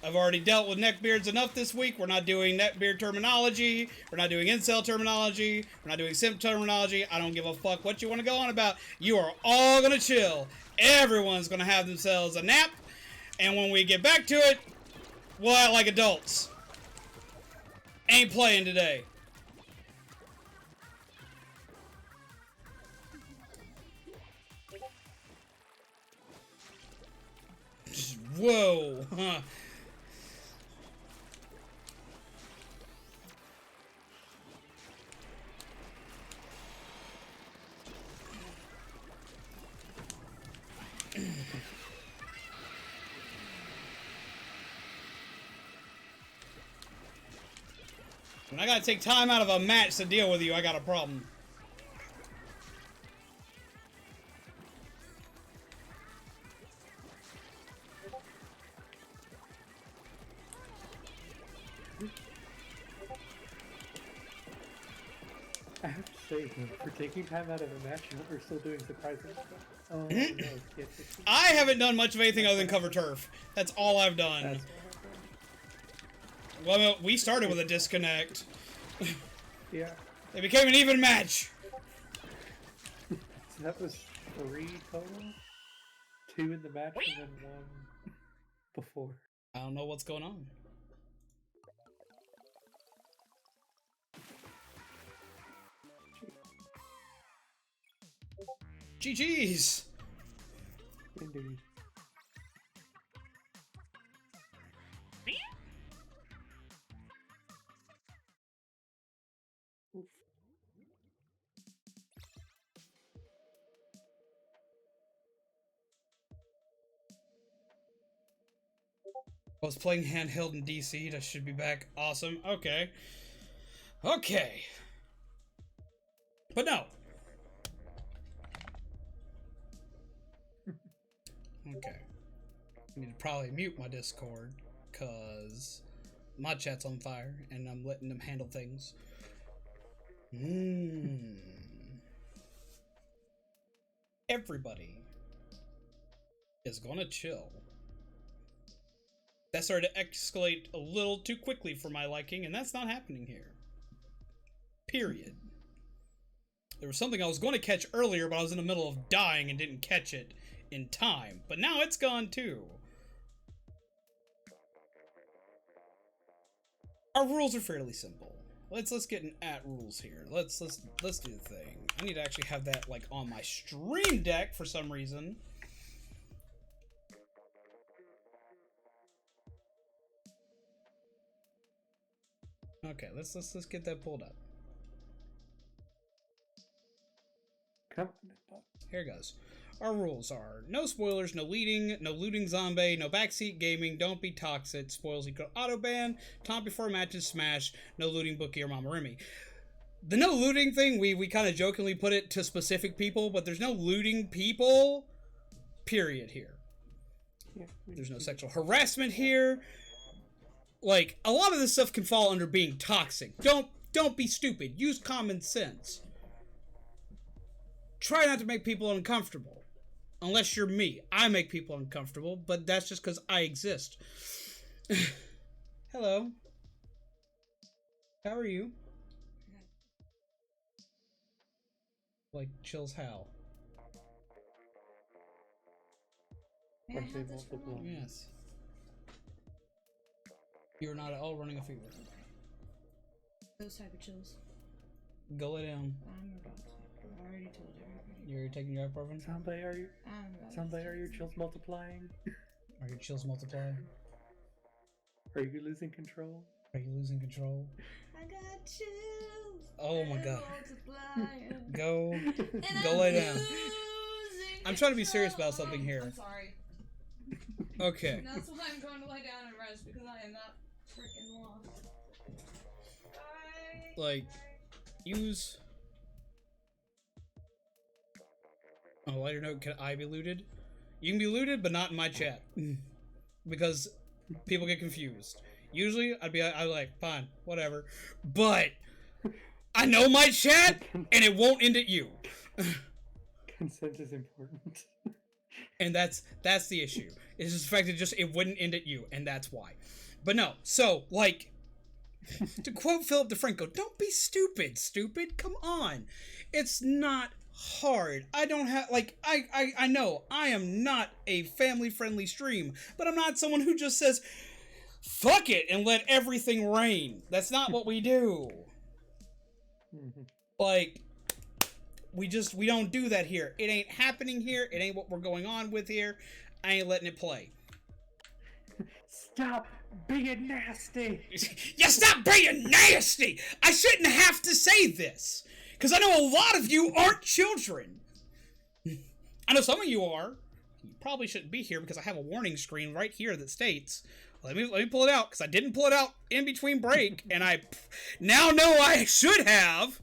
I've already dealt with neckbeards enough this week. We're not doing neckbeard terminology. We're not doing incel terminology. We're not doing simp terminology. I don't give a fuck what you want to go on about. You are all gonna chill. Everyone's gonna have themselves a nap. And when we get back to it, we'll act like adults. Ain't playing today. Whoa. Huh. When I gotta take time out of a match to deal with you, I got a problem. I have to say, for taking time out of a match, we're still doing surprising stuff. Oh, no, yes, I haven't done much of anything other than cover turf. That's all I've done. that's Well, we started with a disconnect. yeah. It became an even match. So that was 3 total? 2 in the match and then 1 before. I don't know what's going on. GG's! Indeed. Oof. I was playing handheld in DC. I should be back. Awesome. Okay. Okay. But no. Okay. I need to probably mute my Discord, because my chat's on fire, and I'm letting them handle things. Everybody is gonna chill. That started to escalate a little too quickly for my liking, and that's not happening here. Period. There was something I was going to catch earlier, but I was in the middle of dying and didn't catch it in time. But now it's gone too. Our rules are fairly simple. Let's get an at rules here. Let's do the thing. I need to actually have that like on my stream deck for some reason. Okay, let's get that pulled up. Come on. Here it goes. Our rules are no spoilers, no looting zombie, no backseat gaming, don't be toxic, spoils equal auto ban, taunt before matches, smash, no looting bookie or mama Remy. The no looting thing, we kind of jokingly put it to specific people, but there's no looting people, period here. Yeah, There's no sexual harassment here. Like, a lot of this stuff can fall under being toxic. Don't be stupid. Use common sense. Try not to make people uncomfortable. Unless you're me. I make people uncomfortable, but that's just because I exist. Hello. How are you? Like, chills how? May I have this for a moment? Yes. You're not at all running a fever. Those type of chills. Go lay down. I'm about to. I already told everybody. You're taking your ibuprofen? Someday are you? I'm about Someday to. are your chills multiplying? Are your chills multiplying? Are you losing control? Are you losing control? I got chills. Oh my god. Multiplying. Go And Go I'm lay down. losing I'm trying to be serious control. about something here. I'm sorry. Okay. That's why I'm going to lay down and rest, because I am not freaking lost. Like, use... On a lighter note, can I be looted? You can be looted, but not in my chat. Because people get confused. Usually, I'd like, fine, whatever. But, I know my chat, and it won't end at you. Consent is important. And that's the issue. It's just the fact that it wouldn't end at you, and that's why. But no, so, like, to quote Philip DeFranco, don't be stupid, come on. It's not hard. I don't have, like, I know I am not a family-friendly stream, but I'm not someone who just says, fuck it, and let everything rain. That's not what we do. Like, we don't do that here. It ain't happening here. It ain't what we're going on with here. I ain't letting it play. Stop being nasty! You stop being nasty! I shouldn't have to say this. Because I know a lot of you aren't children. I know some of you are. You probably shouldn't be here because I have a warning screen right here that states, Let me pull it out, because I didn't pull it out in between break, and I now know I should have.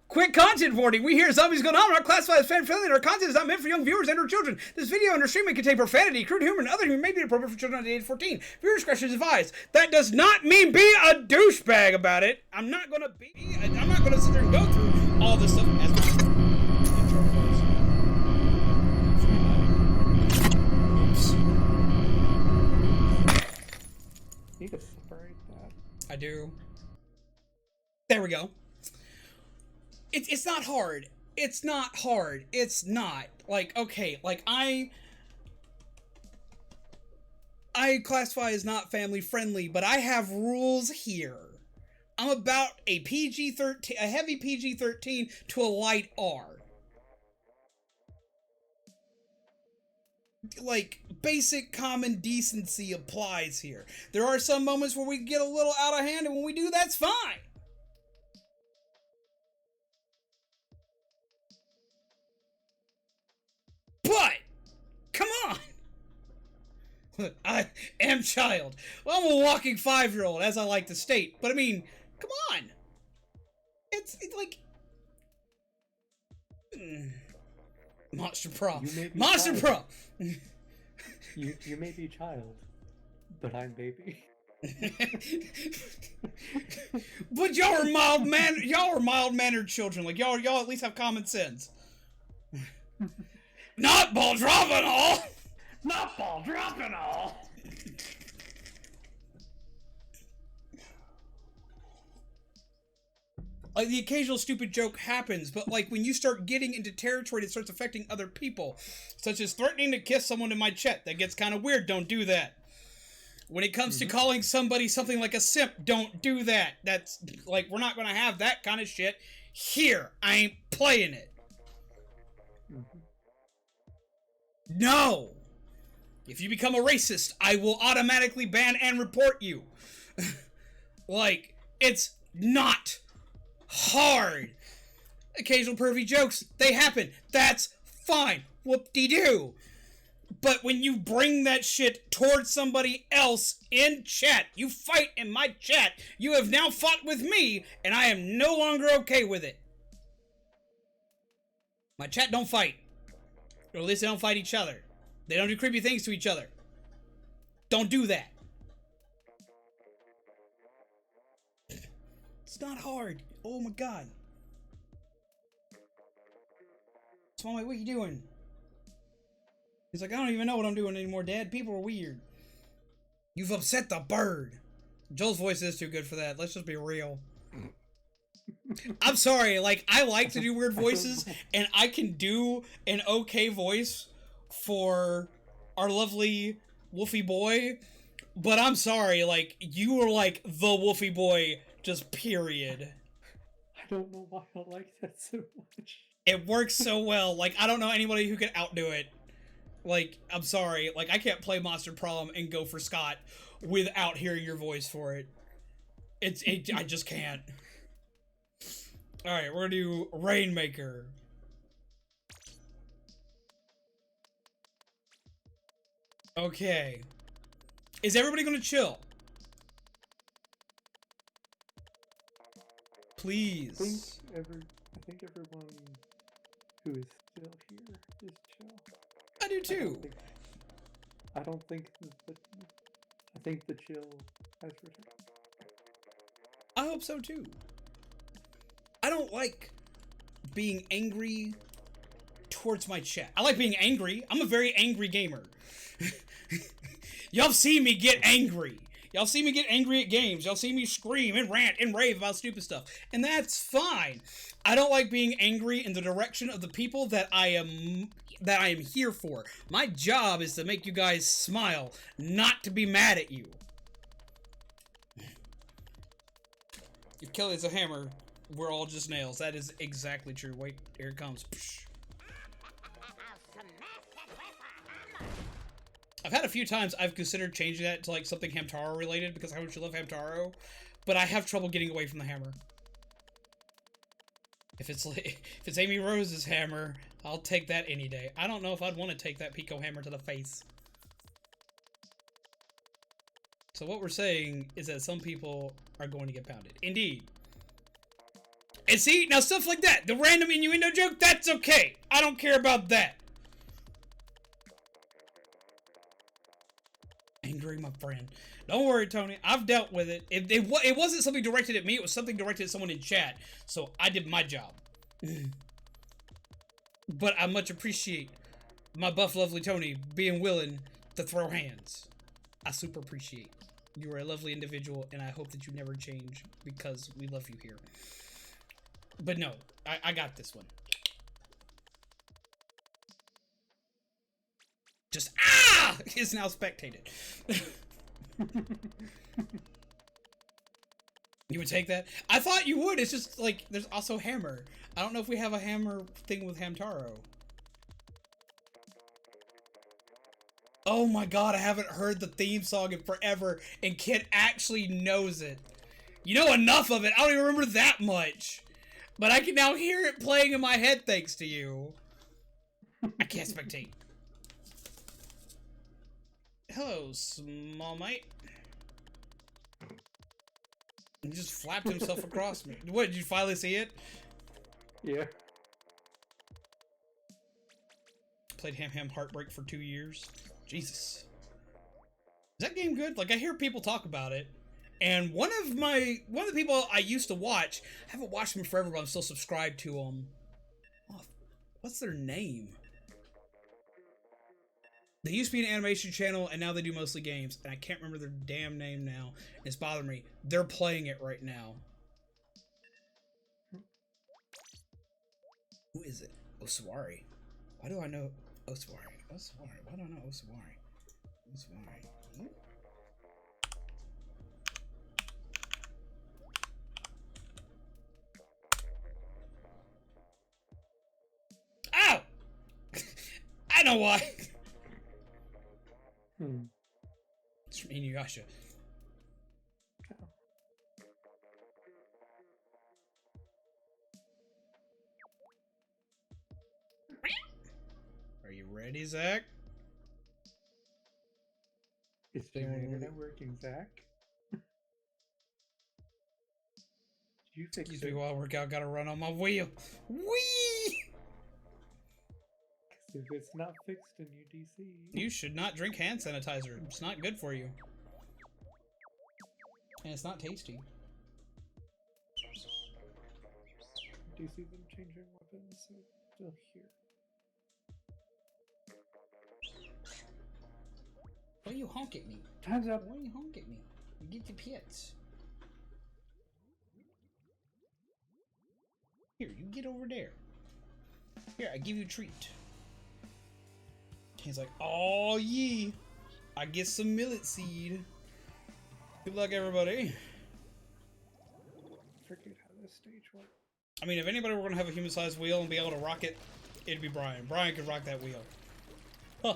Quick content warning. We hear zombies going on. We're not classified as fan-friendly, and our content is not meant for young viewers and or children. This video and our stream may contain profanity, crude humor, and other humor may be appropriate for children under the age of 14. Viewer discretion is advised. That does not mean be a douchebag about it. I'm not gonna sit there and go through all this stuff as my intro goes. Oops. You can separate that. I do. There we go. It's not hard. It's not hard. It's not. Like, okay, like I classify as not family friendly, but I have rules here. I'm about a PG-13, a heavy PG-13 to a light R. Like, basic common decency applies here. There are some moments where we get a little out of hand, and when we do, that's fine. But, come on! I am child. Well, I'm a walking 5-year-old, as I like to state. But I mean, come on! It's like... Monster Pro. Monster Pro! You may be child, but I'm baby. But y'all are mild-mannered children. Like, y'all at least have common sense. Not ball dropping all! Not ball dropping all! Like, the occasional stupid joke happens, but, like, when you start getting into territory that starts affecting other people, such as threatening to kiss someone in my chat, that gets kind of weird, don't do that. When it comes to calling somebody something like a simp, don't do that. That's, like, we're not gonna have that kind of shit here. I ain't playing it. No! If you become a racist, I will automatically ban and report you. Like, it's not hard. Occasional pervy jokes, they happen. That's fine. Whoop-de-doo. But when you bring that shit towards somebody else in chat, you fight in my chat, you have now fought with me, and I am no longer okay with it. My chat don't fight. Or at least they don't fight each other. They don't do creepy things to each other. Don't do that. It's not hard. Oh my god. Swami, what are you doing? He's like, I don't even know what I'm doing anymore, Dad. People are weird. You've upset the bird. Joel's voice is too good for that. Let's just be real. I'm sorry, like, I like to do weird voices, and I can do an okay voice for our lovely Wolfie boy, but I'm sorry, like, you were like the Wolfie boy, just period. I don't know why I like that so much. It works so well. Like, I don't know anybody who can outdo it. Like, I'm sorry, like, I can't play Monster Prom and go for Scott without hearing your voice for it. I just can't. Alright, we're gonna do Rainmaker. Okay. Is everybody gonna chill? Please. I think everyone who is still here is chill. I do too. I think the chill has returned. I hope so too. I don't like being angry towards my chat. I like being angry. I'm a very angry gamer. Y'all see me get angry. Y'all see me get angry at games. Y'all see me scream and rant and rave about stupid stuff. And that's fine. I don't like being angry in the direction of the people that I am here for. My job is to make you guys smile, not to be mad at you. If Kelly's a hammer, we're all just nails. That is exactly true. Wait, here it comes. Psh. I've had a few times I've considered changing that to like something Hamtaro related because how much you love Hamtaro, but I have trouble getting away from the hammer. If it's Amy Rose's hammer, I'll take that any day. I don't know if I'd want to take that Pico hammer to the face. So what we're saying is that some people are going to get pounded. Indeed. And see, now stuff like that, the random innuendo joke, that's okay. I don't care about that. Angry my friend. Don't worry, Tony. I've dealt with it. It wasn't something directed at me. It was something directed at someone in chat. So I did my job. But I much appreciate my buff lovely Tony being willing to throw hands. I super appreciate. You are a lovely individual, and I hope that you never change because we love you here. But no, I got this one. Just is now spectated. You would take that? I thought you would. It's just like there's also hammer. I don't know if we have a hammer thing with Hamtaro. Oh my god, I haven't heard the theme song in forever, and Kid actually knows it. You know enough of it. I don't even remember that much. But I can now hear it playing in my head thanks to you. I can't spectate. Hello, small mate. He just flapped himself across me. What, did you finally see it? Yeah. Played Ham Ham Heartbreak for 2 years. Jesus. Is that game good? Like, I hear people talk about it. And one of the people I used to watch, I haven't watched them forever, but I'm still subscribed to them. Oh, what's their name? They used to be an animation channel, and now they do mostly games. And I can't remember their damn name now. It's bothering me. They're playing it right now. Who is it? Oswari. Why do I know Oswari? Oswari. Why do I know Oswari? Oswari. Hmm? Ow! I know why. It's from Inuyasha. Are you ready, Zach? Is the internet working, Zach? You fix Excuse it. me while I work out. Gotta run on my wheel. Whee! If it's not fixed in UDC. You should not drink hand sanitizer. It's not good for you. And it's not tasty. Do you see them changing weapons? So still here. Why you honk at me? Time's up. Why you honk at me? You get your pits. Here, you get over there. Here, I give you a treat. He's like, oh yeah, I get some millet seed. Good luck, everybody. Forget how this stage works. I mean, if anybody were gonna have a human-sized wheel and be able to rock it, it'd be Brian. Brian could rock that wheel. Huh.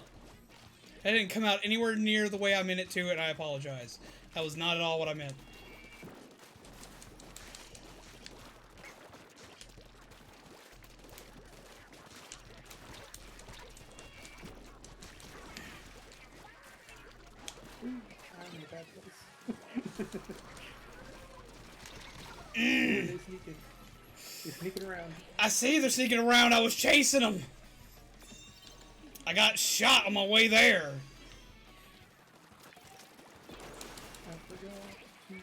That didn't come out anywhere near the way I meant it to, and I apologize. That was not at all what I meant. I'm in a bad place. They're sneaking. They're sneaking around. I see they're sneaking around. I was chasing them. I got shot on my way there. I forgot to...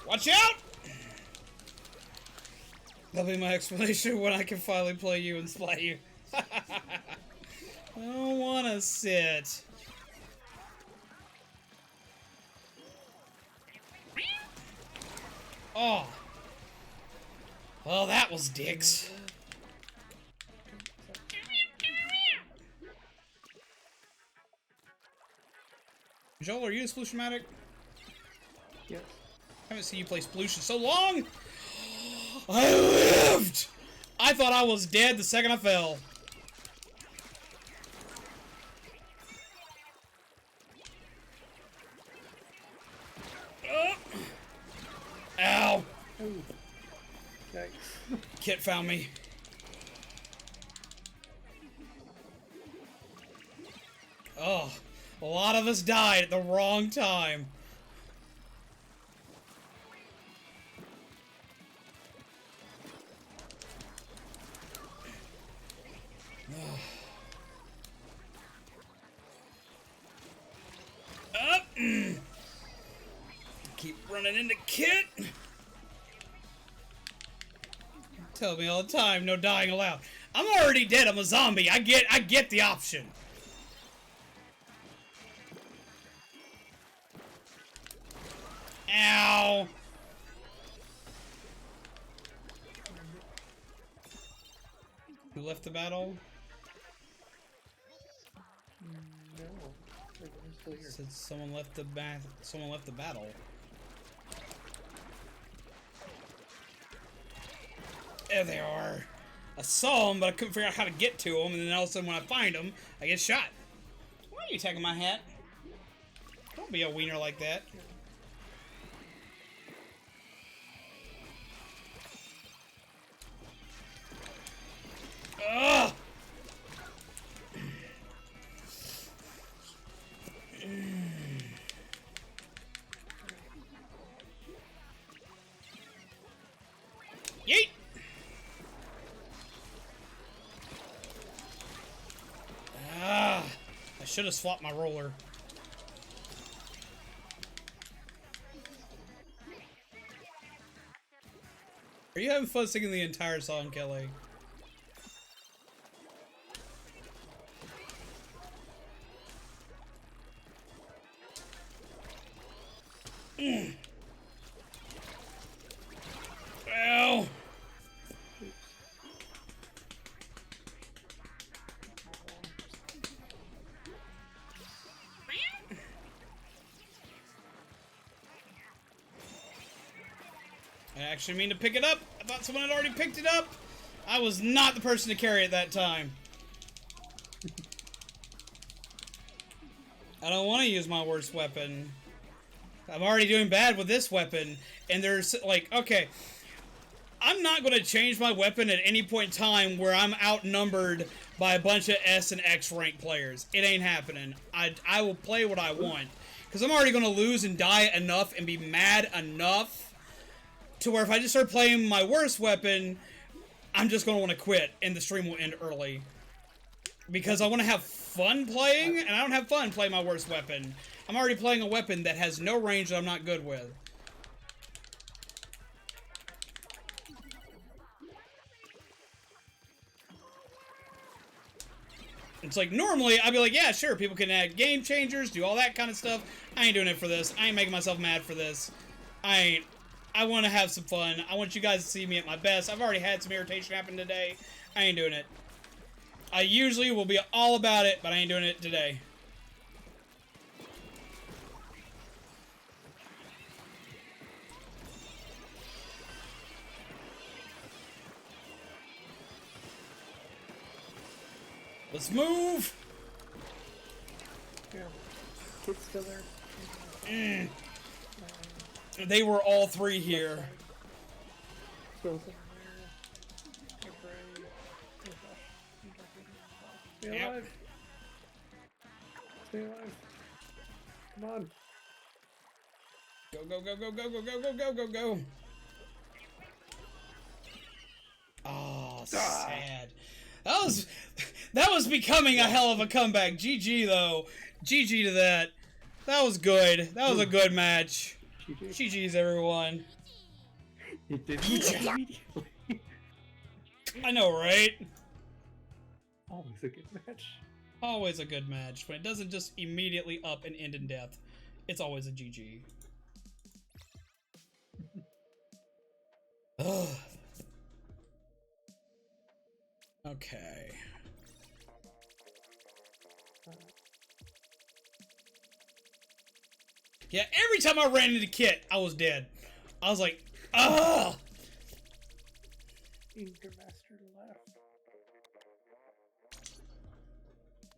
Watch out! That'll be my explanation when I can finally play you and splat you. I don't want to sit. Oh. Well, that was dicks. Joel, are you a Sploosh-matic? Yes. I haven't seen you play Sploosh in so long! I lived! I thought I was dead the second I fell. Ow! Oh. Yikes. Kit found me. Oh, a lot of us died at the wrong time. Up. Keep running into Kit. Tell me all the time, no dying allowed. I'm already dead. I'm a zombie. I get the option. Ow. Who left the battle? No, everyone's still here. Said someone left the someone left the battle. There they are. I saw them, but I couldn't figure out how to get to them, and then all of a sudden when I find them, I get shot. Why are you taking my hat? Don't be a wiener like that. Ugh! Yeet! Ah! I should have swapped my roller. Are you having fun singing the entire song, Kelly? Ow! I actually mean to pick it up. I thought someone had already picked it up. I was not the person to carry it that time. I don't want to use my worst weapon. I'm already doing bad with this weapon. And there's, like, okay. I'm not going to change my weapon at any point in time where I'm outnumbered by a bunch of S and X rank players. It ain't happening. I will play what I want. Because I'm already going to lose and die enough and be mad enough to where if I just start playing my worst weapon, I'm just going to want to quit and the stream will end early. Because I want to have fun playing, and I don't have fun playing my worst weapon. I'm already playing a weapon that has no range that I'm not good with. It's like, normally, I'd be like, yeah, sure, people can add game changers, do all that kind of stuff. I ain't doing it for this. I ain't making myself mad for this. I want to have some fun. I want you guys to see me at my best. I've already had some irritation happen today. I ain't doing it. I usually will be all about it, but I ain't doing it today. Let's move! Yeah. Kid's still there. They were all three here. Still there. Stay alive. Stay alive. Come on. Go, go, go, go, go, go, go, go, go, go, go. Oh, sad. That was becoming a hell of a comeback. GG though. GG to that. That was good. That was a good match. GG's everyone. It did immediately. I know, right? Always a good match. Always a good match. When it doesn't just immediately up and end in death, it's always a GG. Ugh. Okay. Yeah, every time I ran into Kit, I was dead. I was like, ugh! Intermaster left.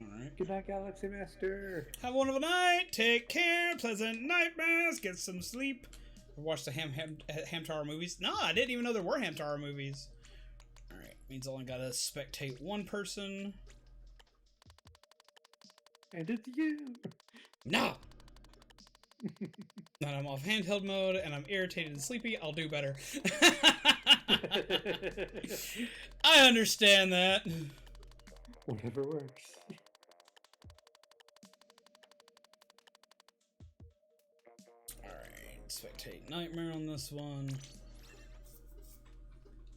Alright. Good night, Galaxy Master. Have a wonderful night. Take care. Pleasant nightmares. Get some sleep. Watch the Hamtaro movies. No, I didn't even know there were Hamtaro movies. Alright, means I only gotta spectate one person. And it's you! No! Now I'm off handheld mode and I'm irritated and sleepy. I'll do better. I understand that. Whatever works. Alright, spectate nightmare on this one.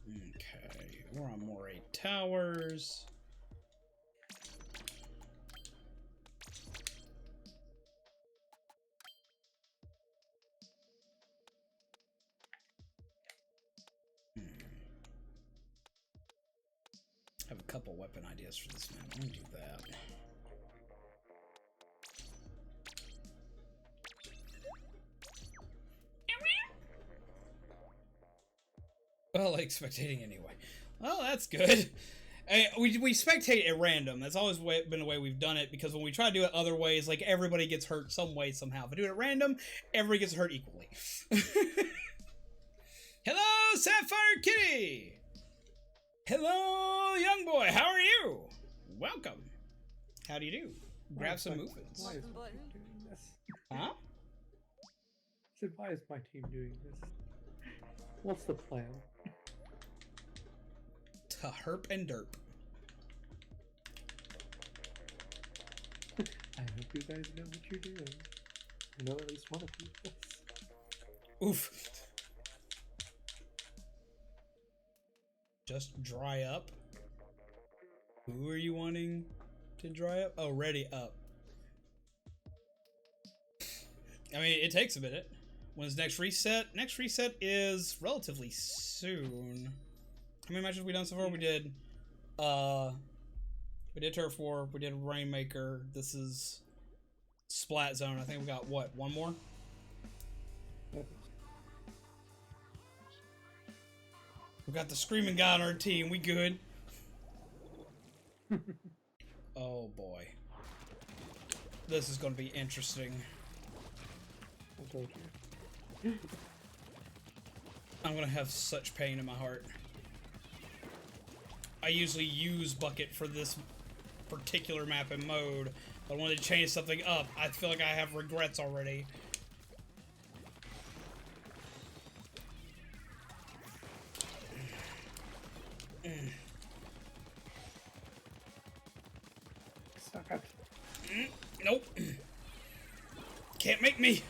Okay, we're on Moray Towers. I have a couple weapon ideas for this map. I'm gonna do that. Well, like spectating anyway. Well, that's good. We spectate at random. That's always been the way we've done it, because when we try to do it other ways, like, everybody gets hurt some way, somehow. If I do it at random, everybody gets hurt equally. Hello, Sapphire Kitty! Hello, young boy, how are you? Welcome. How do you do? Grab some movements. Why is my team doing this? Huh? I said, why is my team doing this? What's the plan? To herp and derp. I hope you guys know what you're doing. I know at least one of you does. Oof. Just dry up? Who are you wanting to dry up? Oh, ready up. I mean, it takes a minute. When's next reset? Next reset is relatively soon. How many matches have we done so far? We did Turf War, we did Rainmaker, this is Splat Zone. I think we got, what, one more? We got the Screaming God on our team, we good. Oh boy. This is gonna be interesting. I told you. I'm gonna have such pain in my heart. I usually use Bucket for this particular map and mode, but I wanted to change something up. I feel like I have regrets already. Suck it. Nope. Can't make me.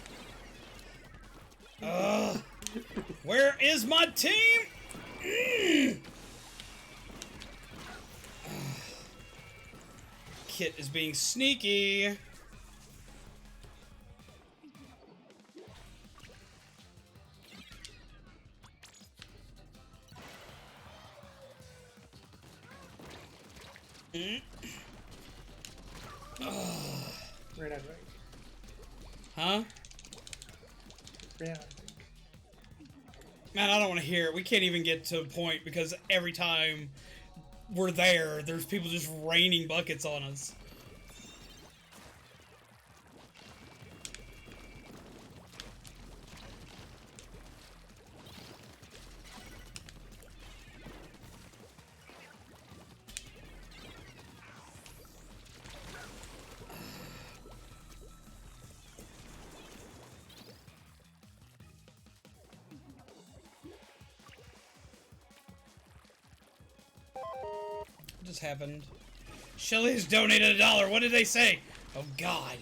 Where is my team? Kit is being sneaky. Ran out of range. Huh? Ran out of range. Man, I don't want to hear it. We can't even get to a point because every time we're there, there's people just raining buckets on us. What just happened? Shelly's donated $1. What did they say? Oh God.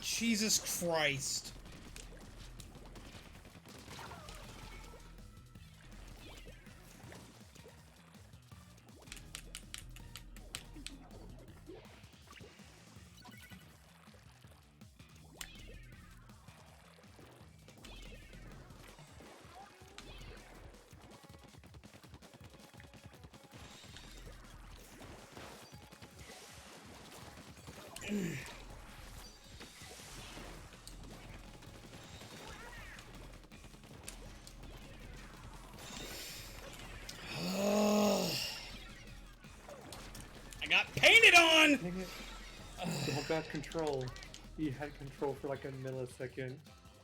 Jesus Christ. I got painted on! Dang it. Y'all got control. You had control for like a millisecond.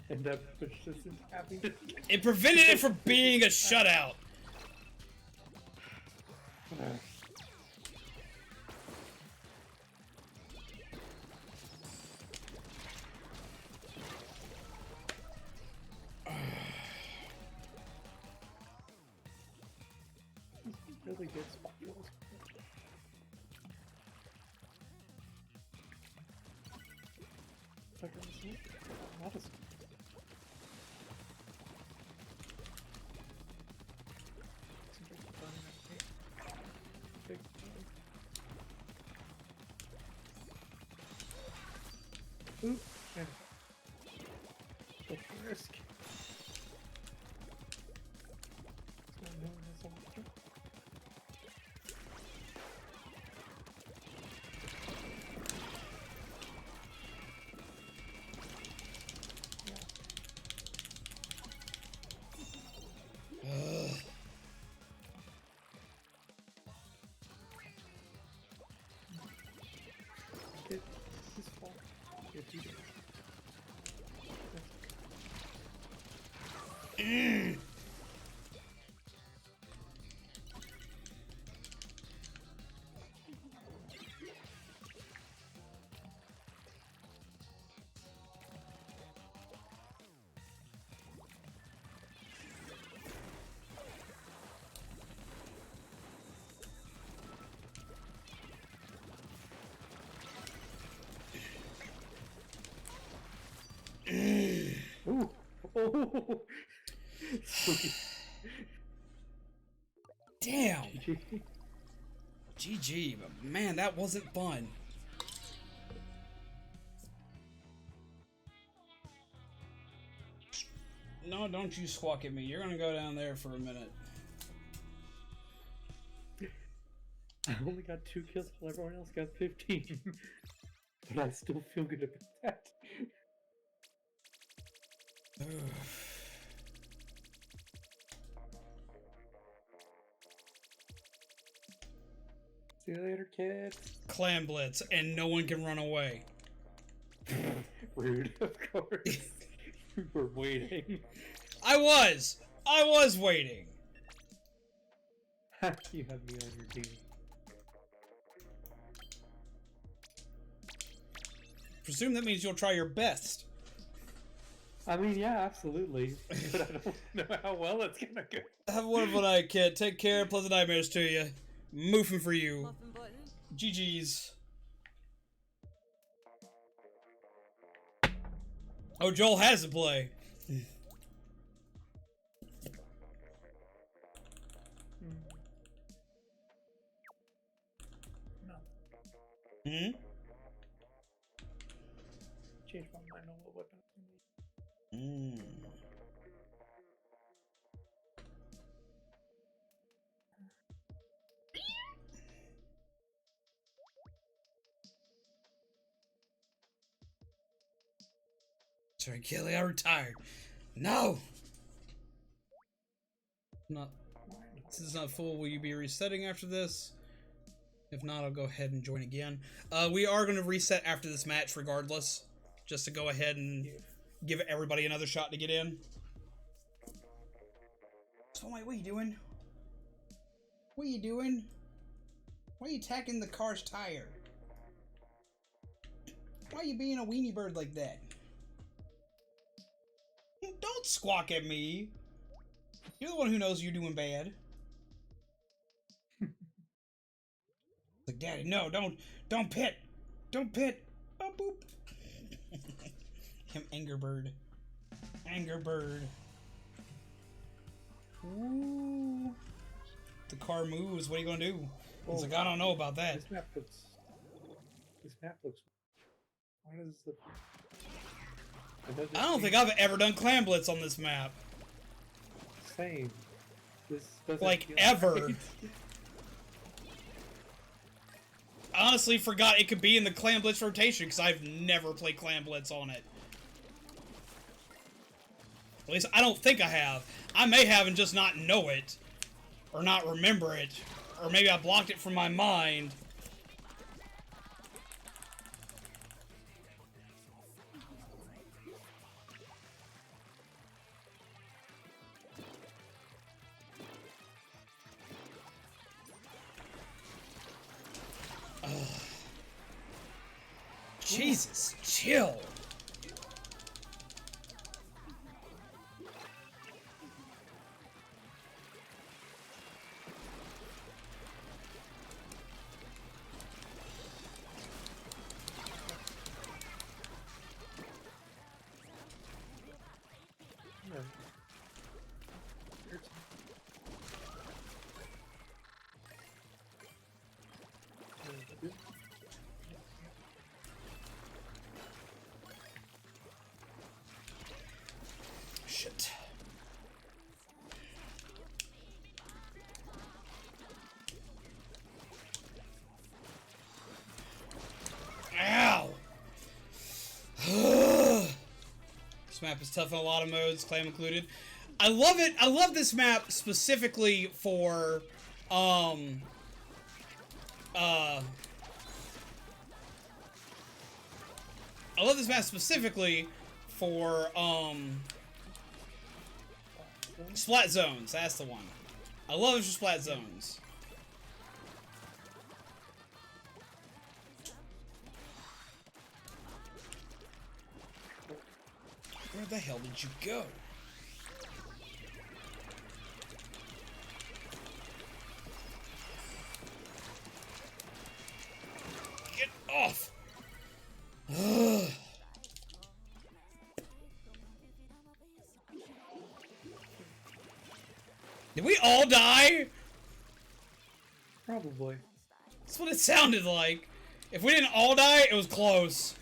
And that pushed us into having to... It prevented it from being a shutout. Really good spot kills. Not a Oop, yeah. Take the risk. So no one has a weapon. Get this far. Get you there. Ooh! Oh! Spooky. Damn. GG. GG, but man, that wasn't fun. No, don't you squawk at me. You're gonna go down there for a minute. I only got 2 kills while everyone else got 15. But I still feel good about that. See you later, kids. Clam Blitz, and no one can run away. Rude, of course. We were waiting. I was waiting. You have me on your team. Presume that means you'll try your best. I mean, yeah, absolutely. But I don't know how well it's gonna go. Have a wonderful night, kid. Take care. Pleasant nightmares to you. Moofing for you. Muffin button. GG's. Oh, Joel has to play. No. Hmm? Change my mind on what weapon I need. Mm. Sorry, Kelly, I retired. No! Not. This is not full. Will you be resetting after this? If not, I'll go ahead and join again. We are going to reset after this match regardless. Just to go ahead and give everybody another shot to get in. So, wait, what are you doing? What are you doing? Why are you tacking the car's tire? Why are you being a weenie bird like that? Don't squawk at me. You're the one who knows you're doing bad. Like, Daddy, no, don't pit. Don't pit. Oh, boop. Him, Anger Bird. Anger Bird. Ooh. The car moves. What are you gonna do? He's like, I don't know about that. This map looks. Why does the? I don't think I've ever done Clam Blitz on this map. Same. This doesn't Like, feel ever. right. honestly forgot it could be in the Clan Blitz rotation because I've never played Clan Blitz on it. At least I don't think I have. I may have and just not know it. Or not remember it. Or maybe I blocked it from my mind. Jesus, chill. Shit. Ow! This map is tough in a lot of modes, Clam included. I love it. I love this map specifically for, I love this map specifically for, Splat Zones. That's the one. I love it for Splat Zones. Where the hell did you go? Get off! Ugh. Did we all die? Probably. That's what it sounded like. If we didn't all die, it was close.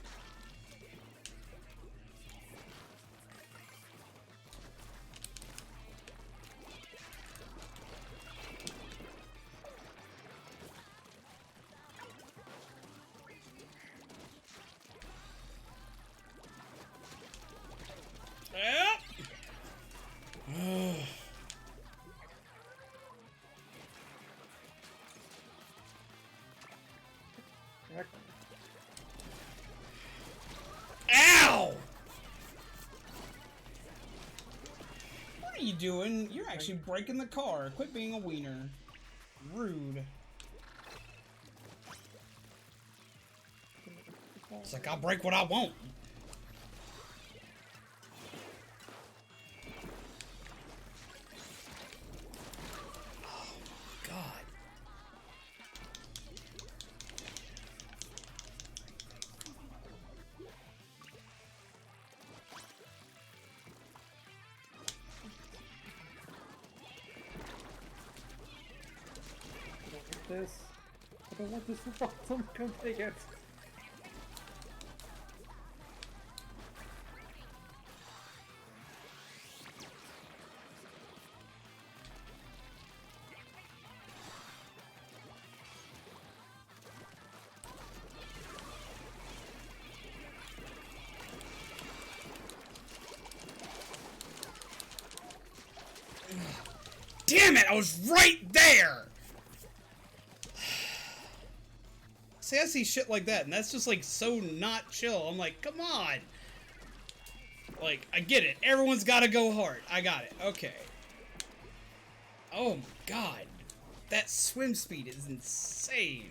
Ow! What are you doing? You're actually breaking the car. Quit being a wiener. Rude. It's like, I'll break what I want. Oh my god. This. I don't want this to fall. Someone come take it. Damn it! I was right there! See, I see shit like that, and that's just, like, so not chill. I'm like, come on! Like, I get it. Everyone's gotta go hard. I got it. Okay. Oh my god. That swim speed is insane.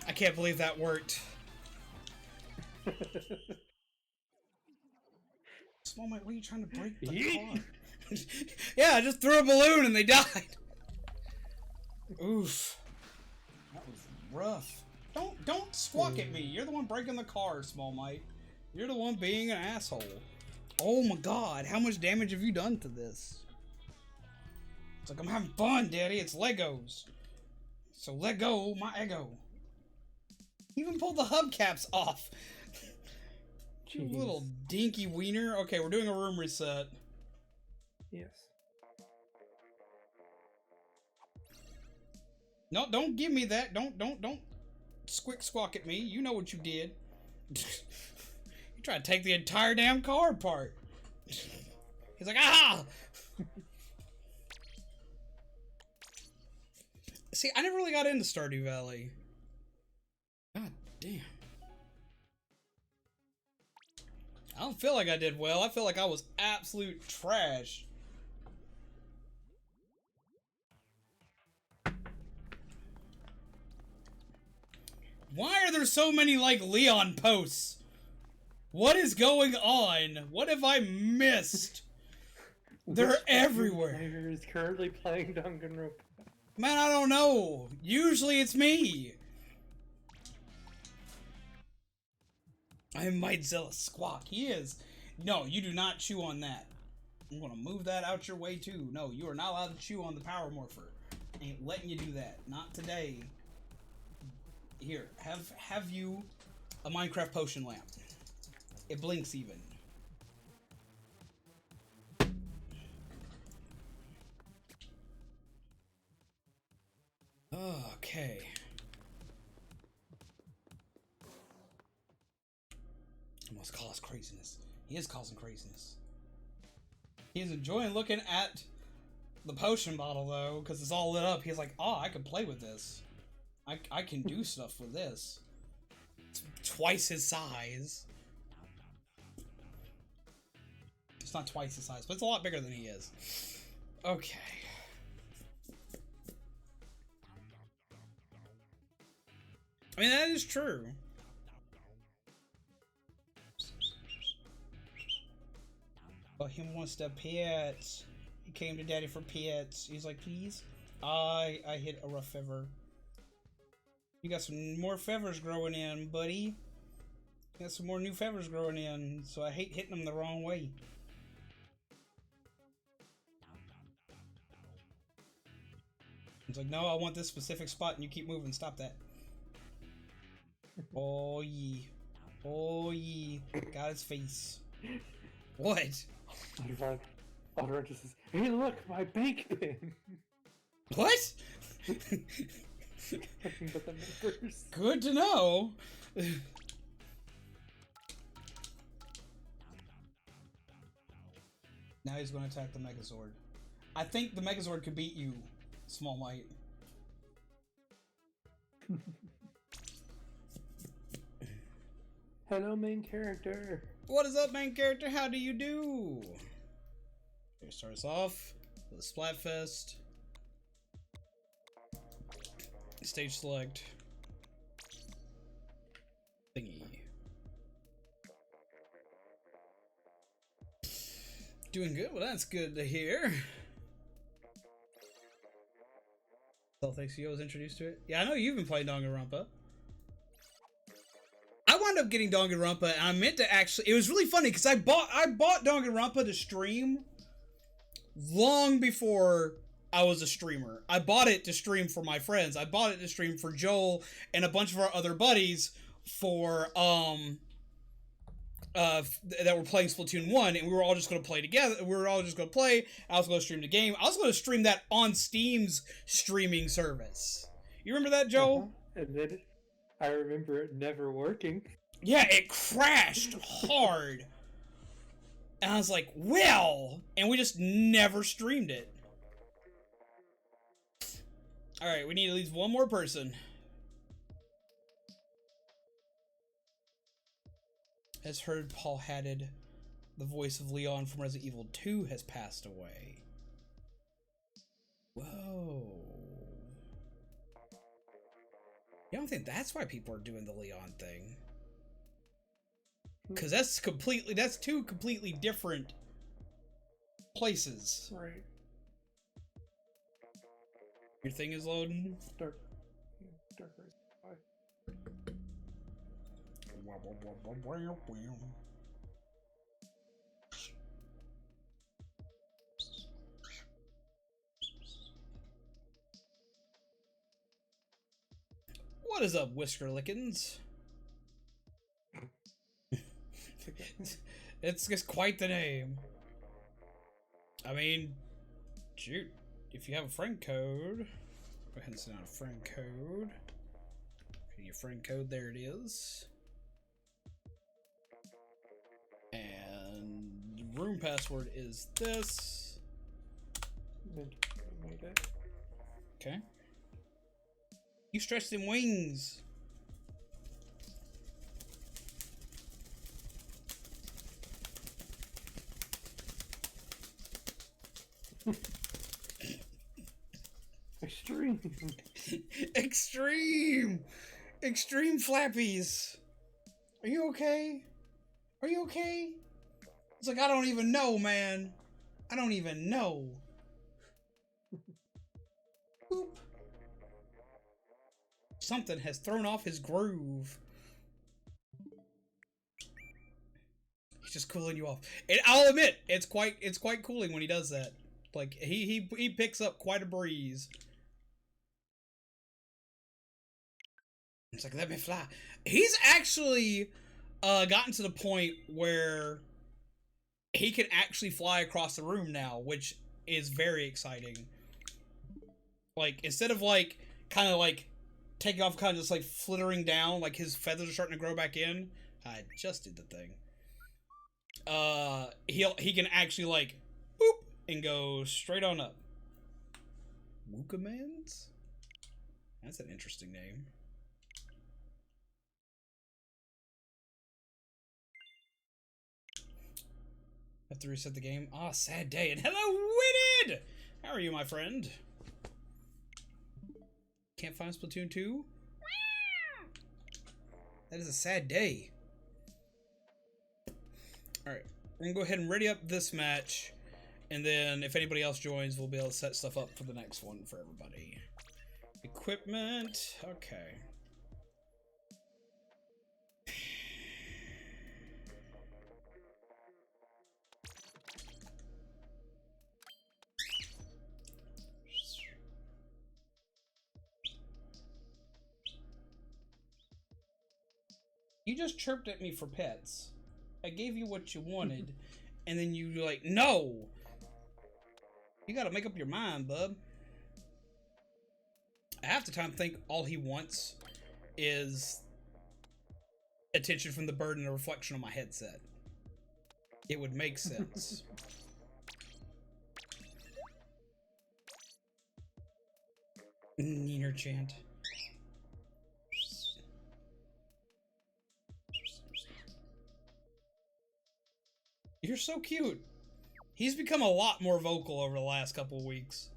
I can't believe that worked. Small Mike, what are you trying to break the car? Yeah, I just threw a balloon and they died. Oof. That was rough. Don't squawk at me. You're the one breaking the car, Small Mite. You're the one being an asshole. Oh my god, how much damage have you done to this? It's like, I'm having fun, Daddy. It's Legos. So let go my ego. Even pulled the hubcaps off. You little dinky wiener. Okay, we're doing a room reset. Yes. No, don't give me that. Don't squick squawk at me. You know what you did. You tried to take the entire damn car apart. He's like, ah! See, I never really got into Stardew Valley. God damn. I don't feel like I did well. I feel like I was absolute trash. Why are there so many, like, Leon posts? What is going on? What have I missed? They're everywhere. Player is currently playing Danganronpa. Man, I don't know. Usually it's me. I might Zilla squawk. He is. No, you do not chew on that. I'm gonna move that out your way too. No, you are not allowed to chew on the Power Morpher. Ain't letting you do that. Not today. Here, have you a Minecraft potion lamp. It blinks even. Okay. Almost cause craziness. He is causing craziness. He's enjoying looking at the potion bottle though, because it's all lit up. He's like, oh, I can play with this. I can do stuff with this. It's twice his size. It's not twice his size, but it's a lot bigger than he is. Okay. I mean, that is true. But him wants the pets. He came to Daddy for pets. He's like, please? I hit a rough feather. You got some more feathers growing in, buddy. You got some more new feathers growing in, so I hate hitting them the wrong way. He's like, no, I want this specific spot, and you keep moving. Stop that. Oh, ye. Oh, ye. Got his face. What? Alderaan just says, hey, look, my bank pin. What? But the numbers. Good to know. Now he's going to attack the Megazord. I think the Megazord could beat you, Small Mite. Hello, main character. What is up, main character? How do you do? Here, start us off with a Splatfest. Stage select. Thingy. Doing good? Well, that's good to hear. So thanks you was introduced to it. Yeah, I know you've been playing Danganronpa. I wound up getting Danganronpa, and I meant to actually. It was really funny because I bought Danganronpa to stream long before I was a streamer. I bought it to stream for my friends. I bought it to stream for Joel and a bunch of our other buddies for that were playing Splatoon 1, and we were all just going to play together. We were all just going to play. I was going to stream the game. I was going to stream that on Steam's streaming service. You remember that, Joel? And then I remember it never working. Yeah, it crashed hard. And I was like, well, and we just never streamed it. Alright, we need at least one more person. Has heard Paul Haddad, the voice of Leon from Resident Evil 2, has passed away. Whoa. I don't think that's why people are doing the Leon thing. Because that's two completely different places. Right. Your thing is loading? Dark Race 5. What is up, Whisker Lickens? It's just quite the name. I mean, shoot. If you have a friend code, go ahead and send out a friend code. Okay, your friend code, there it is. And the room password is this. Made it. Okay. You stretch them wings. Extreme. Extreme flappies. Are you okay? Are you okay? It's like, I don't even know, man. I don't even know. Boop. Something has thrown off his groove. He's just cooling you off. And I'll admit, it's quite cooling when he does that. Like, he picks up quite a breeze. It's like, let me fly. He's actually gotten to the point where he can actually fly across the room now, which is very exciting. Like, instead of like kind of like taking off, kind of just like flittering down, like his feathers are starting to grow back in. I just did the thing. He can actually like boop and go straight on up. Wookamans? That's an interesting name. Have to reset the game. Ah, sad day. And hello, Winid! How are you, my friend? Can't find Splatoon 2? That is a sad day. Alright, we're gonna go ahead and ready up this match. And then if anybody else joins, we'll be able to set stuff up for the next one for everybody. Equipment. Okay. You just chirped at me for pets. I gave you what you wanted, and then you like, no! You gotta make up your mind, bub. I half the time think all he wants is attention from the bird and a reflection on my headset. It would make sense. Neener chant. You're so cute. He's become a lot more vocal over the last couple of weeks.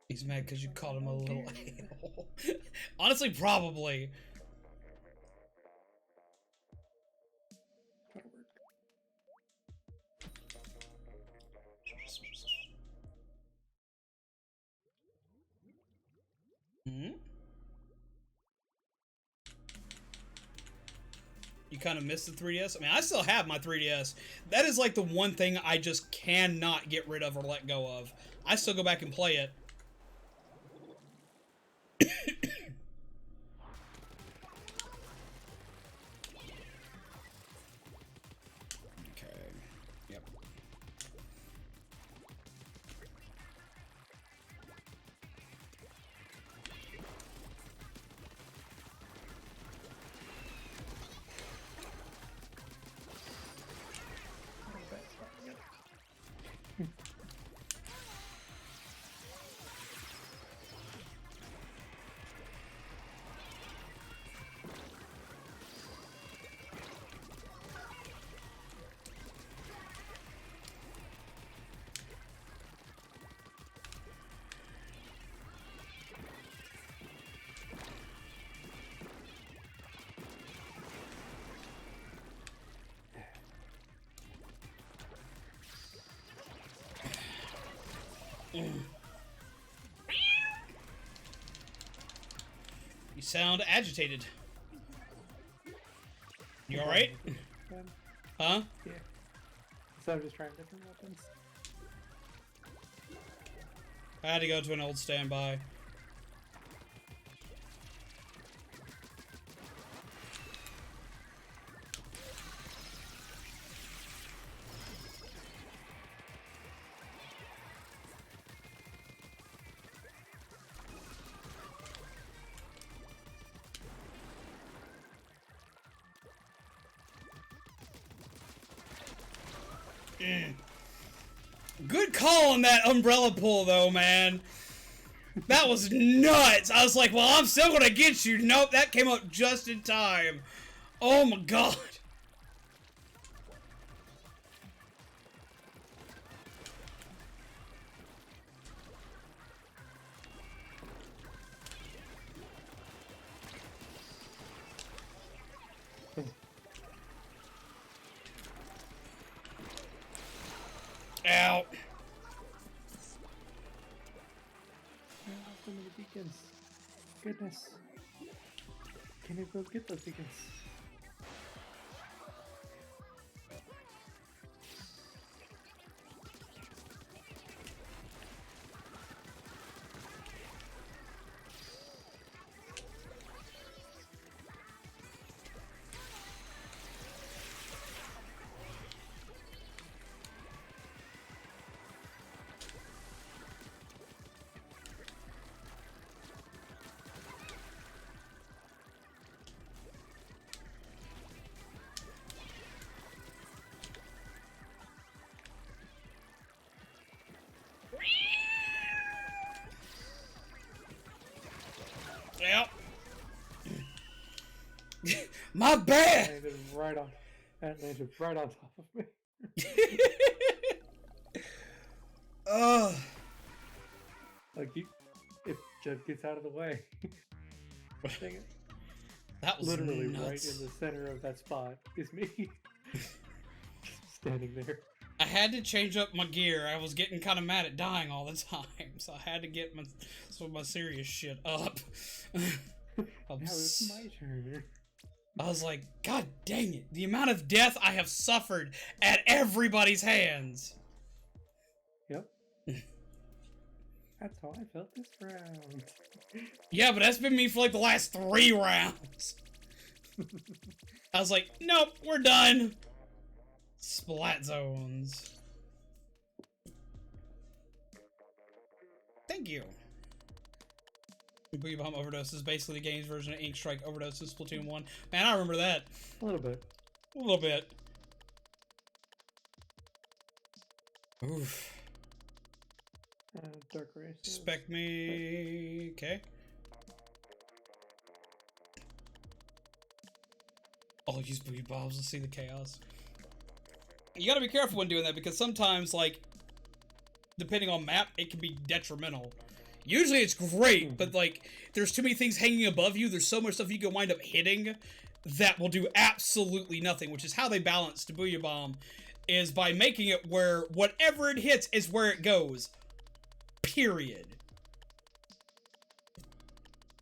He's mad because you called him a little a-hole. Honestly, probably. Hmm? You kind of missed the 3DS? I mean, I still have my 3DS. That is like the one thing I just cannot get rid of or let go of. I still go back and play it. Okay. Yep. sound agitated. You alright? Huh? Yeah. So I'm just trying different weapons. I had to go to an old standby. Good call on that umbrella pull, though, man. That was nuts. I was like, well, I'm still gonna get you. Nope, that came out just in time. Oh my god. Ow. So many beacons. Goodness. Can I go get those beacons? Yep. My bad. Landed right on. That landed right on top of me. Ugh. Like if Jed gets out of the way. Dang it. That was Literally nuts. right in the center of that spot is me. Just standing there. I had to change up my gear. I was getting kind of mad at dying all the time, so I had to get my serious shit up. Now it's my turn. I was like, God dang it! The amount of death I have suffered at everybody's hands. Yep. That's how I felt this round. Yeah, but that's been me for like the last 3 rounds. I was like, nope, we're done. Splat zones. Thank you. Boogie Bomb Overdose is basically the game's version of Ink Strike Overdose in Splatoon 1. Man, I remember that. A little bit. A little bit. Oof. Dark Race. Expect me. Okay. I'll use Boogie Bombs to see the chaos. You gotta be careful when doing that because sometimes, like, depending on map, it can be detrimental. Usually it's great, but like, there's too many things hanging above you. There's so much stuff you can wind up hitting that will do absolutely nothing, which is how they balance Booyah Bomb, is by making it where whatever it hits is where it goes. Period.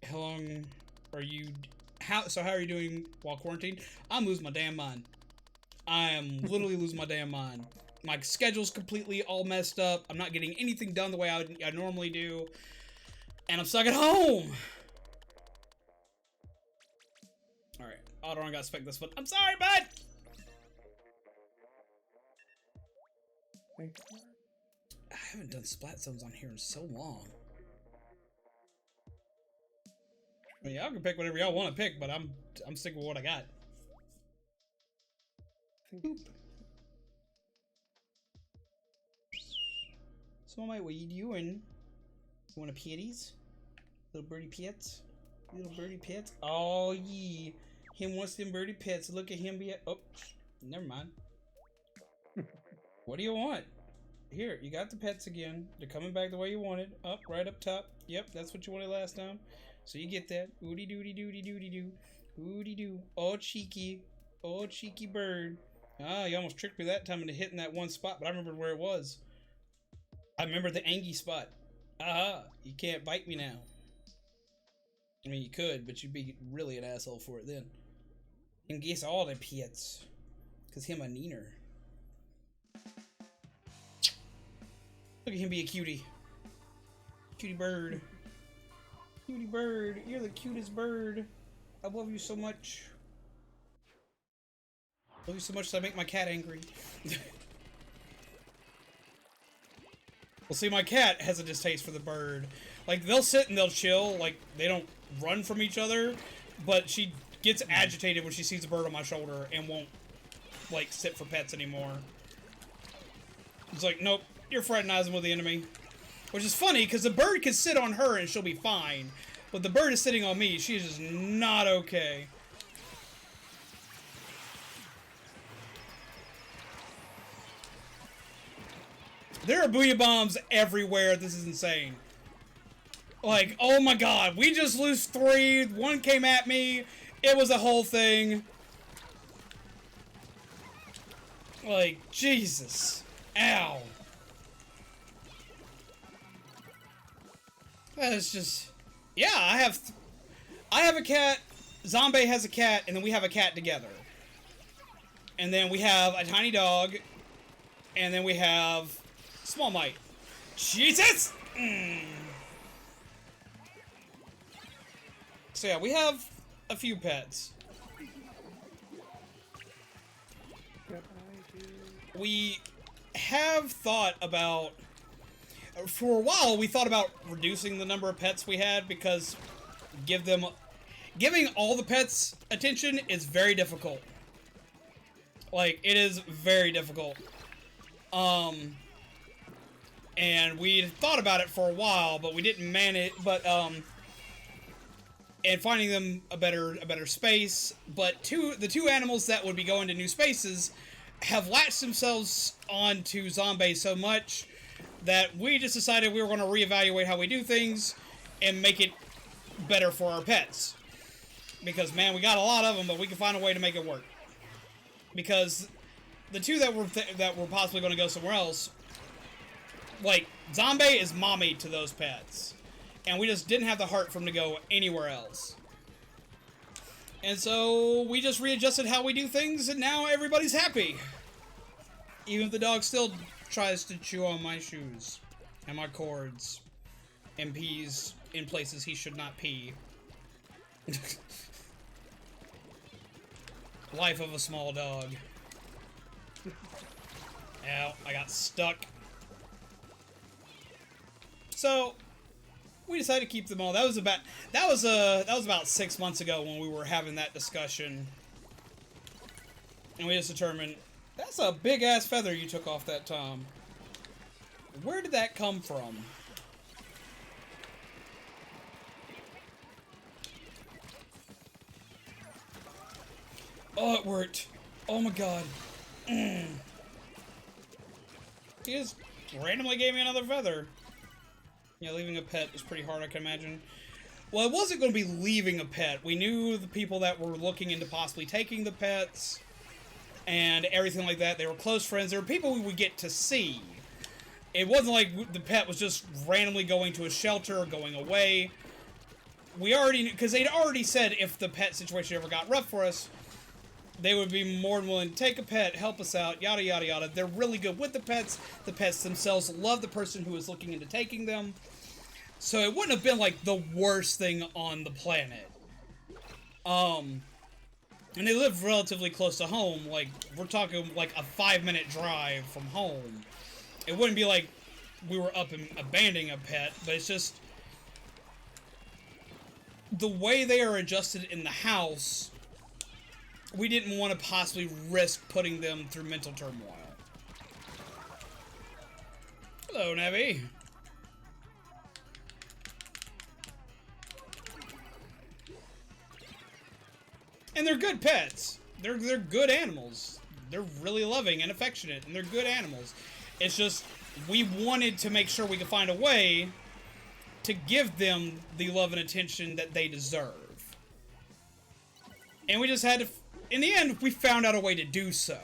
How long are you... How are you doing while quarantined? I'm losing my damn mind. I am literally losing my damn mind. My schedule's completely all messed up. I'm not getting anything done the way I normally do. And I'm stuck at home! Alright, Autoron got spec this one. I'm sorry, bud! I haven't done splat zones on here in so long. I mean, y'all can pick whatever y'all want to pick, but I'm sticking with what I got. Boop. So, mate, what you doing? You want a pitties? Little birdie pits? Little birdie pits? Oh, yeah. Him wants them birdie pits. Look at him be... Oh, never mind. What do you want? Here, you got the pets again. They're coming back the way you wanted. Up, right up top. Yep, that's what you wanted last time. So you get that. Oodie doody doody doody doo. Oodie doo. Oh, cheeky. Oh, cheeky bird. Ah, you almost tricked me that time into hitting that one spot, but I remembered where it was. I remember the Angie spot. Aha, you can't bite me now. I mean, you could, but you'd be really an asshole for it then. And guess all the pets. Because him a neener. Look at him be a cutie. Cutie bird. Cutie bird. You're the cutest bird. I love you so much. Love you so much that I make my cat angry. Well, see, my cat has a distaste for the bird. Like, they'll sit and they'll chill. Like, they don't run from each other. But she gets agitated when she sees a bird on my shoulder and won't, like, sit for pets anymore. It's like, nope, you're fraternizing with the enemy. Which is funny, because the bird can sit on her and she'll be fine. But the bird is sitting on me. She is just not okay. There are booyah bombs everywhere. This is insane. Like, oh my god. We just lose 3. 1 came at me. It was a whole thing. Like, Jesus. Ow. That is just... Yeah, I have a cat. Zombie has a cat. And then we have a cat together. And then we have a tiny dog. And then we have... Small Mite. Jesus! So yeah, we have a few pets. We have thought about... For a while, we thought about reducing the number of pets we had because giving all the pets attention is very difficult. Like, it is very difficult. And we thought about it for a while, but we didn't manage. But and finding them a better space. But the two animals that would be going to new spaces have latched themselves onto Zombie so much that we just decided we were going to reevaluate how we do things and make it better for our pets. Because man, we got a lot of them, but we can find a way to make it work. Because the two that were possibly going to go somewhere else. Like, Zombie is mommy to those pets. And we just didn't have the heart for him to go anywhere else. And so, we just readjusted how we do things, and now everybody's happy. Even if the dog still tries to chew on my shoes. And my cords. And pees in places he should not pee. Life of a small dog. Ow, I got stuck. So, we decided to keep them all. That was about 6 months ago when we were having that discussion. And we just determined, that's a big ass feather you took off that Tom. Where did that come from? Oh, it worked. Oh my god. He just randomly gave me another feather. Yeah, leaving a pet is pretty hard, I can imagine. Well, it wasn't going to be leaving a pet. We knew the people that were looking into possibly taking the pets and everything like that. They were close friends. There were people we would get to see. It wasn't like the pet was just randomly going to a shelter or going away. We already knew, because they'd already said if the pet situation ever got rough for us, they would be more than willing to take a pet, help us out, yada yada yada. They're really good with the pets. The pets themselves love the person who is looking into taking them. So it wouldn't have been like the worst thing on the planet. And they live relatively close to home. Like, we're talking like a 5-minute drive from home. It wouldn't be like we were up and abandoning a pet, but it's just the way they are adjusted in the house. We didn't want to possibly risk putting them through mental turmoil. Hello, Nebby. And they're good pets. They're good animals. They're really loving and affectionate, and they're good animals. It's just, we wanted to make sure we could find a way to give them the love and attention that they deserve. And we just had to... In the end, we found out a way to do so.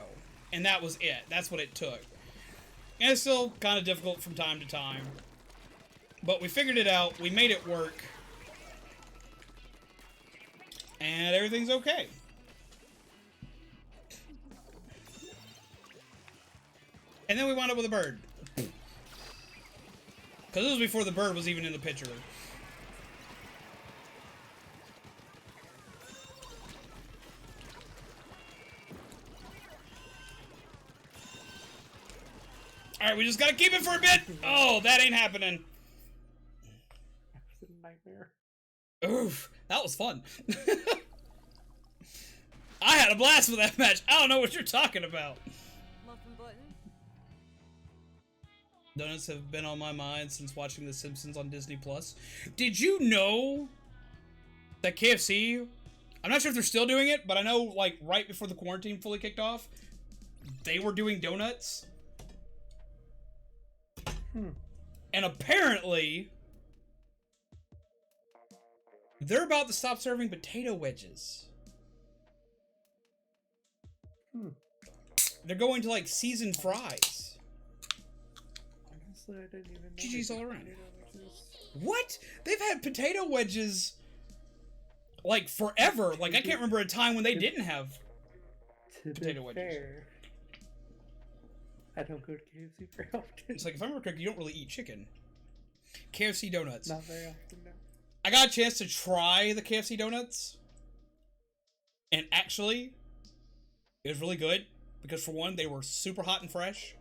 And that was it. That's what it took. And it's still kind of difficult from time to time. But we figured it out. We made it work. And everything's okay. And then we wound up with a bird. Because this was before the bird was even in the picture. Alright, we just gotta keep it for a bit! Oh, that ain't happening. That was a nightmare. Oof, that was fun. I had a blast with that match. I don't know what you're talking about. Muffin button. Donuts have been on my mind since watching The Simpsons on Disney Plus. Did you know that KFC, I'm not sure if they're still doing it, but I know like right before the quarantine fully kicked off, they were doing donuts. And apparently they're about to stop serving potato wedges. They're going to like seasoned fries. Honestly, I didn't even know. GG's they all did around. potato wedges. What? They've had potato wedges like forever. Like I can't remember a time when they didn't have To potato be wedges. fair, I don't go to KFC very often. It's like, if I remember correctly, you don't really eat chicken. KFC donuts. Not very often, no. I got a chance to try the KFC donuts. And actually, it was really good. Because for one, they were super hot and fresh.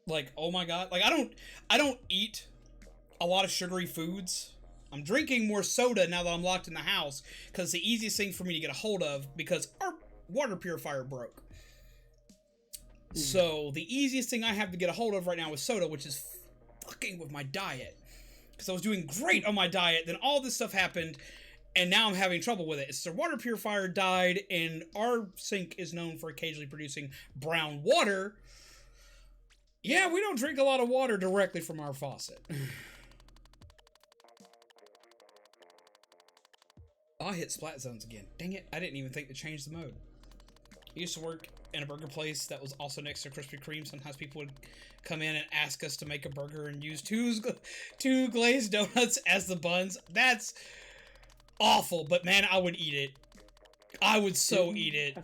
Like, oh my god. Like, I don't eat a lot of sugary foods. I'm drinking more soda now that I'm locked in the house. Because it's the easiest thing for me to get a hold of. Because our water purifier broke. So, the easiest thing I have to get a hold of right now is soda, which is fucking with my diet. Because I was doing great on my diet, then all this stuff happened, and now I'm having trouble with it. It's the water purifier died, and our sink is known for occasionally producing brown water. Yeah, we don't drink a lot of water directly from our faucet. Oh, I hit Splat Zones again. Dang it, I didn't even think to change the mode. I used to work in a burger place that was also next to Krispy Kreme. Sometimes people would come in and ask us to make a burger and use two glazed donuts as the buns. That's awful, but man, I would eat it. I would so eat it.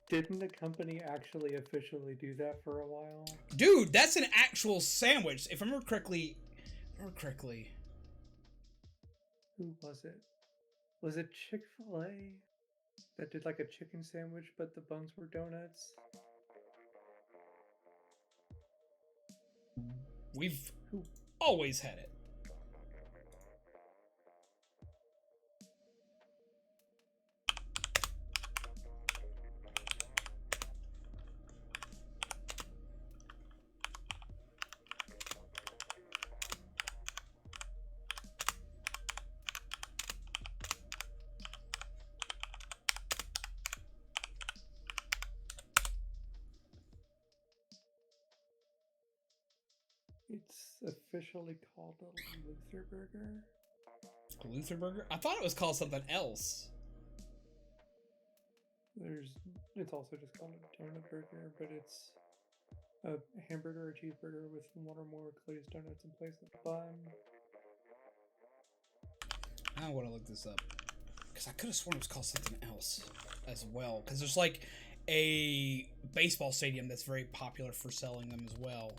Didn't the company actually officially do that for a while? Dude, that's an actual sandwich. If I remember correctly, Who was it? Was it Chick-fil-A that did like a chicken sandwich, but the buns were donuts? We've always had it. It's officially called a Luther Burger. Luther Burger? I thought it was called something else. It's also just called a donut burger, but it's a hamburger or cheeseburger with one or more glazed donuts in place of the bun. I want to look this up. Because I could have sworn it was called something else as well. Because there's like a baseball stadium that's very popular for selling them as well.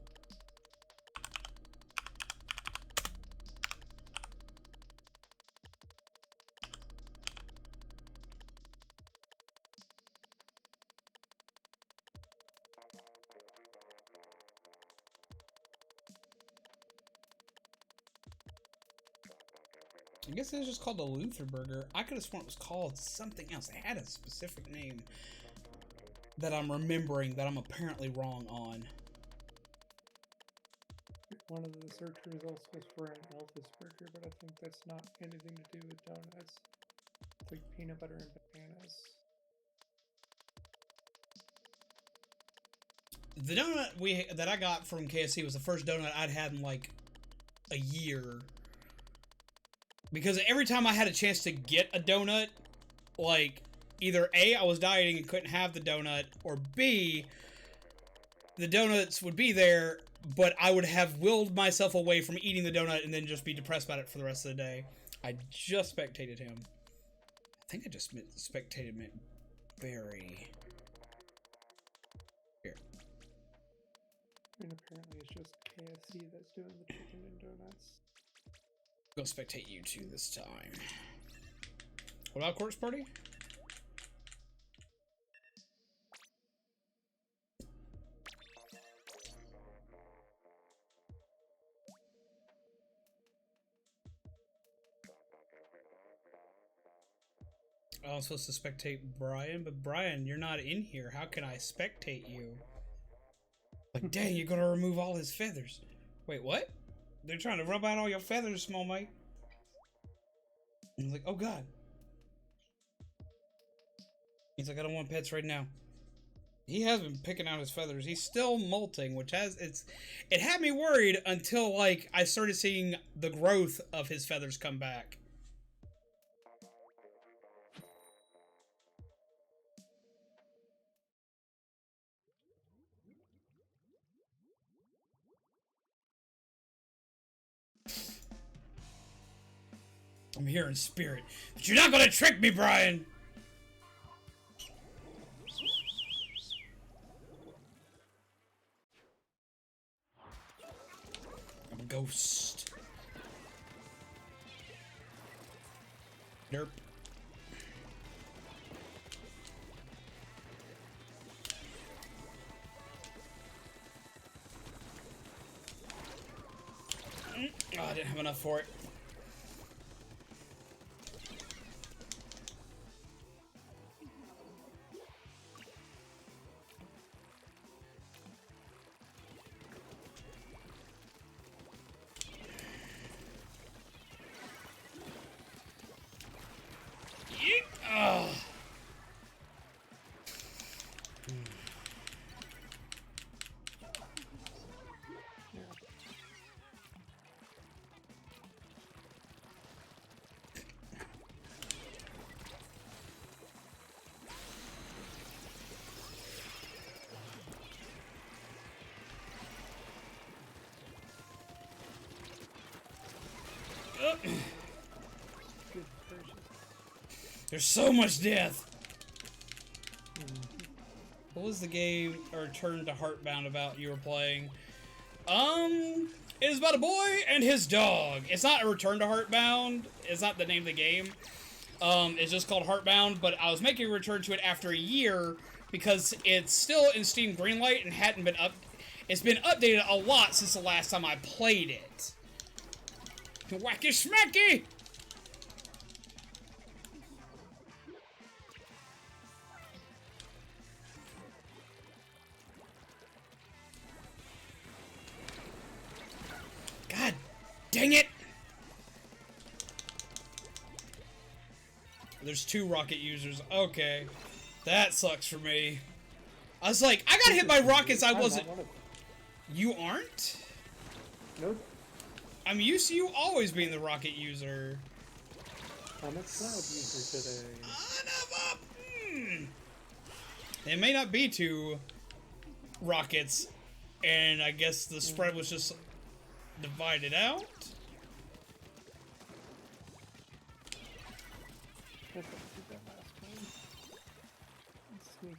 I guess it was just called the Luther Burger. I could have sworn it was called something else. It had a specific name that I'm remembering that I'm apparently wrong on. One of the search results was for an Elvis burger, but I think that's not anything to do with donuts. It's like peanut butter and bananas. The donut that I got from KFC was the first donut I'd had in like a year. Because every time I had a chance to get a donut, like, either A, I was dieting and couldn't have the donut, or B, the donuts would be there, but I would have willed myself away from eating the donut and then just be depressed about it for the rest of the day. I just spectated him. I think I just spectated Barry. Here. And apparently it's just KFC that's doing the chicken and donuts. Go spectate you two this time. What about Corpse Party? Oh, I'm supposed to spectate Brian, but Brian, you're not in here. How can I spectate you? Like, dang, you're gonna remove all his feathers. Wait, what? They're trying to rub out all your feathers, small mate. And he's like, oh god. He's like, I don't want pets right now. He has been picking out his feathers. He's still molting, which it had me worried until like I started seeing the growth of his feathers come back. I'm here in spirit, but you're not gonna trick me, Brian! I'm a ghost. Derp. Oh, I didn't have enough for it. There's so much death. What was the game or Turn to Heartbound about you were playing? It is about a boy and his dog. It's not a Return to Heartbound. It's not the name of the game. It's just called Heartbound, but I was making a return to it after a year because it's still in Steam Greenlight and hadn't been it's been updated a lot since the last time I played it. Wacky smacky! God dang it! There's 2 rocket users. Okay. That sucks for me. I was like, I got hit by rockets I wasn't... You aren't? Nope. I'm used to you always being the rocket user. I'm a cloud user today. It may not be 2 rockets, and I guess the spread was just divided out. I thought I did that last time. It's sneaky.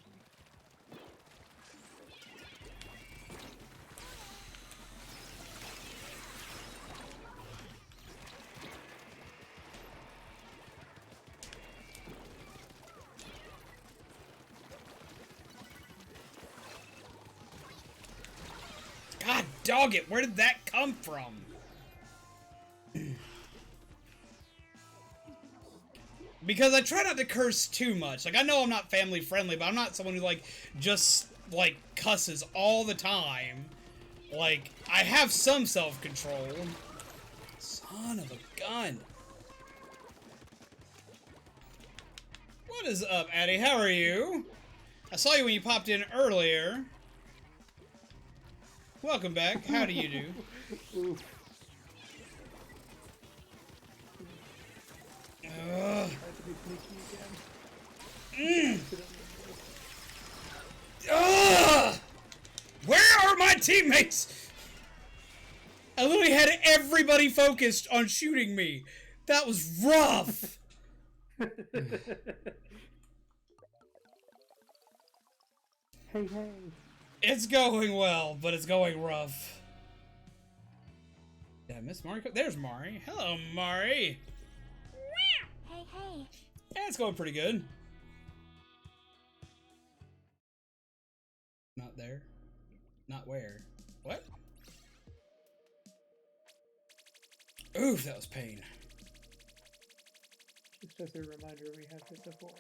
God dog it, where did that come from? Because I try not to curse too much. Like, I know I'm not family friendly, but I'm not someone who, like, just, like, cusses all the time. Like, I have some self-control. Son of a gun. What is up, Addie? How are you? I saw you when you popped in earlier. Welcome back. How do you do? Oof. Ugh. Tried to be sneaky again. Ugh! Where are my teammates? I literally had everybody focused on shooting me. That was rough! Hey, hey. It's going well, but it's going rough. Did I miss Mari? There's Mari. Hello, Mari. Hey, hey. Yeah, it's going pretty good. Not there. Not where. What? Oof, that was pain. Just as a reminder, we have hit the 4.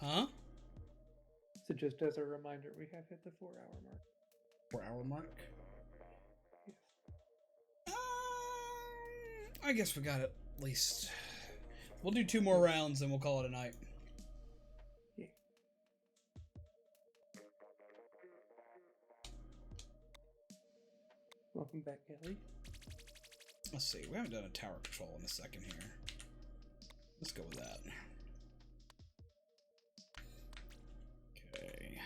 Huh? So just as a reminder, we have hit the 4-hour mark. 4-hour mark? Yes. I guess we got at least... We'll do 2 more rounds and we'll call it a night. Yeah. Welcome back, Kelly. Let's see, we haven't done a tower control in a second here. Let's go with that. Okay.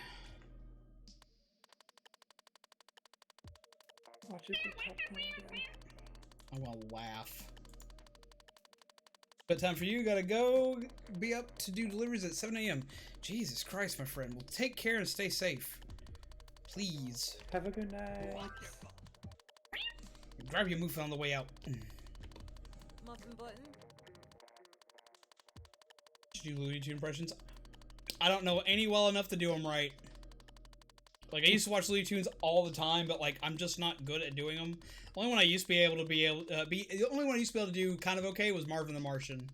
Watch it get top 10 again. I'm gonna laugh. Bedtime for you, gotta go. Be up to do deliveries at 7 a.m. Jesus Christ, my friend. Well, take care and stay safe. Please. Have a good night. Grab your moof on the way out. Muffin button. Did you do Looney Tunes impressions? I don't know any well enough to do them right. Like, I used to watch Looney Tunes all the time, but like, I'm just not good at doing them. The only one I used to be able to the only one I used to be able to do kind of okay was Marvin the Martian.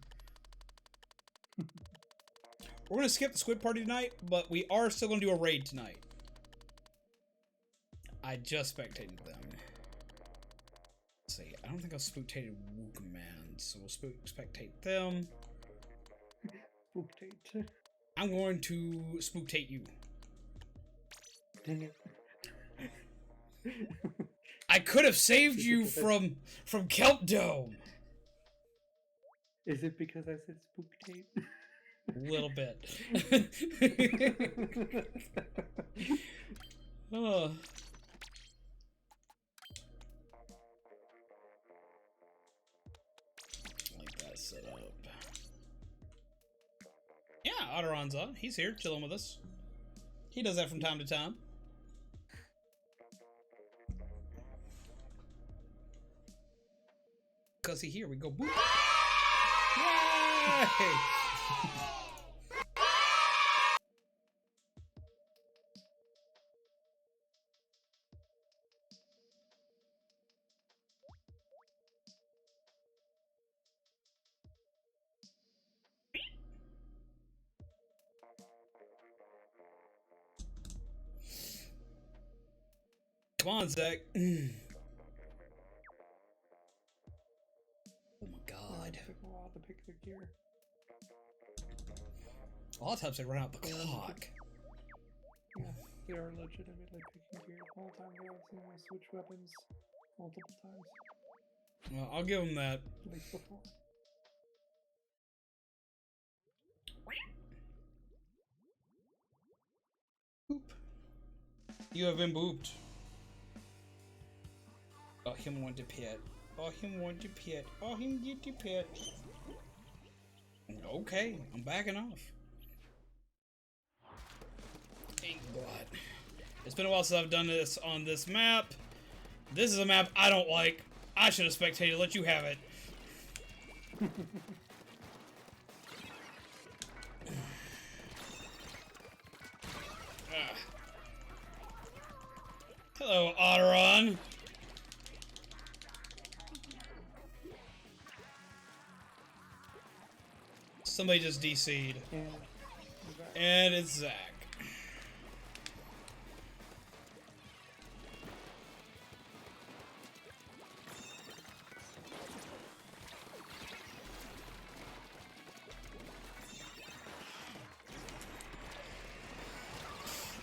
We're gonna skip the Squid Party tonight, but we are still gonna do a raid tonight. I just spectated them. Let's see, I don't think I've spectated Woo Commands, so we'll spectate them. Spooktate. I'm going to spooktate you. Dang it. I could have saved you from Kelp Dome. Is it because I said spooktate? A little bit. Oh. Like that set up. Yeah, Otteron's on. He's here, chilling with us. He does that from time to time. Cause he here we go. Boop. Yay! Come on, Zach. Oh my god. It took a while to pick the gear. A lot of times they run out the clock. Yeah, they are legitimately picking gear the whole time. They have seen me switch weapons multiple times. Well, I'll give them that. At least before. Boop. You have been booped. Oh, him want to pet. Oh, him want to pet. Oh, him get to pet. Okay, I'm backing off. Ain't blood. It's been a while since I've done this on this map. This is a map I don't like. I should have spectated. Let you have it. Hello, Otteron. Somebody just DC'd. And it's Zach.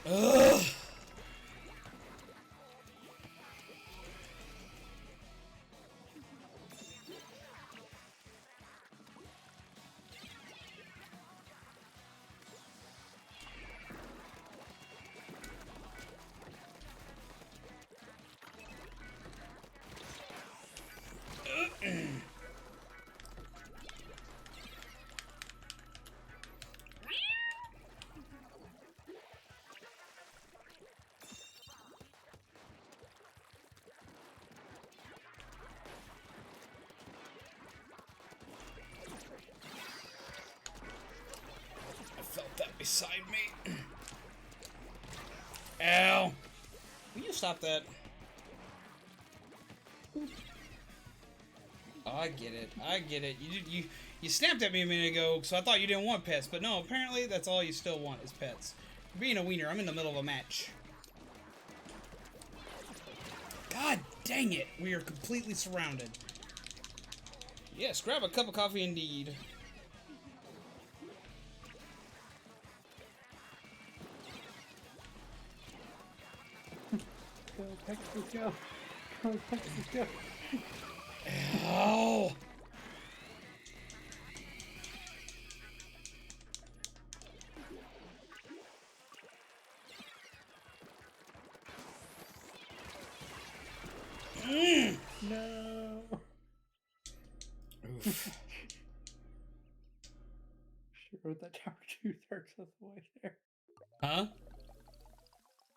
Ugh. Side me. Ow. Will you stop that? Oh, I get it. I get it. You snapped at me a minute ago, so I thought you didn't want pets, but no, apparently that's all you still want is pets. Being a wiener, I'm in the middle of a match. God dang it! We are completely surrounded. Yes, grab a cup of coffee indeed. Go, Pegasus, go. Go, Pegasus, go. Ow! No. Oof. She rode that tower 2/3 of the way there. Huh?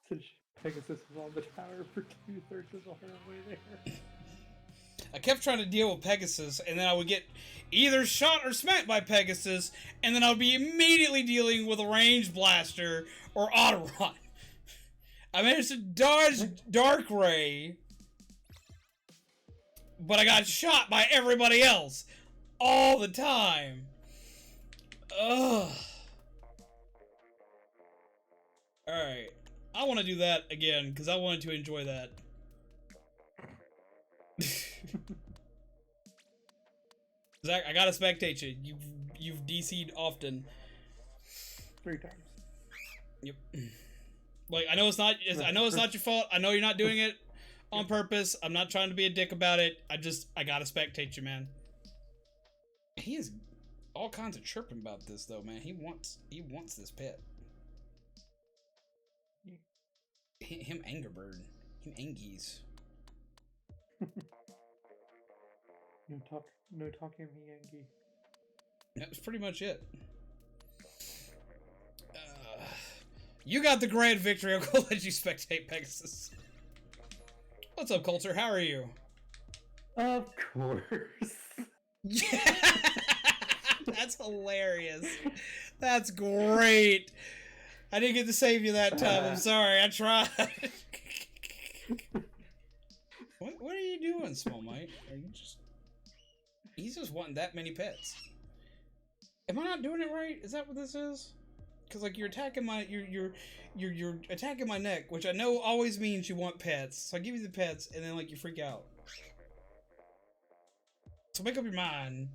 So Pegasus was on the tower for 2/3 of the whole way there. I kept trying to deal with Pegasus, and then I would get either shot or smacked by Pegasus, and then I would be immediately dealing with a ranged blaster or auto-run. I managed to dodge Dark Ray, but I got shot by everybody else all the time. Ugh. Alright. I want to do that again, because I wanted to enjoy that. Zach, I gotta spectate you. You've DC'd often. 3 times. Yep. Like, I know it's not your fault. I know you're not doing it on purpose. I'm not trying to be a dick about it. I gotta spectate you, man. He is all kinds of chirping about this though, man. He wants this pet. Him Angerbird. Him Angies. No talking me Yankee. That's pretty much it. You got the grand victory. I'm gonna let you spectate Pegasus. What's up, Coulter? How are you? Of course. Yeah. That's hilarious. That's great. I didn't get to save you that time. I'm sorry. I tried. What are you doing, Small Mite? Are you just... He's just wanting that many pets. Am I not doing it right? Is that what this is? Because like you're attacking my you're attacking my neck, which I know always means you want pets. So I give you the pets, and then like you freak out. So make up your mind.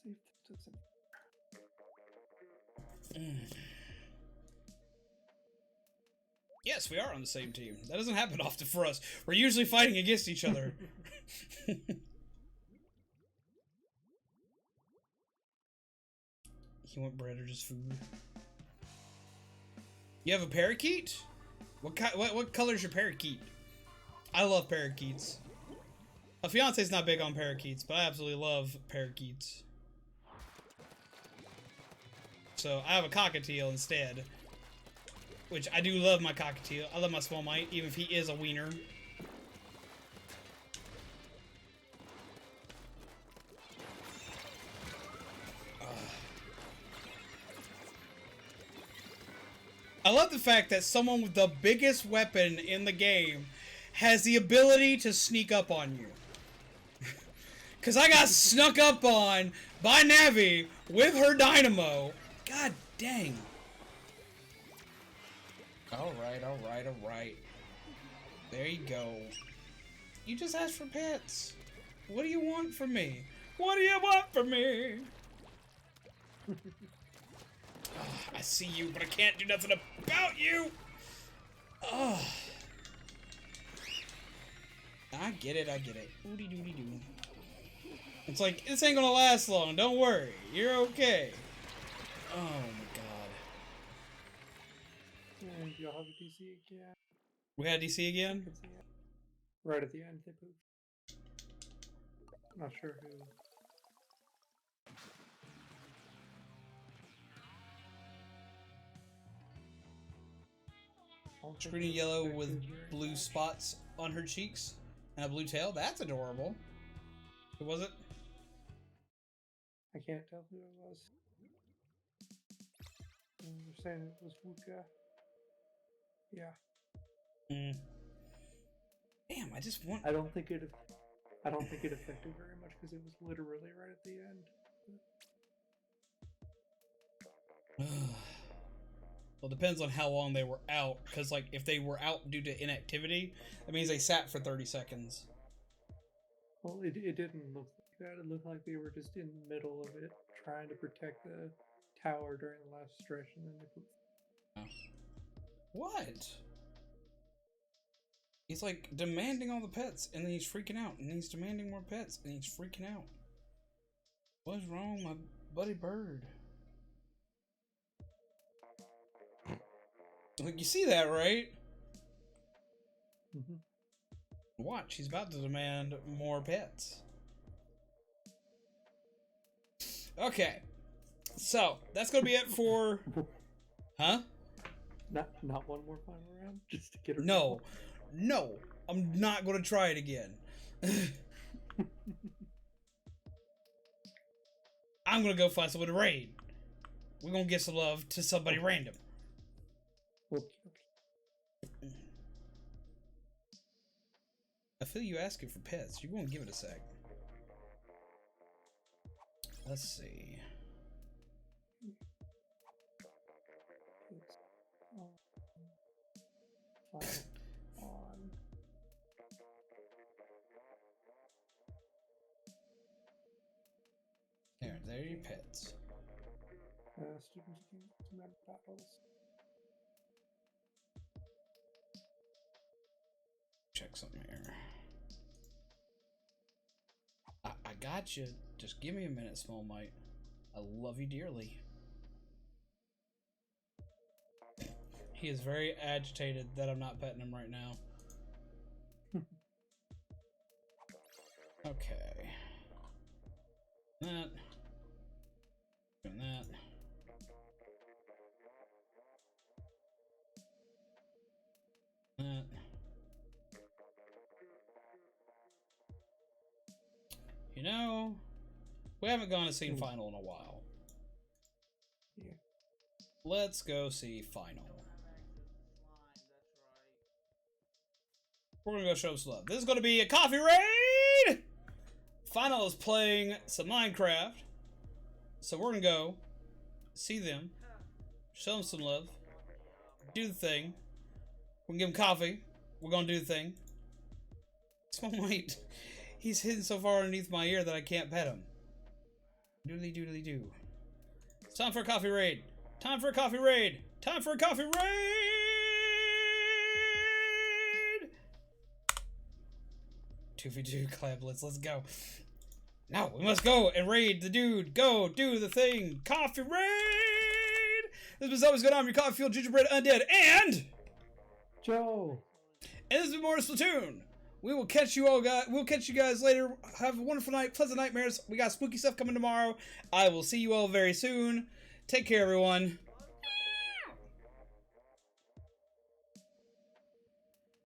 See if this doesn't. Yes, we are on the same team. That doesn't happen often for us. We're usually fighting against each other. You want bread or just food? You have a parakeet? What color's your parakeet? I love parakeets. My fiance's not big on parakeets, but I absolutely love parakeets. So I have a cockatiel instead. Which I do love my cockatiel. I love my Small Mite, even if he is a wiener. I love the fact that someone with the biggest weapon in the game has the ability to sneak up on you. Because I got snuck up on by Navi with her dynamo. God dang. Alright, alright, alright. There you go. You just asked for pets. What do you want from me? What do you want from me? I see you, but I can't do nothing about you! Oh. I get it, I get it. Oodie doodie doo. It's like, this ain't gonna last long, don't worry. You're okay. Oh my god. And you'll have a DC again. We had DC again? Right at the end, they pooped. Not sure who. Screening yellow with blue spots on her cheeks and a blue tail. That's adorable. Who was it? I can't tell who it was. They're saying it was Wuka. Yeah. Damn, I just want. I don't think it affected very much because it was literally right at the end. Well, it depends on how long they were out. Because, like, if they were out due to inactivity, that means they sat for 30 seconds. Well, it didn't look like that. It looked like they were just in the middle of it, trying to protect the tower during the last stretch, and then they put... What? He's like demanding all the pets, and then he's freaking out, and he's demanding more pets, and he's freaking out. What's wrong with my buddy bird? Like, you see that, right? Mm-hmm. Watch, he's about to demand more pets. Okay, so that's gonna be it for. Huh? Not one more final round, just to get her. No, I'm not gonna try it again. I'm gonna go find someone to raid. We're gonna give some love to somebody random. Okay. I feel you asking for pets. You're gonna give it a sec. Let's see. On. There are your pets. Students can command battles. Check something here. I got you. Just give me a minute, Small Mite. I love you dearly. He is very agitated that I'm not petting him right now. Okay. That. Doing that. That. You know, we haven't gone to scene final in a while. Yeah. Let's go see final. We're gonna go show some love. This is gonna be a coffee raid! Final is playing some Minecraft. So we're gonna go see them, show them some love, do the thing. We're gonna give them coffee. We're gonna do the thing. Small Mite. He's hidden so far underneath my ear that I can't pet him. Doodly doodly doo. It's time for a coffee raid. Time for a coffee raid. Time for a coffee raid. 2v2 collablets. Let's go. Now we must go and raid the dude. Go do the thing. Coffee raid. This has been always going on. Your coffee fueled gingerbread undead and Joe. And this has been more Splatoon. We will catch you all guys. We'll catch you guys later. Have a wonderful night, pleasant nightmares. We got spooky stuff coming tomorrow. I will see you all very soon. Take care, everyone.